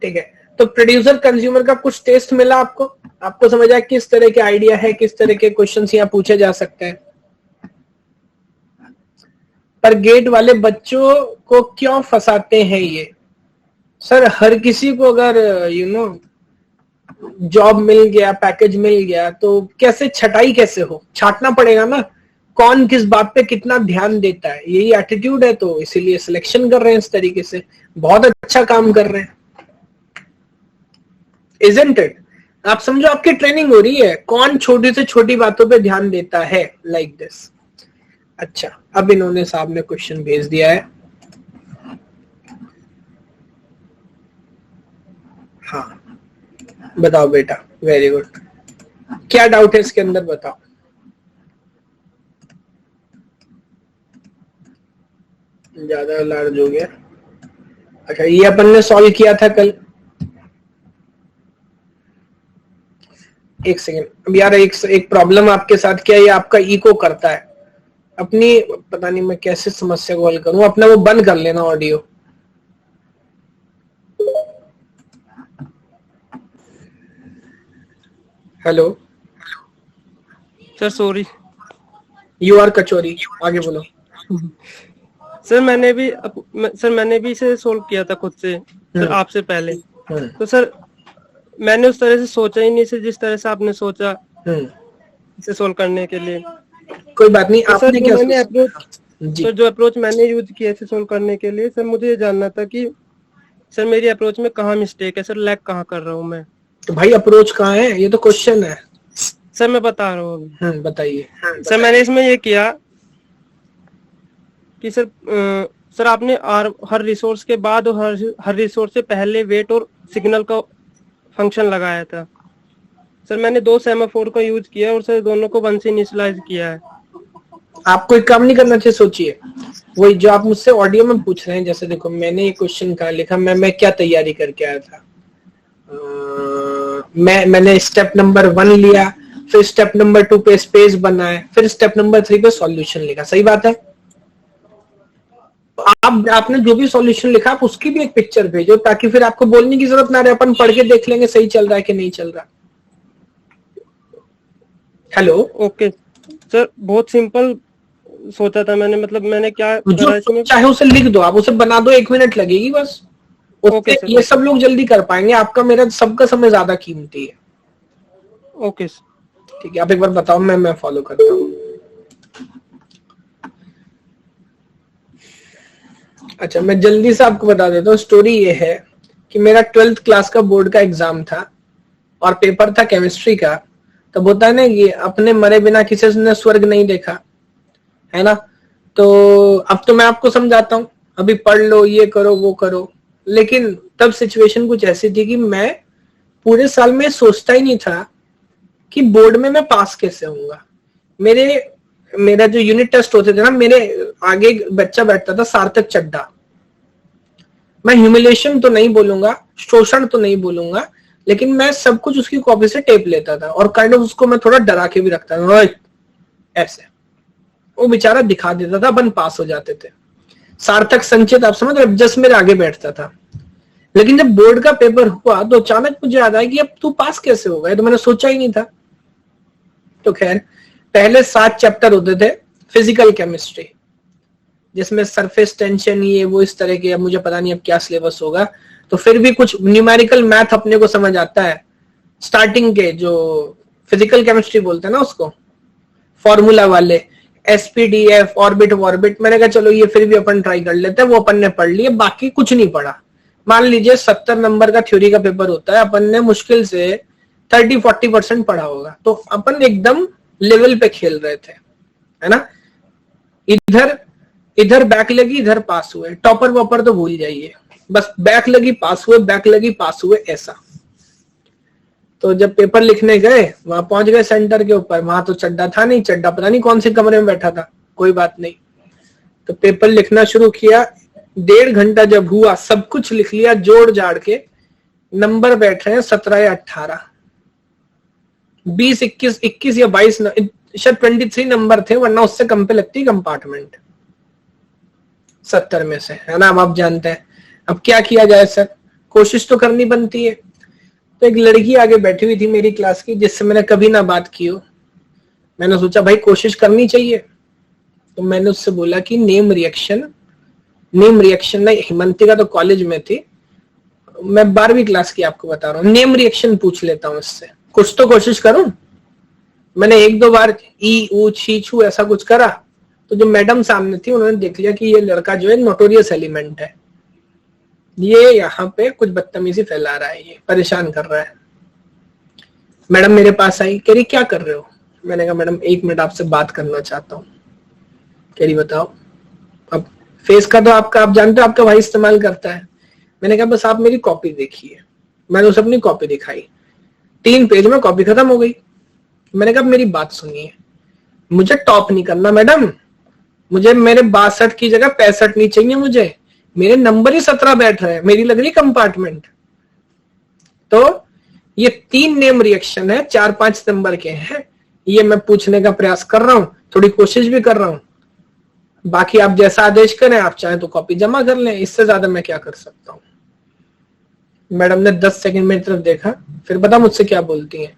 ठीक है। तो प्रोड्यूसर कंज्यूमर का कुछ टेस्ट मिला आपको? आपको समझ आया किस तरह के आइडिया है, किस तरह के क्वेश्चंस यहाँ पूछे जा सकते हैं? पर गेट वाले बच्चों को क्यों फंसाते हैं ये? सर हर किसी को अगर जॉब मिल गया, पैकेज मिल गया, तो कैसे छटाई कैसे हो? छाटना पड़ेगा ना, कौन किस बात पे कितना ध्यान देता है, यही एटीट्यूड है। तो इसीलिए सिलेक्शन कर रहे हैं इस तरीके से, बहुत अच्छा काम कर रहे हैं। Isn't it? आप समझो आपकी ट्रेनिंग हो रही है, कौन छोटी से छोटी बातों पे ध्यान देता है, लाइक दिस। अच्छा, अब इन्होंने साहब ने क्वेश्चन भेज दिया है। हाँ बताओ बेटा, वेरी गुड। क्या डाउट है इसके अंदर, बताओ। ज्यादा लार्ज हो गया। अच्छा, ये अपन ने सॉल्व किया था कल। एक सेकेंड, अब यार एक प्रॉब्लम आपके साथ क्या है, ये आपका इको करता है। अपनी पता नहीं मैं कैसे समस्या को हल करूं, अपना वो बंद कर लेना audio. Hello sir, sorry. You are kachori, आगे बोलो। सर मैंने भी इसे सोल्व किया था खुद से, सर आपसे पहले। तो सर मैंने उस तरह से सोचा ही नहीं, सर जिस तरह से आपने सोचा इसे सोल्व करने के लिए। कोई बात नहीं, तो आपने क्या मैंने सोचा? सर जो अप्रोच मैंने यूज किया इसे सोल्व करने के लिए, सर मुझे ये जानना था कि सर मेरी अप्रोच में कहाँ मिस्टेक है, सर लैग कहाँ कर रहा हूँ मैं। तो भाई अप्रोच कहाँ है, ये तो क्वेश्चन है। सर मैं बता रहा हूँ, बताइए। सर मैंने इसमें ये किया कि सर आपने हर रिसोर्स के बाद और हर रिसोर्स से पहले वेट और सिग्नल का फंक्शन लगाया था। सर मैंने 2 सेमाफोर का यूज किया और सर दोनों को 1 से इनिशियलाइज किया है। आपको एक काम नहीं करना चाहिए, सोचिए वही जो आप मुझसे ऑडियो में पूछ रहे हैं। जैसे देखो, मैंने ये क्वेश्चन कहाँ लिखा, मैं क्या तैयारी करके आया था। मैंने स्टेप नंबर 1 लिया, फिर स्टेप नंबर 2 पे स्पेस बनाए, फिर स्टेप नंबर 3 पे सॉल्यूशन लिखा। सही बात है। आपने जो भी सॉल्यूशन लिखा, आप उसकी भी एक पिक्चर भेजो, ताकि फिर आपको बोलने की जरूरत ना रहे, अपन पढ़ के देख लेंगे सही चल रहा है कि नहीं चल रहा। हेलो, ओके सर, बहुत सिंपल सोचा था मैंने, मतलब मैंने क्या जो चाहे उसे लिख दो, आप उसे बना दो, 1 मिनट लगेगी बस। ओके सर, ये सब लोग जल्दी कर पाएंगे, आपका मेरा सबका समय ज्यादा कीमती है। ओके सर, ठीक है, आप एक बार बताओ, मैं फॉलो करता हूँ। अच्छा, मैं जल्दी से आपको बता देता हूँ। स्टोरी ये है कि मेरा 12th क्लास का बोर्ड का एग्जाम था और पेपर था केमिस्ट्री का। तब होता है ना कि अपने मरे बिना किसी ने स्वर्ग नहीं देखा है ना। तो अब तो मैं आपको समझाता हूँ, अभी पढ़ लो, ये करो वो करो। लेकिन तब सिचुएशन कुछ ऐसी थी कि मैं पूरे साल में सोचता ही नहीं था कि बोर्ड में मैं पास कैसे होऊंगा। मेरा जो यूनिट टेस्ट होते थे ना, मेरे आगे एक बच्चा बैठता था सार्थक चड्ढा। मैं ह्यूमिलेशन तो नहीं बोलूंगा, शोषण तो नहीं बोलूंगा, लेकिन मैं सब कुछ उसकी कॉपी से टेप लेता था और काइंड ऑफ उसको मैं थोड़ा डरा के भी रखता था, ऐसे वो बेचारा दिखा देता था, अपन पास हो जाते थे। सार्थक संचित आप समझ रहे, जस्ट मेरे आगे बैठता था। लेकिन जब बोर्ड का पेपर हुआ तो अचानक मुझे याद आया कि अब तू पास कैसे होगा, ये तो मैंने सोचा ही नहीं था। तो खैर पहले 7 चैप्टर होते थे फिजिकल केमिस्ट्री, जिसमें सरफेस टेंशन ये वो इस तरह के, अब मुझे पता नहीं अब क्या सिलेबस होगा। तो फिर भी कुछ न्यूमेरिकल मैथ अपने को समझ आता है स्टार्टिंग के, जो फिजिकल केमिस्ट्री बोलते हैं ना उसको, फॉर्मूला वाले एसपीडीएफ ऑर्बिट वॉर्बिट। मैंने कहा चलो ये फिर भी अपन ट्राई कर लेते हैं, वो अपन ने पढ़ लिए, बाकी कुछ नहीं पढ़ा। मान लीजिए 70 नंबर का थ्योरी का पेपर होता है, अपन ने मुश्किल से 30-40% पढ़ा होगा, तो अपन एकदम लेवल पे खेल रहे थे, है ना। इधर बैक लगी, इधर पास हुए, टॉपर वॉपर तो भूल जाइए, बस बैक लगी पास हुए, बैक लगी पास हुए, ऐसा। तो जब पेपर लिखने गए, वहां पहुंच गए सेंटर के ऊपर, वहां तो चड्डा था नहीं, चड्डा पता नहीं कौन से कमरे में बैठा था, कोई बात नहीं। तो पेपर लिखना शुरू किया, 1.5 घंटा जब हुआ, सब कुछ लिख लिया जोड़ जाड़ के, नंबर बैठ रहे हैं 17 या 18, 20, 21 या 22, शायद 23 नंबर थे, वरना उससे कम पे लगती कंपार्टमेंट 70 में से, है ना। अब आप जानते हैं अब क्या किया जाए सर, कोशिश तो करनी बनती है। तो एक लड़की आगे बैठी हुई थी मेरी क्लास की, जिससे मैंने कभी ना बात की हो। मैंने सोचा भाई कोशिश करनी चाहिए, तो मैंने उससे बोला कि नेम रिएक्शन नहीं, हिमंतिका तो कॉलेज में थी, मैं 12वीं क्लास की आपको बता रहा हूँ, नेम रिएक्शन पूछ लेता हूँ इससे, कुछ तो कोशिश करूं। मैंने 1-2 बार ई ऊ छी छू ऐसा कुछ करा, तो जो मैडम सामने थी उन्होंने देख लिया कि ये लड़का जो है नोटोरियस एलिमेंट है, ये यहाँ पे कुछ बदतमीजी फैला रहा है, ये परेशान कर रहा है। मैडम मेरे पास आई, कह रही क्या कर रहे हो। मैंने कहा मैडम 1 मिनट आपसे बात करना चाहता हूँ। कह रही बताओ। अब फेस का तो आप जानते हो आपका भाई इस्तेमाल करता है। मैंने कहा बस आप मेरी कॉपी देखिए। मैंने उसे अपनी कॉपी दिखाई, 3 पेज में कॉपी खत्म हो गई। मैंने कहा मेरी बात सुनिए, मुझे टॉप नहीं करना मैडम, मुझे मेरे 62 की जगह 65 नहीं चाहिए, मुझे मेरे नंबर ही 17 बैठ रहे हैं, मेरी लग रही कंपार्टमेंट। तो ये 3 नेम रिएक्शन है, 4-5 नंबर के हैं, ये मैं पूछने का प्रयास कर रहा हूं, थोड़ी कोशिश भी कर रहा हूं। बाकी आप जैसा आदेश करें, आप चाहें तो कॉपी जमा कर लें, इससे ज्यादा मैं क्या कर सकता हूं। मैडम ने 10 सेकंड मेरी तरफ देखा, फिर पता मुझसे क्या बोलती हैं,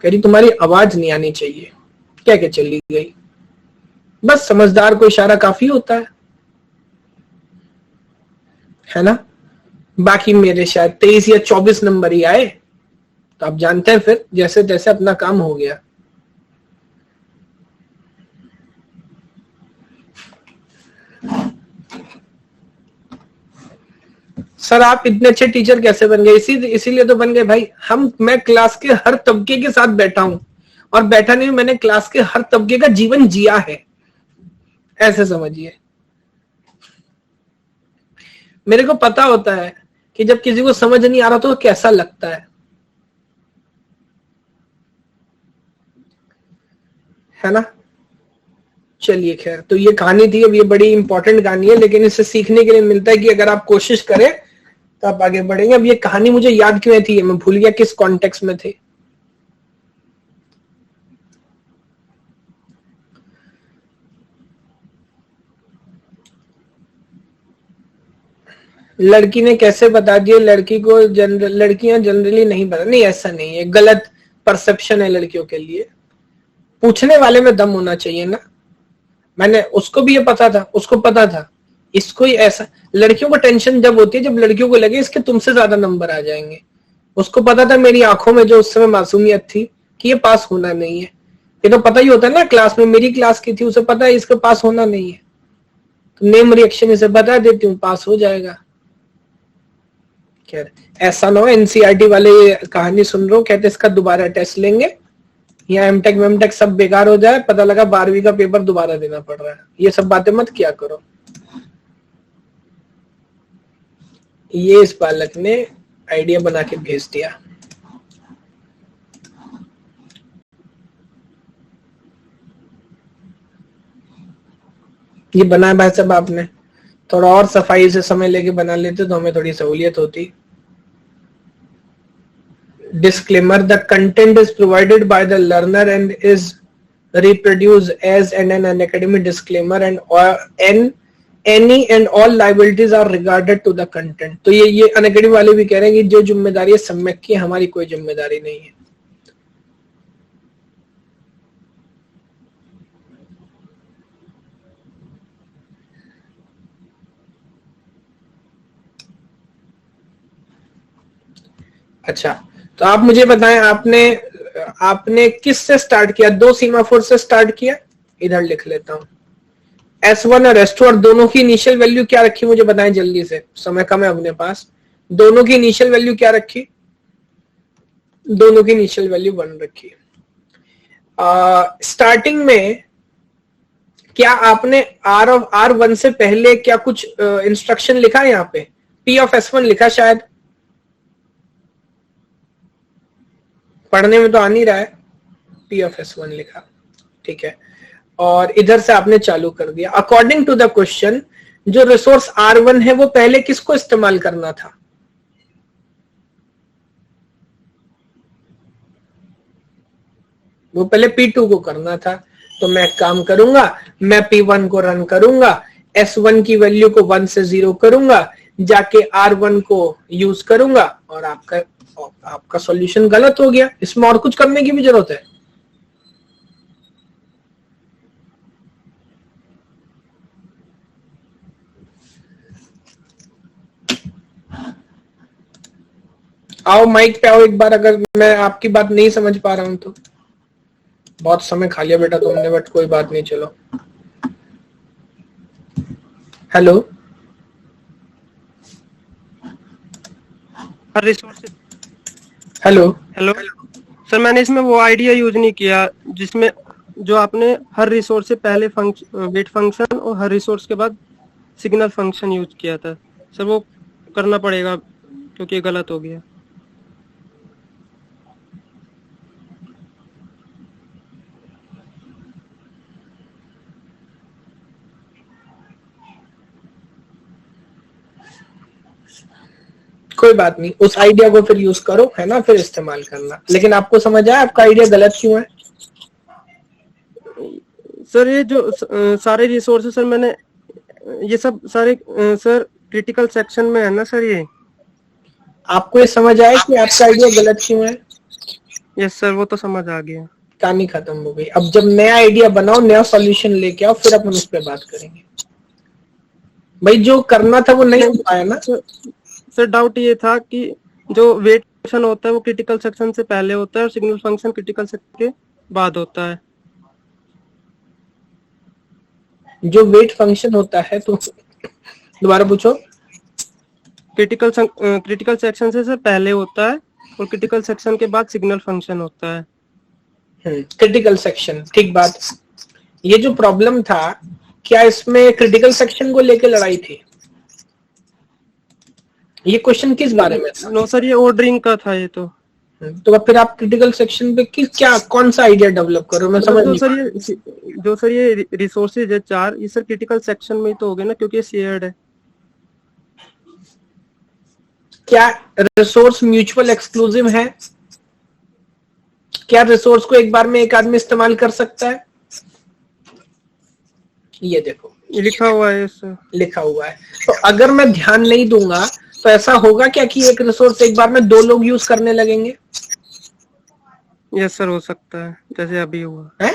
कह रही तुम्हारी आवाज नहीं आनी चाहिए, क्या क्या चली गई। बस समझदार को इशारा काफी होता है ना। बाकी मेरे शायद 23 या 24 नंबर ही आए, तो आप जानते हैं फिर जैसे तैसे अपना काम हो गया। सर आप इतने अच्छे टीचर कैसे बन गए। इसीलिए तो बन गए भाई। मैं क्लास के हर तबके के साथ बैठा हूं, और बैठा नहीं, मैंने क्लास के हर तबके का जीवन जिया है, ऐसे समझिए। मेरे को पता होता है कि जब किसी को समझ नहीं आ रहा तो कैसा लगता है ना। चलिए खैर, तो ये कहानी थी। अब ये बड़ी इंपॉर्टेंट कहानी है, लेकिन इससे सीखने के लिए मिलता है कि अगर आप कोशिश करें तो आप आगे बढ़ेंगे। अब ये कहानी मुझे याद क्यों थी, मैं भूल गया किस कॉन्टेक्स्ट में थी। लड़की ने कैसे बता दिया, लड़की को लड़कियां जनरली नहीं बता, नहीं ऐसा नहीं है, गलत परसेप्शन है लड़कियों के लिए। पूछने वाले में दम होना चाहिए ना। मैंने उसको भी ये पता था, उसको पता था, इसको ही ऐसा। लड़कियों को टेंशन जब होती है जब लड़कियों को लगे इसके तुमसे ज्यादा नंबर आ जाएंगे। उसको पता था मेरी आंखों में जो उस समय मासूमियत थी कि ये पास होना नहीं है। ये तो पता ही होता है ना, क्लास में मेरी क्लास की थी, उसे पता है इसका पास होना नहीं है, तो नेम रिएक्शन इसे बता देती हूँ, पास हो जाएगा। खैर ऐसा ना हो एनसीईआरटी वाले ये कहानी सुन रहे हो, कहते इसका दोबारा टेस्ट लेंगे या एमटेक वेमटेक सब बेकार हो जाए, पता लगा 12वीं का पेपर दोबारा देना पड़ रहा है। ये सब बातें मत किया करो। ये इस बालक ने आइडिया बना के भेज दिया। ये बनाया भाई साहब आपने, थोड़ा और सफाई से समय लेके बना लेते तो हमें थोड़ी सहूलियत होती। Disclaimer: the content is provided by the learner and is reproduced as an academic disclaimer and any and all liabilities are regarded to the content। तो ये अनअकैडमी वाले भी कह रहे हैं कि जो जिम्मेदारी है सम्यक की, हमारी कोई जिम्मेदारी नहीं है। अच्छा, तो आप मुझे बताएं, आपने किस से स्टार्ट किया? 2 सीमाफोर से स्टार्ट किया। इधर लिख लेता हूं, S1 और S2, और दोनों की इनिशियल वैल्यू क्या रखी मुझे बताएं जल्दी से, समय कम है अपने पास। दोनों की इनिशियल वैल्यू क्या रखी? दोनों की इनिशियल वैल्यू 1 रखी। स्टार्टिंग में क्या आपने R1 से पहले क्या कुछ इंस्ट्रक्शन लिखा है? यहाँ पे P of S1 लिखा, शायद पढ़ने में तो आ नहीं रहा है। P of S1 लिखा, ठीक है, और इधर से आपने चालू कर दिया। अकॉर्डिंग टू द क्वेश्चन, जो रिसोर्स R1 है वो पहले किसको इस्तेमाल करना था? वो पहले P2 को करना था। तो मैं काम करूंगा, मैं P1 को रन करूंगा, S1 की वैल्यू को 1 से 0 करूंगा, जाके R1 को यूज करूंगा, और आपका सॉल्यूशन गलत हो गया। इसमें और कुछ करने की भी जरूरत है? आओ माइक पे आओ एक बार, अगर मैं आपकी बात नहीं समझ पा रहा हूं तो। बहुत समय खा लिया बेटा तुमने, बट कोई बात नहीं, चलो। हेलो, हर रिसोर्स। हेलो हेलो सर, मैंने इसमें वो आइडिया यूज नहीं किया जिसमें जो आपने हर रिसोर्स से पहले वेट फंक्शन और हर रिसोर्स के बाद सिग्नल फंक्शन यूज किया था सर। वो करना पड़ेगा क्योंकि गलत हो गया। कोई बात नहीं, उस आइडिया को फिर यूज करो, है ना, फिर इस्तेमाल करना। लेकिन आपको समझ आया आपका आइडिया गलत क्यों है? सर ये जो सारे रिसोर्सेस सर, मैंने ये सब सारे सर क्रिटिकल सेक्शन में है ना सर। ये आपको ये समझ आया कि आपका आइडिया गलत क्यों है? यस सर, वो तो समझ आ गया। कहानी खत्म हो गई। अब जब नया आइडिया बनाओ, नया सॉल्यूशन लेके आओ, फिर अपन उस पर बात करेंगे। भाई जो करना था वो नहीं हो पाया ना सर। डाउट ये था कि जो वेट फंक्शन होता है वो क्रिटिकल सेक्शन से पहले होता है और सिग्नल फंक्शन क्रिटिकल सेक्शन के बाद होता है। जो वेट फंक्शन होता है, तो दोबारा पूछो। क्रिटिकल सेक्शन से सर पहले होता है और क्रिटिकल सेक्शन के बाद सिग्नल फंक्शन होता है। क्रिटिकल सेक्शन, ठीक बात। ये जो प्रॉब्लम था, क्या इसमें क्रिटिकल सेक्शन को लेकर लड़ाई थी? ये क्वेश्चन किस बारे में था? नो सर, ये ऑर्डरिंग का था ये तो। फिर आप क्रिटिकल सेक्शन पे कौन सा आइडिया डेवलप करो? मैं समझ नहीं। सर ये रिसोर्सेज है 4, ये सर क्रिटिकल सेक्शन में ही तो हो गए ना, क्योंकि ये शेयर्ड है। क्या रिसोर्स म्यूचुअल एक्सक्लूसिव है? क्या रिसोर्स को एक बार में एक आदमी इस्तेमाल कर सकता है? ये देखो लिखा हुआ है सर। लिखा हुआ है। तो अगर मैं ध्यान नहीं दूंगा तो ऐसा होगा क्या कि एक रिसोर्स एक बार में 2 लोग यूज करने लगेंगे? यस सर, हो सकता है, जैसे अभी हुआ है।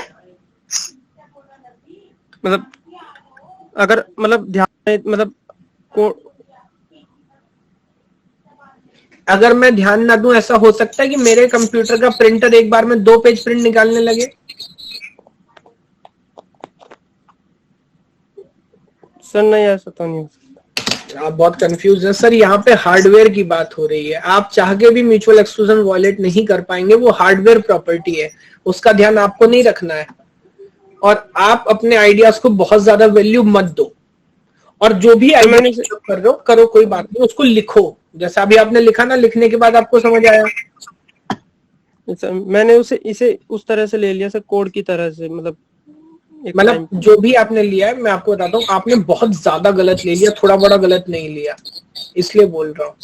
मतलब अगर ध्यान अगर मैं ध्यान ना दूं, ऐसा हो सकता है कि मेरे कंप्यूटर का प्रिंटर एक बार में 2 पेज प्रिंट निकालने लगे? सर नहीं, ऐसा तो नहीं हो सकता। आप बहुत कंफ्यूज हैं सर। यहाँ पे हार्डवेयर की बात हो रही है। आप चाह के भी म्यूचुअल एक्सक्लूजन वॉलेट नहीं कर पाएंगे, वो हार्डवेयर प्रॉपर्टी है, उसका ध्यान आपको नहीं रखना है। और आप अपने आइडियाज को बहुत ज्यादा वैल्यू मत दो, और जो भी आइडिया कर रहे हो करो, कोई बात नहीं, उसको लिखो जैसा अभी आपने लिखा ना। लिखने के बाद आपको समझ आया? मैंने इसे उस तरह से ले लिया सर, कोड की तरह से, मतलब एक मतलब time पे। जो भी आपने लिया है, मैं आपको बताता हूँ, आपने बहुत ज्यादा गलत ले लिया, थोड़ा बड़ा गलत नहीं लिया, इसलिए बोल रहा हूँ।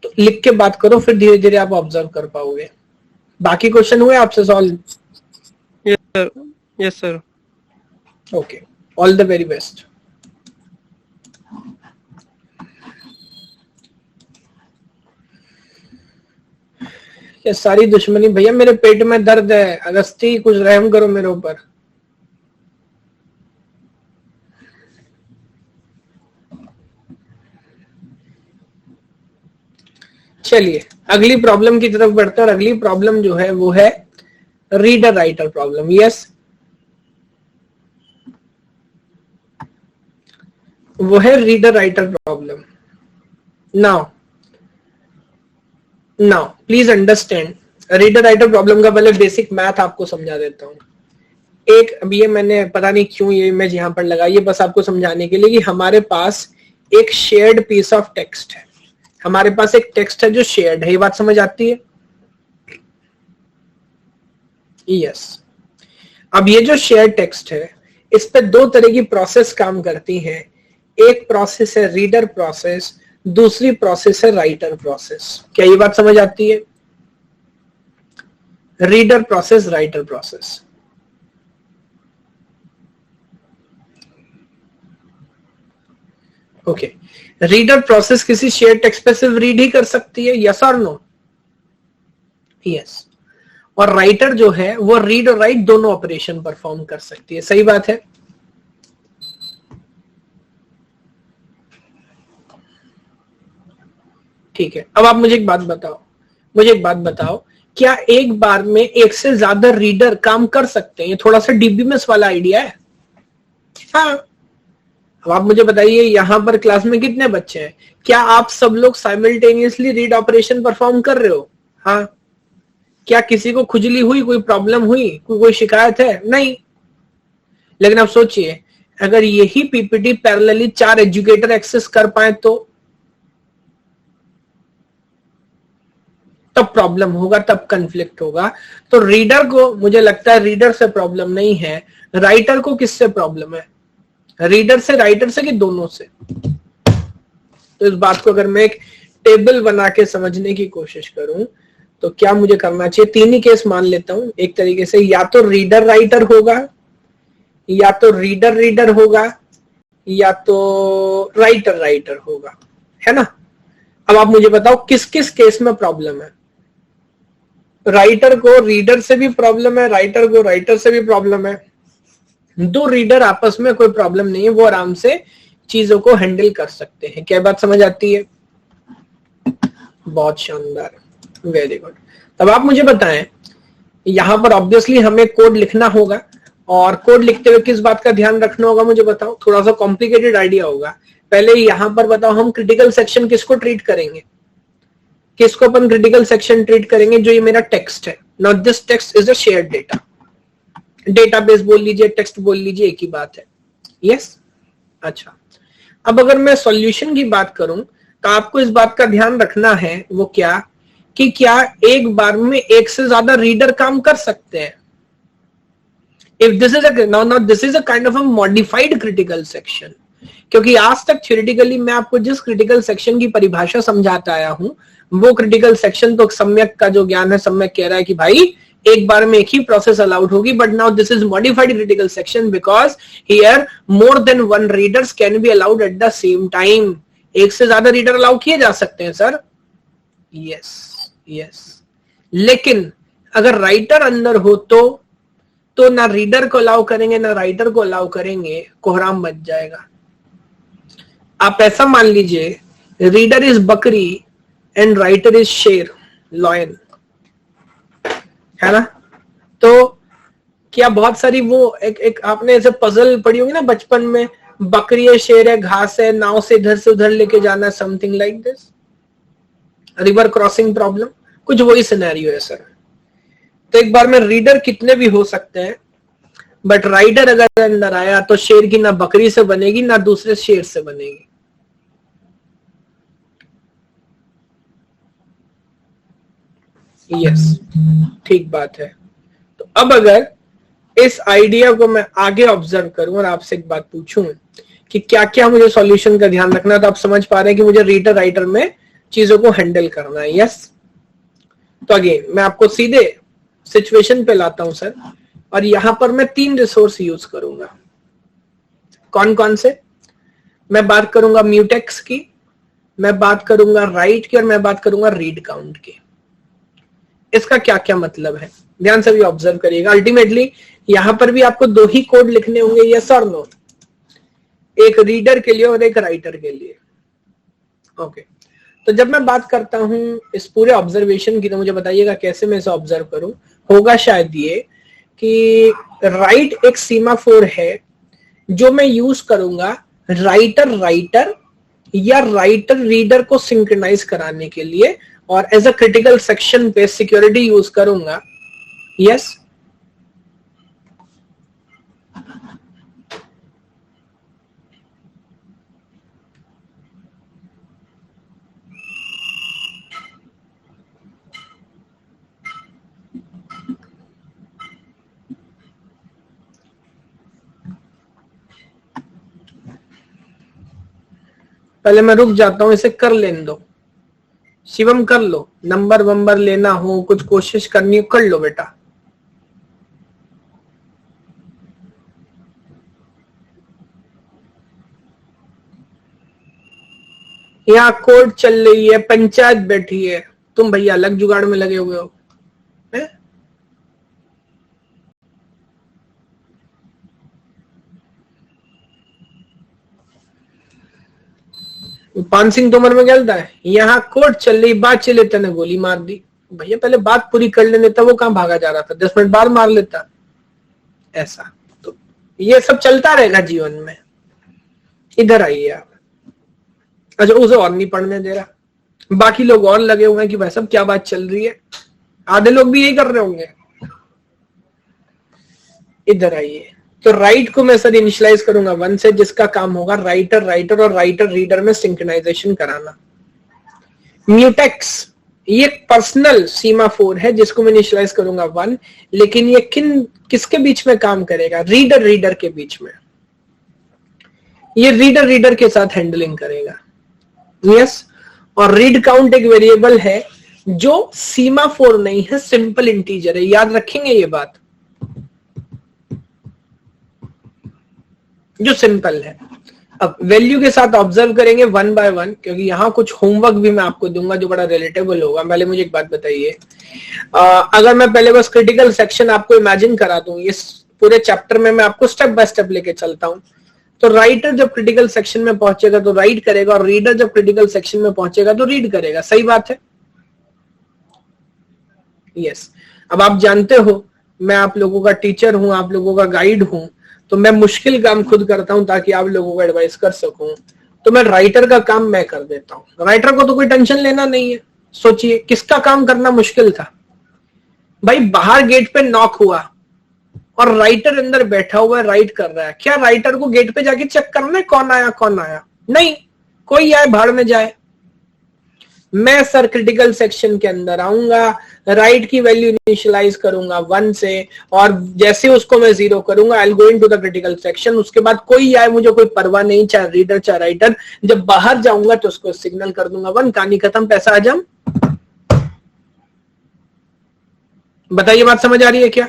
तो लिख के बात करो, फिर धीरे धीरे आप ऑब्जर्व कर पाओगे। बाकी क्वेश्चन हुए आपसे solve? Yes sir, yes sir. Okay, all the very best. ये सारी दुश्मनी, भैया मेरे पेट में दर्द है, अगस्ती कुछ रहम करो मेरे ऊपर। चलिए अगली प्रॉब्लम की तरफ बढ़ते हैं, और अगली प्रॉब्लम जो है वो है रीडर राइटर प्रॉब्लम। यस, वो है reader writer problem. Now please understand, reader writer problem का पहले बेसिक मैथ आपको समझा देता हूं। एक, अब ये मैंने पता नहीं क्यों ये इमेज यहां पर लगाई है, बस आपको समझाने के लिए कि हमारे पास एक शेयर्ड पीस ऑफ टेक्स्ट है। हमारे पास एक टेक्स्ट है जो शेयर्ड है, ये बात समझ आती है? यस। अब ये जो शेयर्ड टेक्स्ट है, इस पे दो तरह की प्रोसेस काम करती हैं। एक प्रोसेस है रीडर प्रोसेस, दूसरी प्रोसेस है राइटर प्रोसेस। क्या ये बात समझ आती है? Reader process, writer process. Okay, reader process किसी शेयर टेक्स्ट पे सिर्फ रीड ही कर सकती है, यस और नो? यस। और राइटर जो है वो रीड और राइट दोनों ऑपरेशन परफॉर्म कर सकती है, सही बात है? ठीक है, अब आप मुझे एक बात बताओ, क्या एक बार में एक से ज्यादा रीडर काम कर सकते हैं? ये थोड़ा सा डीबीएमएस वाला आइडिया है। हाँ, अब आप मुझे बताइए, यहां पर क्लास में कितने बच्चे हैं? क्या आप सब लोग साइमल्टेनियसली रीड ऑपरेशन परफॉर्म कर रहे हो? हाँ। क्या किसी को खुजली हुई, कोई प्रॉब्लम हुई, कोई शिकायत है? नहीं। लेकिन अब सोचिए, अगर यही पीपीटी पैरेलली 4 एजुकेटर एक्सेस कर पाए तो तब प्रॉब्लम होगा, तब कंफ्लिक्ट होगा। तो रीडर को, मुझे लगता है रीडर से प्रॉब्लम नहीं है, राइटर को किससे प्रॉब्लम है? रीडर से, राइटर से, कि दोनों से? तो इस बात को अगर मैं एक टेबल बना के समझने की कोशिश करूं तो क्या मुझे करना चाहिए? 3 ही केस मान लेता हूं एक तरीके से, या तो रीडर राइटर होगा, या तो रीडर रीडर होगा, या तो राइटर राइटर होगा, है ना? अब आप मुझे बताओ किस किस केस में प्रॉब्लम है? राइटर को रीडर से भी प्रॉब्लम है, राइटर को राइटर से भी प्रॉब्लम है। दो रीडर आपस में कोई प्रॉब्लम नहीं है, वो आराम से चीजों को हैंडल कर सकते हैं। क्या बात समझ आती है? बहुत शानदार, वेरी गुड। तब आप मुझे बताएं, यहां पर ऑब्वियसली हमें कोड लिखना होगा, और कोड लिखते हुए किस बात का ध्यान रखना होगा मुझे बताओ? थोड़ा सा कॉम्प्लिकेटेड आइडिया होगा। पहले यहां पर बताओ, हम क्रिटिकल सेक्शन किसको ट्रीट करेंगे? किसको अपन क्रिटिकल सेक्शन ट्रीट करेंगे? जो ये मेरा टेक्स्ट है। Now this text is a shared data, database बोल लीजिए, टेक्स्ट बोल लीजिए, एक ही बात है। यस। अच्छा, अब अगर मैं सॉल्यूशन की बात करूं तो आपको इस बात का ध्यान रखना है, वो क्या, कि क्या एक बार में एक से ज्यादा रीडर काम कर सकते हैं? If this is now this is a kind of a modified critical section, क्योंकि आज तक थ्योरेटिकली मैं आपको जिस क्रिटिकल सेक्शन की परिभाषा समझाता आया हूं, वो क्रिटिकल सेक्शन तो सम्यक का जो ज्ञान है, सम्यक कह रहा है कि भाई एक बार में एक ही प्रोसेस अलाउड होगी। But now this is modified critical section because here more than one readers can be allowed at the same time. एक से ज्यादा रीडर अलाउ किए जा सकते हैं सर। Yes, yes. लेकिन अगर राइटर अंदर हो तो ना रीडर को अलाउ करेंगे ना राइटर को अलाउ करेंगे, कोहराम मच जाएगा। आप ऐसा मान लीजिए, रीडर इज बकरी एंड राइटर इज शेर, लॉयन, है ना? तो क्या बहुत सारी वो एक आपने ऐसे पजल पढ़ी होगी ना बचपन में, बकरी है, शेर है, घास है, नाव से इधर से उधर लेके जाना, something like this, river crossing problem, कुछ वही सिनेरियो है सर। तो एक बार में रीडर कितने भी हो सकते हैं, बट राइडर अगर अंदर आया तो शेर की ना बकरी से बनेगी ना दूसरे शेर से बनेगी। यस, ठीक बात है। तो अब अगर इस आइडिया को मैं आगे ऑब्जर्व करूं और आपसे एक बात पूछूं कि क्या क्या मुझे सॉल्यूशन का ध्यान रखना है, तो आप समझ पा रहे हैं कि मुझे रीडर राइटर में चीजों को हैंडल करना है। यस, तो अगेन मैं आपको सीधे सिचुएशन पे लाता हूं सर, और यहां पर मैं 3 रिसोर्स यूज करूंगा। कौन कौन से? मैं बात करूंगा म्यूटेक्स की, मैं बात करूंगा राइट की, और मैं बात करूंगा रीड काउंट की। इसका क्या क्या मतलब है ध्यान से भी ऑब्जर्व करिएगा। अल्टीमेटली यहां पर भी आपको 2 ही कोड लिखने होंगे, यस और नो, एक रीडर के लिए और एक राइटर के लिए। ओके, तो जब मैं बात करता हूं इस पूरे ऑब्जर्वेशन की, तो मुझे बताइएगा कैसे मैं इसे ऑब्जर्व करूं। होगा शायद ये कि राइट एक सीमाफोर है जो मैं यूज करूंगा राइटर या राइटर रीडर को सिंक्रोनाइज कराने के लिए, और एज अ क्रिटिकल सेक्शन पे सिक्योरिटी यूज करूंगा। यस, पहले मैं रुक जाता हूं, इसे कर लेने दो। शिवम कर लो, नंबर वंबर लेना हो, कुछ कोशिश करनी हो, कर लो बेटा। यहाँ कोर्ट चल रही है, पंचायत बैठी है, तुम भैया अलग जुगाड़ में लगे हुए हो। है? पान सिंह तोमर में गलता है, यहाँ कोर्ट चल रही, बात चले, तेने गोली मार दी। भैया पहले बात पूरी कर लेने, तब वो कहां भागा जा रहा था, 10 मिनट बाद मार लेता। ऐसा तो ये सब चलता रहेगा जीवन में। इधर आइए आप। अच्छा, उसे और नहीं पढ़ने दे रहा, बाकी लोग और लगे हुए हैं कि भाई साहब क्या बात चल रही है, आधे लोग भी यही कर रहे होंगे। इधर आइए, तो राइट को मैं सर इनिशियलाइज करूंगा 1 से, जिसका काम होगा राइटर और राइटर रीडर में सिंक्रोनाइजेशन कराना। म्यूटेक्स ये पर्सनल सीमाफोर है जिसको मैं इनिशियलाइज करूंगा 1, लेकिन ये किसके बीच में काम करेगा? रीडर के बीच में। ये रीडर के साथ हैंडलिंग करेगा। यस, और रीड काउंट एक वेरिएबल है जो सीमाफोर नहीं है, सिंपल इंटीजर है। याद रखेंगे ये बात, जो सिंपल है। अब वैल्यू के साथ ऑब्जर्व करेंगे 1 बाय 1, क्योंकि यहां कुछ होमवर्क भी मैं आपको दूंगा जो बड़ा रिलेटेबल होगा। पहले मुझे एक बात बताइए, अगर मैं पहले बस क्रिटिकल सेक्शन आपको इमेजिन करा दूं, इस पूरे चैप्टर में मैं आपको स्टेप बाय स्टेप लेके चलता हूं, तो राइटर जब क्रिटिकल सेक्शन में पहुंचेगा तो राइट करेगा, और रीडर जब क्रिटिकल सेक्शन में पहुंचेगा तो रीड करेगा। सही बात है? यस। अब आप जानते हो मैं आप लोगों का टीचर हूं, आप लोगों का गाइड हूं, तो मैं मुश्किल काम खुद करता हूं ताकि आप लोगों को एडवाइस कर सकूं। तो मैं राइटर का काम मैं कर देता हूं। राइटर को तो कोई टेंशन लेना नहीं है। सोचिए किसका काम करना मुश्किल था भाई? बाहर गेट पे नॉक हुआ और राइटर अंदर बैठा हुआ है, राइट कर रहा है। क्या राइटर को गेट पे जाके चेक करना है कौन आया कौन आया? नहीं, कोई आए भाड़ में जाए। मैं सर क्रिटिकल सेक्शन के अंदर आऊंगा, राइट की वैल्यू इनिशियलाइज करूंगा 1 से, और जैसे उसको मैं 0 करूंगा, I will go into the critical section. उसके बाद कोई आए मुझे कोई परवाह नहीं, चाहे रीडर चाहे राइटर। जब बाहर जाऊंगा तो उसको सिग्नल कर दूंगा 1, कहानी खत्म, पैसा हजम। बताइए बात समझ आ रही है क्या?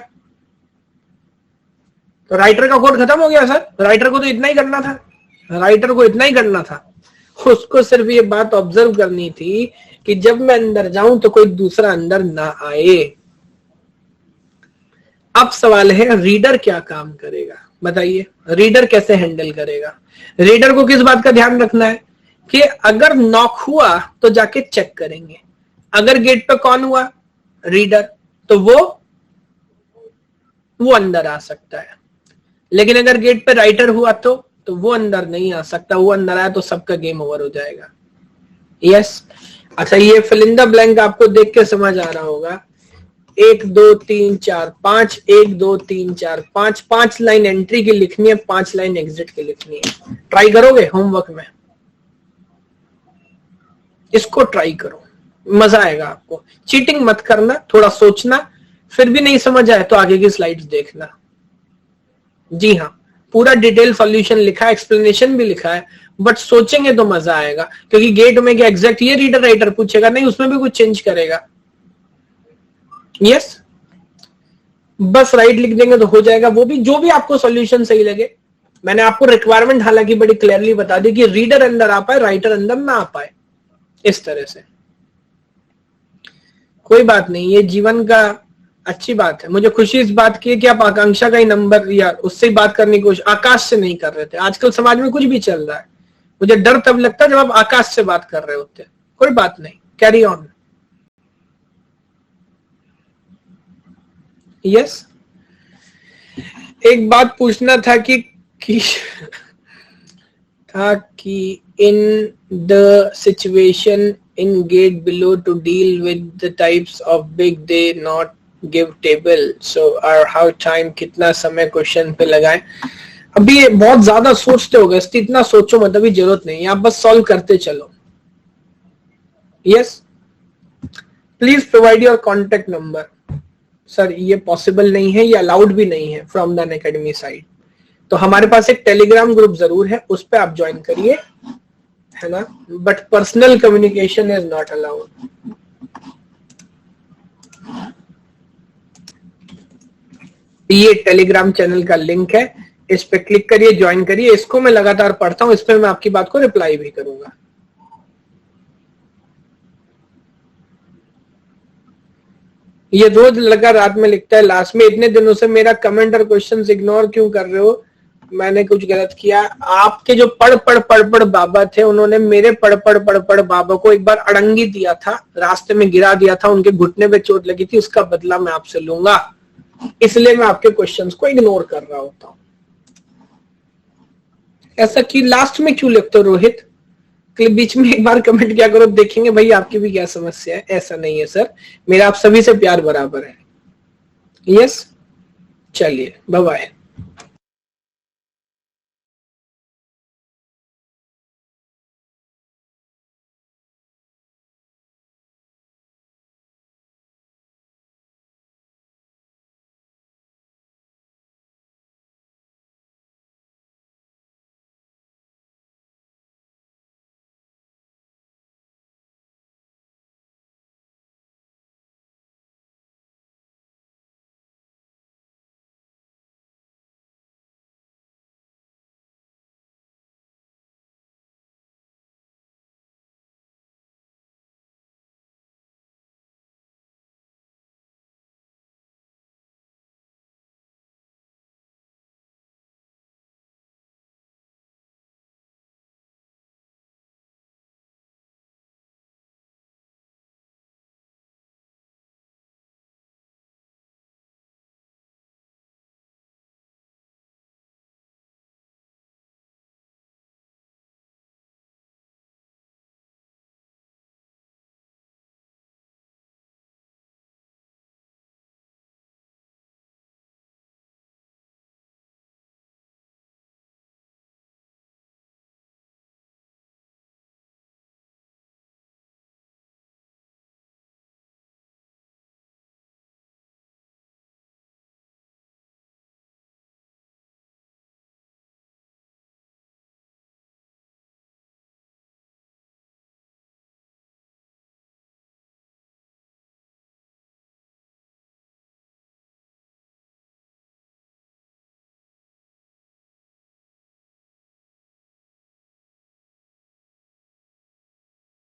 तो राइटर का कोड खत्म हो गया सर। राइटर को तो इतना ही करना था, राइटर को इतना ही करना था। उसको सिर्फ ये बात ऑब्जर्व करनी थी कि जब मैं अंदर जाऊं तो कोई दूसरा अंदर ना आए। अब सवाल है रीडर क्या काम करेगा? बताइए, रीडर कैसे हैंडल करेगा? रीडर को किस बात का ध्यान रखना है कि अगर नॉक हुआ तो जाके चेक करेंगे। अगर गेट पे कौन हुआ? रीडर, तो वो अंदर आ सकता है। लेकिन अगर गेट पे राइटर हुआ तो वो अंदर नहीं आ सकता। वो अंदर आया तो सबका गेम ओवर हो जाएगा। यस। अच्छा, ये फिल इन द ब्लैंक आपको देख के समझ आ रहा होगा। 1 2 3 4 5, 1 2 3 4 5, 5 लाइन एंट्री की लिखनी है, 5 लाइन एग्जिट की लिखनी है। ट्राई करोगे होमवर्क में? इसको ट्राई करो, मजा आएगा आपको। चीटिंग मत करना, थोड़ा सोचना, फिर भी नहीं समझ आए तो आगे की स्लाइड्स देखना। जी हाँ, पूरा डिटेल सॉल्यूशन लिखा है, एक्सप्लेनेशन भी लिखा है, बट सोचेंगे तो मजा आएगा, क्योंकि गेट में क्या एग्जैक्ट ये रीडर राइटर पूछेगा नहीं, उसमें भी कुछ चेंज करेगा। यस, बस राइट लिख देंगे तो हो जाएगा, वो भी जो भी आपको सॉल्यूशन सही लगे। मैंने आपको रिक्वायरमेंट हालांकि बड़ी क्लियरली बता दी कि रीडर अंदर आ पाए, राइटर अंदर ना आ पाए, इस तरह से। कोई बात नहीं, ये जीवन का अच्छी बात है। मुझे खुशी इस बात की है कि आप आकांक्षा का ही नंबर या उससे ही बात करने की कोशिश, आकाश से नहीं कर रहे थे। आजकल समाज में कुछ भी चल रहा है, मुझे डर तब लगता है जब आप आकाश से बात कर रहे होते। कोई बात नहीं, कैरी ऑन। यस, एक बात पूछना था कि in the situation in gate below to deal with the types of big they not give table, so or how time, कितना समय क्वेश्चन पे लगाएं। अभी ये बहुत ज्यादा सोचते हो गए, इतना सोचो मत, अभी जरूरत नहीं, आप बस सॉल्व करते चलो। Yes, please provide your contact number. Sir ये पॉसिबल नहीं है, ये अलाउड भी नहीं है फ्रॉम द अनअकैडमी साइड। तो हमारे पास एक टेलीग्राम ग्रुप जरूर है, उस पे आप ज्वाइन करिए, है ना, but personal communication is not allowed. ये टेलीग्राम चैनल का लिंक है, इस पे क्लिक करिए, ज्वाइन करिए। इसको मैं लगातार पढ़ता हूं, इस पे मैं आपकी बात को रिप्लाई भी करूंगा। ये रोज लगा रात में लिखता है लास्ट में, इतने दिनों से मेरा कमेंट और क्वेश्चंस इग्नोर क्यों कर रहे हो, मैंने कुछ गलत किया? आपके जो पढ़ बाबा थे, उन्होंने मेरे पढ़ बाबा को एक बार अड़ंगी दिया था, रास्ते में गिरा दिया था, उनके घुटने पे चोट लगी थी, उसका बदला मैं आपसे लूंगा, इसलिए मैं आपके क्वेश्चंस को इग्नोर कर रहा होता हूं। ऐसा कि लास्ट में क्यों लिखते हो रोहित? बीच में एक बार कमेंट क्या करो, देखेंगे भाई आपकी भी क्या समस्या है। ऐसा नहीं है सर, मेरा आप सभी से प्यार बराबर है। यस, चलिए बाय बाय।